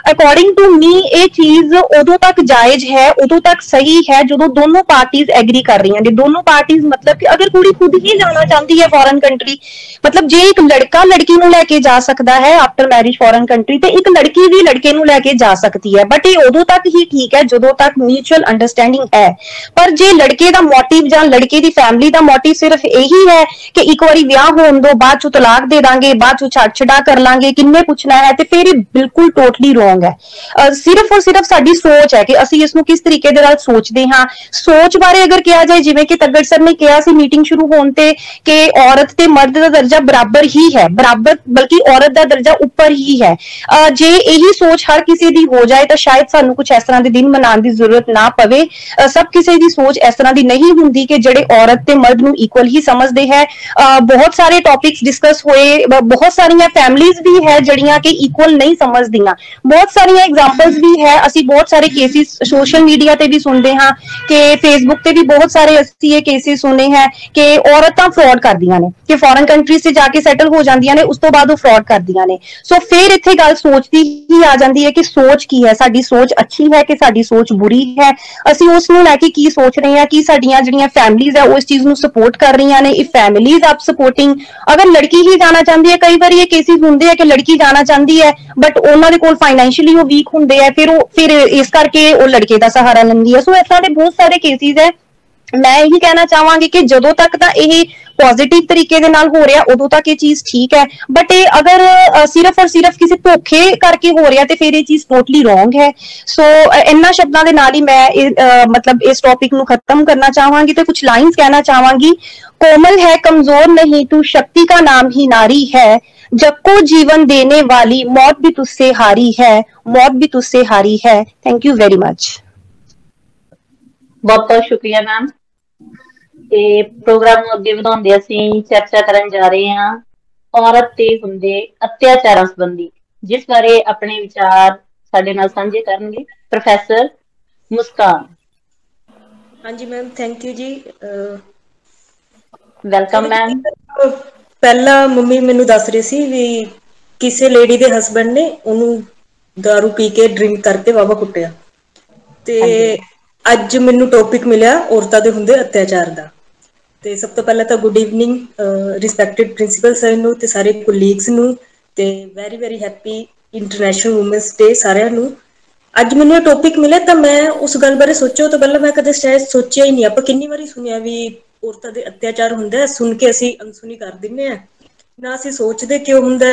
ਅਕੋਰਡਿੰਗ ਟੂ ਮੀ ਇਹ ਚੀਜ਼ ਉਦੋਂ ਤੱਕ ਜਾਇਜ਼ ਹੈ, ਉਦੋਂ ਤੱਕ ਸਹੀ ਹੈ ਜਦੋਂ ਦੋਨੋਂ ਪਾਰਟੀਜ਼ ਐਗਰੀ ਕਰ ਰਹੀਆਂ ਨੇ। ਦੋਨੋਂ ਪਾਰਟੀਜ਼ ਮਤਲਬ ਕਿ ਅਗਰ ਕੁੜੀ ਖੁਦ ਹੀ ਜਾਣਾ ਚਾਹੁੰਦੀ ਹੈ ਫੋਰਨ ਕੰਟਰੀ, ਮਤਲਬ ਜੇ ਇੱਕ ਲੜਕਾ ਲੜਕੀ ਨੂੰ ਲੈ ਕੇ ਜਾ ਸਕਦਾ ਹੈ ਆਫਟਰ ਮੈਰਿਜ ਫੋਰਨ ਕੰਟਰੀ, ਤੇ ਇੱਕ ਲੜਕੀ ਵੀ ਲੜਕੇ ਨੂੰ ਲੈ ਕੇ ਜਾ ਸਕਦੀ ਹੈ। ਬਟ ਇਹ ਉਦੋਂ ਤੱਕ ਹੀ ਠੀਕ ਹੈ ਜਦੋਂ ਤੱਕ ਮਿਊਚੁਅਲ ਅੰਡਰਸਟੈਂਡਿੰਗ ਹੈ। ਪਰ ਜੇ ਲੜਕੇ ਦਾ ਮੋਟਿਵ ਜਾਂ ਲੜਕੇ ਦੀ ਫੈਮਿਲੀ ਦਾ ਮੋਟਿਵ ਸਿਰਫ ਇਹੀ ਹੈ ਕਿ ਇੱਕ ਵਾਰੀ ਵਿਆਹ ਹੋਣ ਤੋਂ ਬਾਅਦ ਚੋਂ ਤਲਾਕ ਦੇ ਦਾਂਗੇ, ਬਾਅਦ ਚੋਂ ਛੱਡ ਛਡਾ ਕਰ ਲਾਂਗੇ, ਕਿੰਨੇ ਪੁੱਛਣਾ ਹੈ, ਤੇ ਫਿਰ ਇਹ ਬਿਲਕੁਲ ਟੋਟਲੀ ਰੋਂਗ ਰੋਂਗ ਹੈ। ਸਿਰਫ ਔਰ ਸਿਰਫ ਸਾਡੀ ਸੋਚ ਹੈ ਕਿ ਅਸੀਂ ਇਸ ਨੂੰ ਕਿਸ ਤਰੀਕੇ ਦੇ ਨਾਲ ਸੋਚਦੇ ਹਾਂ। ਸੋਚ ਬਾਰੇ ਅਗਰ ਕਿਹਾ ਜਾਏ, ਜਿਵੇਂ ਕਿ ਤੱਗੜ ਸਰ ਨੇ ਕਿਹਾ ਸੀ ਮੀਟਿੰਗ ਸ਼ੁਰੂ ਹੋਣ ਤੇ ਕਿ ਔਰਤ ਤੇ ਮਰਦ ਦਾ ਦਰਜਾ ਬਰਾਬਰ ਹੀ ਹੈ, ਬਰਾਬਰ ਬਲਕਿ ਔਰਤ ਦਾ ਦਰਜਾ ਉੱਪਰ ਹੀ ਹੈ। ਜੇ ਇਹੀ ਸੋਚ ਹਰ ਕਿਸੇ ਦੀ ਹੋ ਜਾਏ ਤਾਂ ਸ਼ਾਇਦ ਸਾਨੂੰ ਕੁਝ ਇਸ ਤਰ੍ਹਾਂ ਦੇ ਦਿਨ ਮਨਾਉਣ ਦੀ ਜ਼ਰੂਰਤ ਨਾ ਪਵੇ। ਸਭ ਕਿਸੇ ਦੀ ਸੋਚ ਇਸ ਤਰ੍ਹਾਂ ਦੀ ਨਹੀਂ ਹੁੰਦੀ ਕਿ ਜਿਹੜੇ ਔਰਤ ਤੇ ਮਰਦ ਨੂੰ ਇਕੁਅਲ ਹੀ ਸਮਝਦੇ ਹੈ। ਬਹੁਤ ਸਾਰੇ ਟੌਪਿਕਸ ਡਿਸਕਸ ਹੋਏ, ਬਹੁਤ ਸਾਰੀਆਂ ਫੈਮਲੀਜ਼ ਵੀ ਹੈ ਜਿਹੜੀਆਂ ਕਿ ਇਕੁਅਲ ਨਹੀਂ ਸਮਝਦੀਆਂ। ਬਹੁਤ ਸਾਰੀਆਂ ਐਗਜ਼ਾਮਪਲਸ ਵੀ ਹੈ, ਅਸੀਂ ਬਹੁਤ ਸਾਰੇ ਕੇਸਿਸ ਸੋਸ਼ਲ ਮੀਡੀਆ ਤੇ ਵੀ ਸੁਣਦੇ ਹਾਂ ਕਿ ਫੇਸਬੁੱਕ ਤੇ ਵੀ ਬਹੁਤ ਸਾਰੇ ਅਸੀਂ ਇਹ ਕੇਸਿਸ ਸੁਣੇ ਹੈ ਕਿ ਔਰਤਾਂ ਫਰਾਡ ਕਰਦੀਆਂ ਨੇ, ਕਿ ਫੋਰਨ ਕੰਟਰੀਜ਼ 'ਚ ਜਾ ਕੇ ਸੈਟਲ ਹੋ ਜਾਂਦੀਆਂ ਨੇ, ਉਸ ਤੋਂ ਬਾਅਦ ਉਹ ਫਰਾਡ ਕਰਦੀਆਂ ਨੇ। ਸੋ ਫਿਰ ਇੱਥੇ ਗੱਲ ਸੋਚ ਦੀ ਹੀ ਆ ਜਾਂਦੀ ਹੈ ਕਿ ਸੋਚ ਕੀ ਹੈ, ਸਾਡੀ ਸੋਚ ਅੱਛੀ ਹੈ ਕਿ ਸਾਡੀ ਸੋਚ ਬੁਰੀ ਹੈ, ਅਸੀਂ ਉਸ ਨੂੰ ਲੈ ਕੇ ਕੀ ਸੋਚ ਰਹੇ ਹਾਂ, ਕਿ ਸਾਡੀਆਂ ਜਿਹੜੀਆਂ ਫੈਮਲੀਜ਼ ਹੈ ਉਹ ਇਸ ਚੀਜ਼ ਨੂੰ ਸਪੋਰਟ ਕਰ ਰਹੀਆਂ ਨੇ, ਇਫ ਫੈਮਲੀਜ਼ ਆਪ ਸਪੋਰਟਿੰਗ। ਅਗਰ ਲੜਕੀ ਹੀ ਜਾਣਾ ਚਾਹੁੰਦੀ ਹੈ, ਕਈ ਵਾਰੀ ਇਹ ਕੇਸਿਸ ਹੁੰਦੇ ਆ ਕਿ ਲੜਕੀ ਜਾਣਾ ਚਾਹੁੰਦੀ ਹੈ ਬਟ ਉਹਨਾਂ ਦੇ ਕੋਲ ਫਾਈਨੈਂਸ਼ੀਅਲੀ ਉਹ ਵੀਕ ਹੁੰਦੇ ਆ, ਫਿਰ ਇਸ ਕਰਕੇ ਉਹ ਲੜਕੇ ਦਾ ਸਹਾਰਾ ਲੈਂਦੀ ਹੈ। ਸੋ ਇਸ ਤਰ੍ਹਾਂ ਦੇ ਬਹੁਤ ਸਾਰੇ ਕੇਸਿਸ ਹੈ। ਮੈਂ ਇਹੀ ਕਹਿਣਾ ਚਾਹਾਂਗੀ ਕਿ ਜਦੋਂ ਤੱਕ ਤਾਂ ਇਹ ਪੋਜ਼ਿਟਿਵ ਤਰੀਕੇ ਦੇ ਨਾਲ ਹੋ ਰਿਹਾ ਉਦੋਂ ਤੱਕ ਇਹ ਚੀਜ਼ ਠੀਕ ਹੈ, ਬਟ ਇਹ ਅਗਰ ਸਿਰਫ ਔਰ ਸਿਰਫ ਕਿਸੇ ਧੋਖੇ ਕਰਕੇ ਹੋ ਰਿਹਾ ਤੇ ਫਿਰ ਇਹ ਚੀਜ਼ ਟੋਟਲੀ ਰੋਂਗ ਹੈ। ਸੋ ਇਹਨਾਂ ਸ਼ਬਦਾਂ ਦੇ ਨਾਲ ਹੀ ਮੈਂ ਮਤਲਬ ਇਸ ਟੌਪਿਕ ਨੂੰ ਖਤਮ ਕਰਨਾ ਚਾਹਾਂਗੀ ਤੇ ਕੁਝ ਲਾਈਨਸ ਕਹਿਣਾ ਚਾਹਾਂਗੀ। कोमल है कमजोर नहीं तू शक्ति का नाम ही नारी है, जग को जीवन देने वाली मौत भी तुझसे हारी है, मौत भी तुझसे हारी है। Thank you very much. बहुत बहुत शुक्रिया मैम। ਤੇ ਪ੍ਰੋਗਰਾਮ ਨੂੰ ਅੱਗੇ ਵਧਾਉਂਦੇ ਅਸੀਂ ਚਰਚਾ ਕਰਨ ਜਾ ਰਹੇ ਹਾਂ ਔਰਤ ਤੇ ਹੁੰਦੇ ਅਤਿਆਚਾਰਾਂ ਸੰਬੰਧੀ, ਜਿਸ ਬਾਰੇ ਆਪਣੇ ਵਿਚਾਰ ਸਾਡੇ ਨਾਲ ਸਾਂਝੇ ਕਰਨਗੇ ਪ੍ਰੋਫੈਸਰ ਮੁਸਕਾਨ। ਹਾਂਜੀ ਮੈਮ, ਥੈਂਕ ਯੂ ਜੀ। Welcome ma'am. ਪਹਿਲਾਂ ਮੰਮੀ ਮੈਨੂੰ ਦੱਸ ਰਹੀ ਸੀ ਵੀ ਕਿਸੇ ਲੇਡੀ ਦੇ ਹਸਬੈਂਡ ਨੇ ਉਹਨੂੰ ਦਾਰੂ ਪੀ ਕੇ ਡਰਿੰਕ ਕਰਕੇ ਵਾਵਾ ਕੁੱਟਿਆ, ਤੇ ਅੱਜ ਮੈਨੂੰ ਟੌਪਿਕ ਮਿਲਿਆ ਔਰਤਾਂ ਦੇ ਹੁੰਦੇ ਅਤਿਆਚਾਰ ਦਾ। ਤੇ ਸਭ ਤੋਂ ਪਹਿਲਾਂ ਤਾਂ good evening respected principal sir ਨੂੰ ਤੇ ਸਾਰੇ ਕੋਲੀਗਸ ਨੂੰ, ਤੇ very very happy international women's day ਸਾਰਿਆਂ ਨੂੰ। ਅੱਜ ਮੈਨੂੰ ਇਹ ਟੌਪਿਕ ਮਿਲਿਆ ਤਾਂ ਮੈਂ ਉਸ ਗੱਲ ਬਾਰੇ ਸੋਚੋ ਤਾਂ ਪਹਿਲਾਂ ਮੈਂ ਕਦੇ ਸ਼ਾਇਦ ਸੋਚਿਆ ਹੀ ਨਹੀਂ। ਆਪਾਂ ਕਿੰਨੀ ਵਾਰੀ ਸੁਣਿਆ ਵੀ ਔਰਤਾਂ ਦੇ ਅਤਿਆਚਾਰ ਹੁੰਦਾ, ਸੁਣ ਕੇ ਅਸੀਂ ਅਣਸੁਣੀ ਕਰ ਦਿੰਦੇ ਹਾਂ, ਨਾ ਅਸੀਂ ਸੋਚਦੇ ਕਿਉਂ ਹੁੰਦਾ,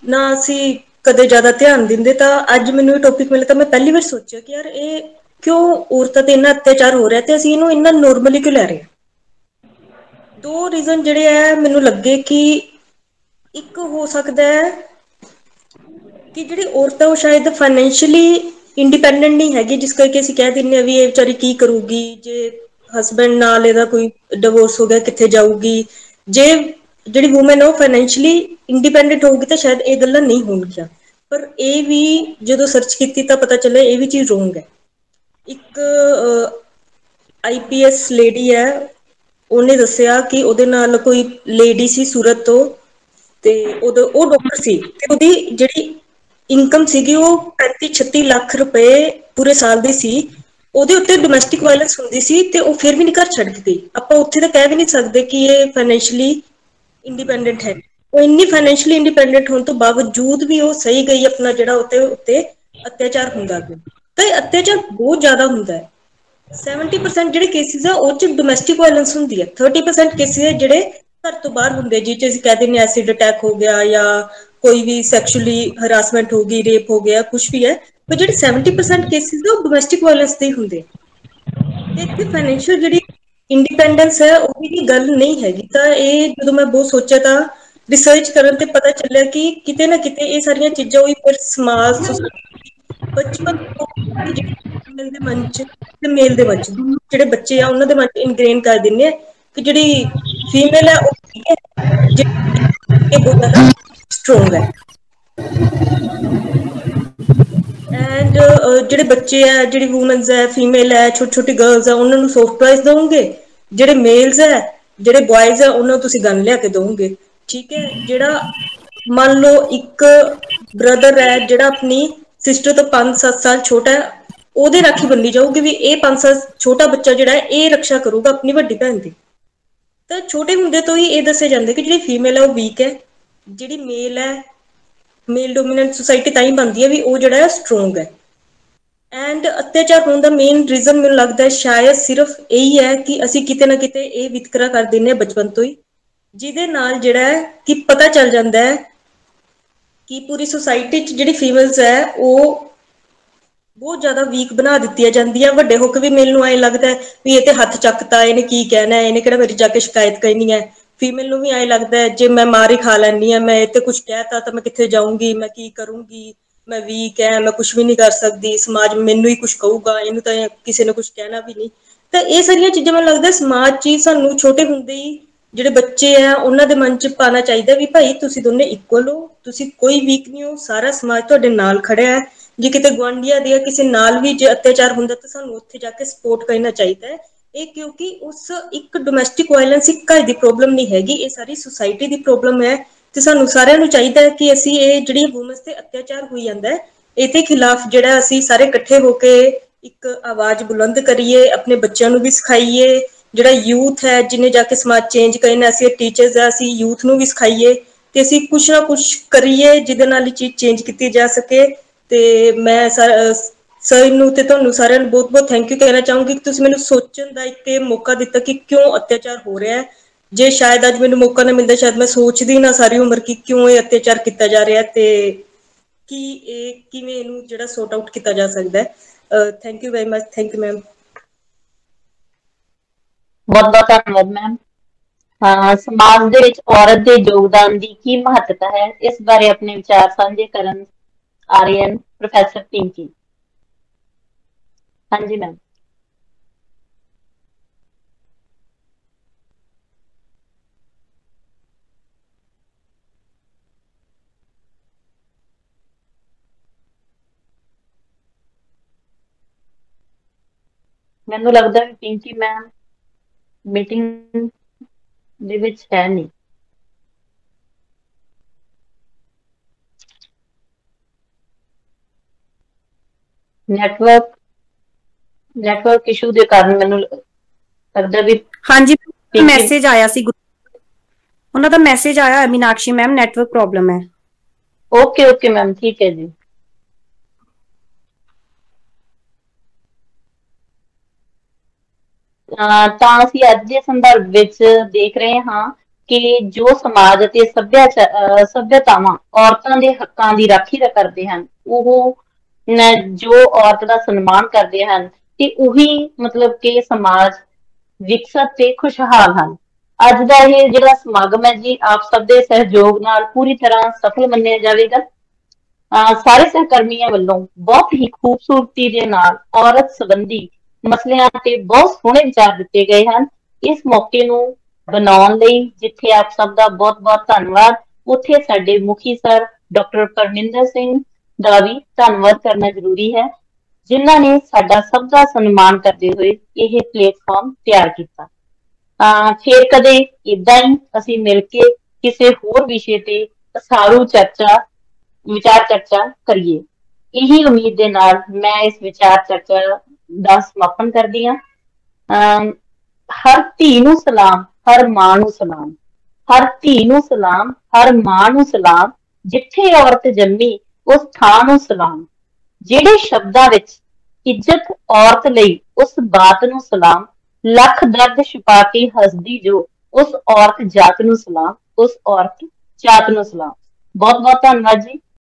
ਨਾ ਅਸੀਂ ਕਦੇ ਜ਼ਿਆਦਾ ਧਿਆਨ ਦਿੰਦੇ। ਤਾਂ ਅੱਜ ਮੈਨੂੰ ਇਹ ਟੌਪਿਕ ਮਿਲਿਆ ਤਾਂ ਮੈਂ ਪਹਿਲੀ ਵਾਰ ਸੋਚਿਆ ਕਿ ਯਾਰ ਇਹ ਕਿਉਂ ਔਰਤਾਂ ਤੇ ਇੰਨਾ ਅਤਿਆਚਾਰ ਹੋ ਰਿਹਾ ਤੇ ਅਸੀਂ ਇਹਨੂੰ ਇੰਨਾ ਨੋਰਮਲੀ ਕਿਉਂ ਲੈ ਰਹੇ ਹਾਂ। ਦੋ ਰੀਜ਼ਨ ਜਿਹੜੇ ਹੈ ਮੈਨੂੰ ਲੱਗੇ ਕਿ ਇੱਕ ਹੋ ਸਕਦਾ ਹੈ ਕਿ ਜਿਹੜੀ ਔਰਤ ਹੈ ਉਹ ਸ਼ਾਇਦ ਫਾਈਨੈਂਸ਼ੀਅਲੀ ਇੰਡੀਪੈਂਡੈਂਟ ਨਹੀਂ ਹੈਗੀ, ਜਿਸ ਕਰਕੇ ਅਸੀਂ ਕਹਿ ਦਿੰਦੇ ਹਾਂ ਵੀ ਇਹ ਵਿਚਾਰੀ ਕੀ ਕਰੂਗੀ ਜੇ ਹਸਬੈਂਡ ਨਾਲ ਇਹਦਾ ਕੋਈ ਡਿਵੋਰਸ ਹੋ ਗਿਆ, ਕਿੱਥੇ ਜਾਊਗੀ। ਜੇ ਜਿਹੜੀ ਵੂਮਨ ਹੈ ਉਹ ਫਾਈਨੈਂਸ਼ੀਅਲੀ ਇੰਡੀਪੈਂਡੈਂਟ ਹੋਊਗੀ ਤਾਂ ਸ਼ਾਇਦ ਇਹ ਗੱਲਾਂ ਨਹੀਂ ਹੋਣਗੀਆਂ। ਪਰ ਇਹ ਵੀ ਜਦੋਂ ਸਰਚ ਕੀਤੀ ਤਾਂ ਪਤਾ ਚੱਲਿਆ ਇਹ ਵੀ ਚੀਜ਼ ਰੋਂਗ ਹੈ। ਇੱਕ IPS ਲੇਡੀ ਹੈ, ਉਹਨੇ ਦੱਸਿਆ ਕਿ ਉਹਦੇ ਨਾਲ ਕੋਈ ਲੇਡੀ ਸੀ ਸੂਰਤ ਤੋਂ, ਤੇ ਉਹ ਡਾਕਟਰ ਸੀ ਤੇ ਉਹਦੀ ਜਿਹੜੀ ਇਨਕਮ ਸੀਗੀ ਉਹ 35-36 ਲੱਖ ਰੁਪਏ ਪੂਰੇ ਸਾਲ ਦੀ ਸੀ। ਉਹਦੇ ਉੱਤੇ ਡੋਮੈਸਟਿਕ ਵਾਇਲੈਂਸ ਹੁੰਦੀ ਸੀ ਤੇ ਉਹ ਫਿਰ ਵੀ ਨਹੀਂ ਘਰ ਛੱਡ ਕੇ ਗਈ। ਆਪਾਂ ਉੱਥੇ ਤਾਂ ਕਹਿ ਵੀ ਨਹੀਂ ਸਕਦੇ ਕਿ ਇਹ ਫਾਈਨੈਂਸ਼ੀਅਲੀ ਇੰਡੀਪੈਂਡੈਂਟ ਹੈ। ਉਹ ਇੰਨੀ ਫਾਈਨੈਂਸ਼ੀਅਲੀ ਇੰਡੀਪੈਂਡੈਂਟ ਹੋਣ ਤੋਂ ਬਾਵਜੂਦ ਵੀ ਉਹ ਸਹੀ ਗਈ ਆਪਣਾ ਜਿਹੜਾ ਉੱਤੇ ਅਤਿਆਚਾਰ ਹੁੰਦਾ ਗਿਆ। ਤਾਂ ਇਹ ਅਤਿਆਚਾਰ ਬਹੁਤ ਜ਼ਿਆਦਾ ਹੁੰਦਾ ਹੈ। 70% ਜਿਹੜੇ ਕੇਸਿਸ ਆ ਉਹ 'ਚ ਡੋਮੈਸਟਿਕ ਵਾਇਲੈਂਸ ਹੁੰਦੀ ਹੈ, 30% ਕੇਸਿਸ ਹੈ ਜਿਹੜੇ ਘਰ ਤੋਂ ਬਾਹਰ ਹੁੰਦੇ, ਜਿਸ 'ਚ ਅਸੀਂ ਕਹਿ ਦਿੰਦੇ ਹਾਂ ਐਸਿਡ ਅਟੈਕ ਹੋ ਗਿਆ ਜਾਂ ਕੋਈ ਵੀ ਸੈਕਸ਼ੂਅਲੀ ਹਰਾਸਮੈਂਟ ਹੋ ਗਈ, ਰੇਪ ਹੋ ਗਿਆ, ਕੁਛ ਵੀ ਹੈ। ਪਰ ਜਿਹੜੇ 70% ਕੇਸਿਸ ਆ ਉਹ ਡੋਮੈਸਟਿਕ ਵਾਇਲੈਂਸ ਦੇ ਹੀ ਹੁੰਦੇ। ਤੇ ਇੱਥੇ ਫਾਈਨੈਂਸ਼ੀਅਲ ਜਿਹੜੀ ਇੰਡੀਪੈਂਡੈਂਸ ਹੈ ਉਹਦੀ ਗੱਲ ਨਹੀਂ ਹੈਗੀ। ਤਾਂ ਇਹ ਜਦੋਂ ਮੈਂ ਬਹੁਤ ਸੋਚਿਆ ਤਾਂ ਰਿਸਰਚ ਕਰਨ ਤੇ ਪਤਾ ਚੱਲਿਆ ਕਿ ਕਿਤੇ ਨਾ ਕਿਤੇ ਇਹ ਸਾਰੀਆਂ ਚੀਜ਼ਾਂ ਉਹੀ ਫਿਰ ਸਮਾਜ ਬਚਪਨ ਤੋਂ ਫੀਮੇਲ ਦੇ ਮਨ 'ਚ ਤੇ ਮੇਲ ਦੇ ਮਨ 'ਚ ਜਿਹੜੇ ਬੱਚੇ ਆ ਉਹਨਾਂ ਦੇ ਮਨ 'ਚ ਇਨਗ੍ਰੇਨ ਕਰ ਦਿੰਦੇ ਆ ਕਿ ਜਿਹੜੀ ਫੀਮੇਲ ਹੈ ਉਹ ਠੀਕ ਹੈ, ਜਿਹੜੀ ਬਹੁਤ ਜ਼ਿਆਦਾ ਸਟਰੋਂਗ ਹੈ। ਐਂਡ ਜਿਹੜੇ ਬੱਚੇ ਹੈ, ਜਿਹੜੀ ਵੂਮਨਸ ਹੈ, ਫੀਮੇਲ ਹੈ, ਛੋਟੀ ਛੋਟੀ ਗਰਲਸ ਹੈ, ਉਹਨਾਂ ਨੂੰ ਸੌਫਟ ਟॉयਜ਼ ਦਵੋਗੇ। ਜਿਹੜੇ ਮੇਲਸ ਹੈ, ਜਿਹੜੇ ਬॉयਜ਼ ਹੈ, ਉਹਨਾਂ ਨੂੰ ਤੁਸੀਂ ਗਨ ਲਿਆ ਕੇ ਦਵੋਗੇ। ਠੀਕ ਹੈ, ਜਿਹੜਾ ਮੰਨ ਲਓ ਇੱਕ ਬ੍ਰਦਰ ਹੈ ਜਿਹੜਾ ਆਪਣੀ ਸਿਸਟਰ ਤੋਂ 5-7 ਸਾਲ ਛੋਟਾ ਹੈ, ਉਹਦੇ ਰਾਖੀ ਬੰਨੀ ਜਾਊਗੀ ਵੀ ਇਹ 5 ਸਾਲ ਛੋਟਾ ਬੱਚਾ ਜਿਹੜਾ ਹੈ ਇਹ ਰੱਖਿਆ ਕਰੂਗਾ ਆਪਣੀ ਵੱਡੀ ਭੈਣ ਦੀ। ਤਾਂ ਛੋਟੇ ਹੁੰਦੇ ਤੋਂ ਹੀ ਇਹ ਦੱਸਿਆ ਜਾਂਦਾ ਕਿ ਜਿਹੜੀ ਫੀਮੇਲ ਹੈ ਉਹ ਵੀਕ ਹੈ, ਜਿਹੜੀ ਮੇਲ ਹੈ, ਮੇਲ ਡੋਮੀਨੈਂਟ ਸੁਸਾਇਟੀ ਤਾਂ ਹੀ ਬਣਦੀ ਹੈ ਵੀ ਉਹ ਜਿਹੜਾ ਹੈ ਸਟਰੋਂਗ ਹੈ। ਐਂਡ ਅਤਿਆਚਾਰ ਹੋਣ ਦਾ ਮੇਨ ਰੀਜ਼ਨ ਮੈਨੂੰ ਲੱਗਦਾ ਹੈ ਸ਼ਾਇਦ ਸਿਰਫ ਇਹੀ ਹੈ ਕਿ ਅਸੀਂ ਕਿਤੇ ਨਾ ਕਿਤੇ ਇਹ ਵਿਤਕਰਾ ਕਰ ਦਿੰਦੇ ਹਾਂ ਬਚਪਨ ਤੋਂ ਹੀ, ਜਿਹਦੇ ਨਾਲ ਜਿਹੜਾ ਹੈ ਕਿ ਪਤਾ ਚੱਲ ਜਾਂਦਾ ਹੈ ਕਿ ਪੂਰੀ ਸੁਸਾਇਟੀ 'ਚ ਜਿਹੜੀ ਫੀਮੇਲਸ ਹੈ ਉਹ ਬਹੁਤ ਜ਼ਿਆਦਾ ਵੀਕ ਬਣਾ ਦਿੱਤੀਆਂ ਜਾਂਦੀਆਂ। ਵੱਡੇ ਹੋ ਕੇ ਵੀ ਮੈਨੂੰ ਐਂ ਲੱਗਦਾ ਵੀ ਇਹ ਤੇ ਹੱਥ ਚੱਕਤਾ, ਇਹਨੇ ਕੀ ਕਹਿਣਾ, ਇਹਨੇ ਕਿਹੜਾ ਮੇਰੀ ਜਾ ਕੇ ਸ਼ਿਕਾਇਤ ਕਰਨੀ ਹੈ। ਫੀਮੇਲ ਨੂੰ ਵੀ ਐਂ ਲੱਗਦਾ ਜੇ ਮੈਂ ਮਾਰ ਹੀ ਖਾ ਲੈਂਦੀ ਹਾਂ, ਮੈਂ ਇਹ ਤੇ ਕੁਛ ਕਹਿਤਾ ਤਾਂ ਮੈਂ ਕਿੱਥੇ ਜਾਊਂਗੀ, ਮੈਂ ਕੀ ਕਰੂੰਗੀ, ਮੈਂ ਵੀਕ ਹੈ, ਮੈਂ ਕੁਛ ਵੀ ਨਹੀਂ ਕਰ ਸਕਦੀ, ਸਮਾਜ ਮੈਨੂੰ ਹੀ ਕੁਛ ਕਹੂਗਾ, ਇਹਨੂੰ ਤਾਂ ਕਿਸੇ ਨੇ ਕੁਛ ਕਹਿਣਾ ਵੀ ਨਹੀਂ। ਤਾਂ ਇਹ ਸਾਰੀਆਂ ਚੀਜ਼ਾਂ ਮੈਨੂੰ ਲੱਗਦਾ ਸਮਾਜ 'ਚ ਹੀ ਸਾਨੂੰ ਛੋਟੇ ਹੁੰਦੇ ਹੀ ਜਿਹੜੇ ਬੱਚੇ ਆ ਉਹਨਾਂ ਦੇ ਮਨ 'ਚ ਪਾਉਣਾ ਚਾਹੀਦਾ ਵੀ ਭਾਈ ਤੁਸੀਂ ਦੋਨੇ ਇਕੁਅਲ ਹੋ, ਤੁਸੀਂ ਕੋਈ ਵੀਕ ਨਹੀਂ ਹੋ, ਸਾਰਾ ਸਮਾਜ ਤੁਹਾਡੇ ਨਾਲ ਖੜਿਆ ਹੈ। ਜੇ ਕਿਤੇ ਗੁਆਂਢੀਆਂ ਦੇ ਕਿਸੇ ਨਾਲ ਵੀ ਜੇ ਅਤਿਆਚਾਰ ਹੁੰਦਾ ਤਾਂ ਸਾਨੂੰ ਉੱਥੇ ਜਾ ਕੇ ਸਪੋਰਟ ਕਰਨਾ ਚਾਹੀਦਾ ਹੈ। ਇਹ ਕਿਉਂਕਿ ਉਸ ਇੱਕ ਡੋਮੈਸਟਿਕ ਵਾਇਲੈਂਸ ਇੱਕ ਘਰ ਦੀ ਪ੍ਰੋਬਲਮ ਨਹੀਂ ਹੈਗੀ, ਇਹ ਸਾਰੀ ਸੁਸਾਇਟੀ ਦੀ ਪ੍ਰੋਬਲਮ ਹੈ। ਤੇ ਸਾਨੂੰ ਸਾਰਿਆਂ ਨੂੰ ਚਾਹੀਦਾ ਹੈ ਕਿ ਅਸੀਂ ਇਹ ਜਿਹੜੀ ਵੂਮਨਸ ਤੇ ਅਤਿਆਚਾਰ ਹੋਈ ਜਾਂਦਾ ਹੈ ਇਹਦੇ ਖਿਲਾਫ ਜਿਹੜਾ ਅਸੀਂ ਸਾਰੇ ਇਕੱਠੇ ਹੋ ਕੇ ਇੱਕ ਆਵਾਜ਼ ਬੁਲੰਦ ਕਰੀਏ, ਆਪਣੇ ਬੱਚਿਆਂ ਨੂੰ ਵੀ ਸਿਖਾਈਏ। ਜਿਹੜਾ ਯੂਥ ਹੈ ਜਿਹਨੇ ਜਾ ਕੇ ਸਮਾਜ ਚੇਂਜ ਕਰਨਾ, ਅਸੀਂ ਟੀਚਰਸ ਆ, ਅਸੀਂ ਯੂਥ ਨੂੰ ਵੀ ਸਿਖਾਈਏ ਤੇ ਅਸੀਂ ਕੁਛ ਨਾ ਕੁਛ ਕਰੀਏ ਜਿਹਦੇ ਨਾਲ ਇਹ ਚੀਜ਼ ਚੇਂਜ ਕੀਤੀ ਜਾ ਸਕੇ। ਤੇ ਮੈਂ ਸਰ ਨੂੰ ਤੇ ਤੁਹਾਨੂੰ ਸਾਰਿਆਂ ਨੂੰ ਬਹੁਤ ਬਹੁਤ ਥੈਂਕ ਯੂ ਕਹਿਣਾ ਚਾਹੂੰਗੀ ਕਿ ਤੁਸੀਂ ਮੈਨੂੰ ਸੋਚਣ ਦਾ ਇੱਕ ਮੌਕਾ ਦਿੱਤਾ ਕਿ ਕਿਉਂ ਅਤਿਆਚਾਰ ਹੋ ਰਿਹਾ ਹੈ। ਜੇ ਸ਼ਾਇਦ ਅੱਜ ਮੈਨੂੰ ਮੌਕਾ ਨਾ ਮਿਲਦਾ ਸ਼ਾਇਦ ਮੈਂ ਸੋਚਦੀ ਨਾ ਸਾਰੀ ਉਮਰ ਕਿ ਕਿਉਂ ਇਹ ਅਤਿਆਚਾਰ ਕੀਤਾ ਜਾ ਰਿਹਾ ਤੇ ਕੀ ਇਹ ਕਿਵੇਂ ਇਹਨੂੰ ਜਿਹੜਾ ਸੌਟ ਆਊਟ ਕੀਤਾ ਜਾ ਸਕਦਾ ਹੈ। Thank you very much. Thank you ma'am. ਬਹੁਤ ਬਹੁਤ ਧੰਨਵਾਦ ਮੈਮ। ਸਮਾਜ ਦੇ ਵਿੱਚ ਔਰਤ ਦੇ ਯੋਗਦਾਨ ਦੀ ਕੀ ਮਹੱਤਤਾ ਹੈ, ਇਸ ਬਾਰੇ ਆਪਣੇ ਵਿਚਾਰ ਸਾਂਝੇ ਕਰਨ ਆ ਰਹੇ ਹਨ ਪ੍ਰੋਫੈਸਰ ਪਿੰਕੀ। ਹਾਂਜੀ ਮੈਮ। ਮੈਨੂੰ ਲੱਗਦਾ ਵੀ ਪਿੰਕੀ ਮੈਮ ਮੀਟਿੰਗ ਦੇ ਵਿੱਚ ਹੈ ਨਹੀਂ। ਨੈਟਵਰਕ ਇਸ਼ੂ ਦੇ ਕਾਰਨ ਮੈਨੂੰ ਲੱਗਦਾ ਵੀ ਹਾਂਜੀ ਮੈਸੇਜ ਆਇਆ ਸੀ, ਉਹਨਾਂ ਦਾ ਮੈਸੇਜ ਆਇਆ ਮੀਨਾਕਸ਼ੀ ਮੈਮ ਨੈਟਵਰਕ ਪ੍ਰੋਬਲਮ ਹੈ। ਓਕੇ ਓਕੇ ਮੈਮ, ਠੀਕ ਹੈ ਜੀ। ਤਾਂ ਅਸੀਂ ਅੱਜ ਦੇ ਸੰਦਰਭ ਵਿੱਚ ਦੇਖ ਰਹੇ ਹਾਂ ਕਿ ਜੋ ਸਮਾਜ ਅਤੇ ਸੱਭਿਅਤਾਵਾਂ ਔਰਤਾਂ ਦੇ ਹੱਕਾਂ ਦੀ ਰਾਖੀ ਕਰਦੇ ਹਨ, ਉਹ ਜੋ ਔਰਤ ਦਾ ਸਨਮਾਨ ਕਰਦੇ ਹਨ ਤੇ ਉਹੀ ਮਤਲਬ ਕਿ ਸਮਾਜ ਵਿਕਸਿਤ ਤੇ ਖੁਸ਼ਹਾਲ ਹਨ। ਅੱਜ ਦਾ ਇਹ ਜਿਹੜਾ ਸਮਾਗਮ ਹੈ ਜੀ ਆਪ ਸਭ ਦੇ ਸਹਿਯੋਗ ਨਾਲ ਪੂਰੀ ਤਰ੍ਹਾਂ ਸਫਲ ਮੰਨਿਆ ਜਾਵੇਗਾ। ਸਾਰੇ ਸਹਿਕਰਮੀਆਂ ਵੱਲੋਂ ਬਹੁਤ ਹੀ ਖੂਬਸੂਰਤੀ ਦੇ ਨਾਲ ਔਰਤ ਸੰਬੰਧੀ ਮਸਲਿਆਂ ਤੇ ਬਹੁਤ ਸੋਹਣੇ ਵਿਚਾਰ ਦਿੱਤੇ ਗਏ ਹਨ। ਇਸ ਮੌਕੇ ਨੂੰ ਬਣਾਉਣ ਲਈ ਜਿੱਥੇ ਆਪ ਸਭ ਦਾ ਬਹੁਤ ਬਹੁਤ ਧੰਨਵਾਦ, ਉੱਥੇ ਸਾਡੇ ਮੁਖੀ ਸਰ ਡਾਕਟਰ ਪਰਮਿੰਦਰ ਸਿੰਘ ਦਾ ਵੀ ਧੰਨਵਾਦ ਕਰਨਾ ਜ਼ਰੂਰੀ ਹੈ, ਜਿਨ੍ਹਾਂ ਨੇ ਸਾਡਾ ਸਭ ਦਾ ਸਨਮਾਨ ਕਰਦੇ ਹੋਏ ਇਹ ਪਲੇਟਫਾਰਮ ਤਿਆਰ ਕੀਤਾ। ਫਿਰ ਕਦੇ ਏਦਾਂ ਹੀ ਅਸੀਂ ਮਿਲ ਕੇ ਕਿਸੇ ਹੋਰ ਵਿਸ਼ੇ ਤੇ ਸਾਰੂ ਵਿਚਾਰ ਚਰਚਾ ਕਰੀਏ। ਇਹੀ ਉਮੀਦ ਦੇ ਨਾਲ ਮੈਂ ਇਸ ਵਿਚਾਰ ਚਰਚਾ ਦਾ ਸਮਾਪਨ ਕਰਦੀ ਹਾਂ। ਹਰ ਧੀ ਨੂੰ ਸਲਾਮ, ਹਰ ਮਾਂ ਨੂੰ ਸਲਾਮ, ਹਰ ਧੀ ਨੂੰ ਸਲਾਮ, ਹਰ ਮਾਂ ਨੂੰ ਸਲਾਮ, ਜਿੱਥੇ ਔਰਤ ਜੰਮੀ ਉਸ ਥਾਂ ਨੂੰ ਸਲਾਮ, ਜਿਹੜੇ ਸ਼ਬਦਾਂ ਵਿੱਚ ਇੱਜ਼ਤ ਔਰਤ ਲਈ ਉਸ ਬਾਤ ਨੂੰ ਸਲਾਮ, ਲੱਖ ਦਰਦ ਛੁਪਾ ਕੇ ਹੱਸਦੀ ਜੋ ਉਸ ਔਰਤ ਜਾਤ ਨੂੰ ਸਲਾਮ, ਉਸ ਔਰਤ ਜਾਤ ਨੂੰ ਸਲਾਮ। ਬਹੁਤ ਬਹੁਤ ਧੰਨਵਾਦ ਜੀ।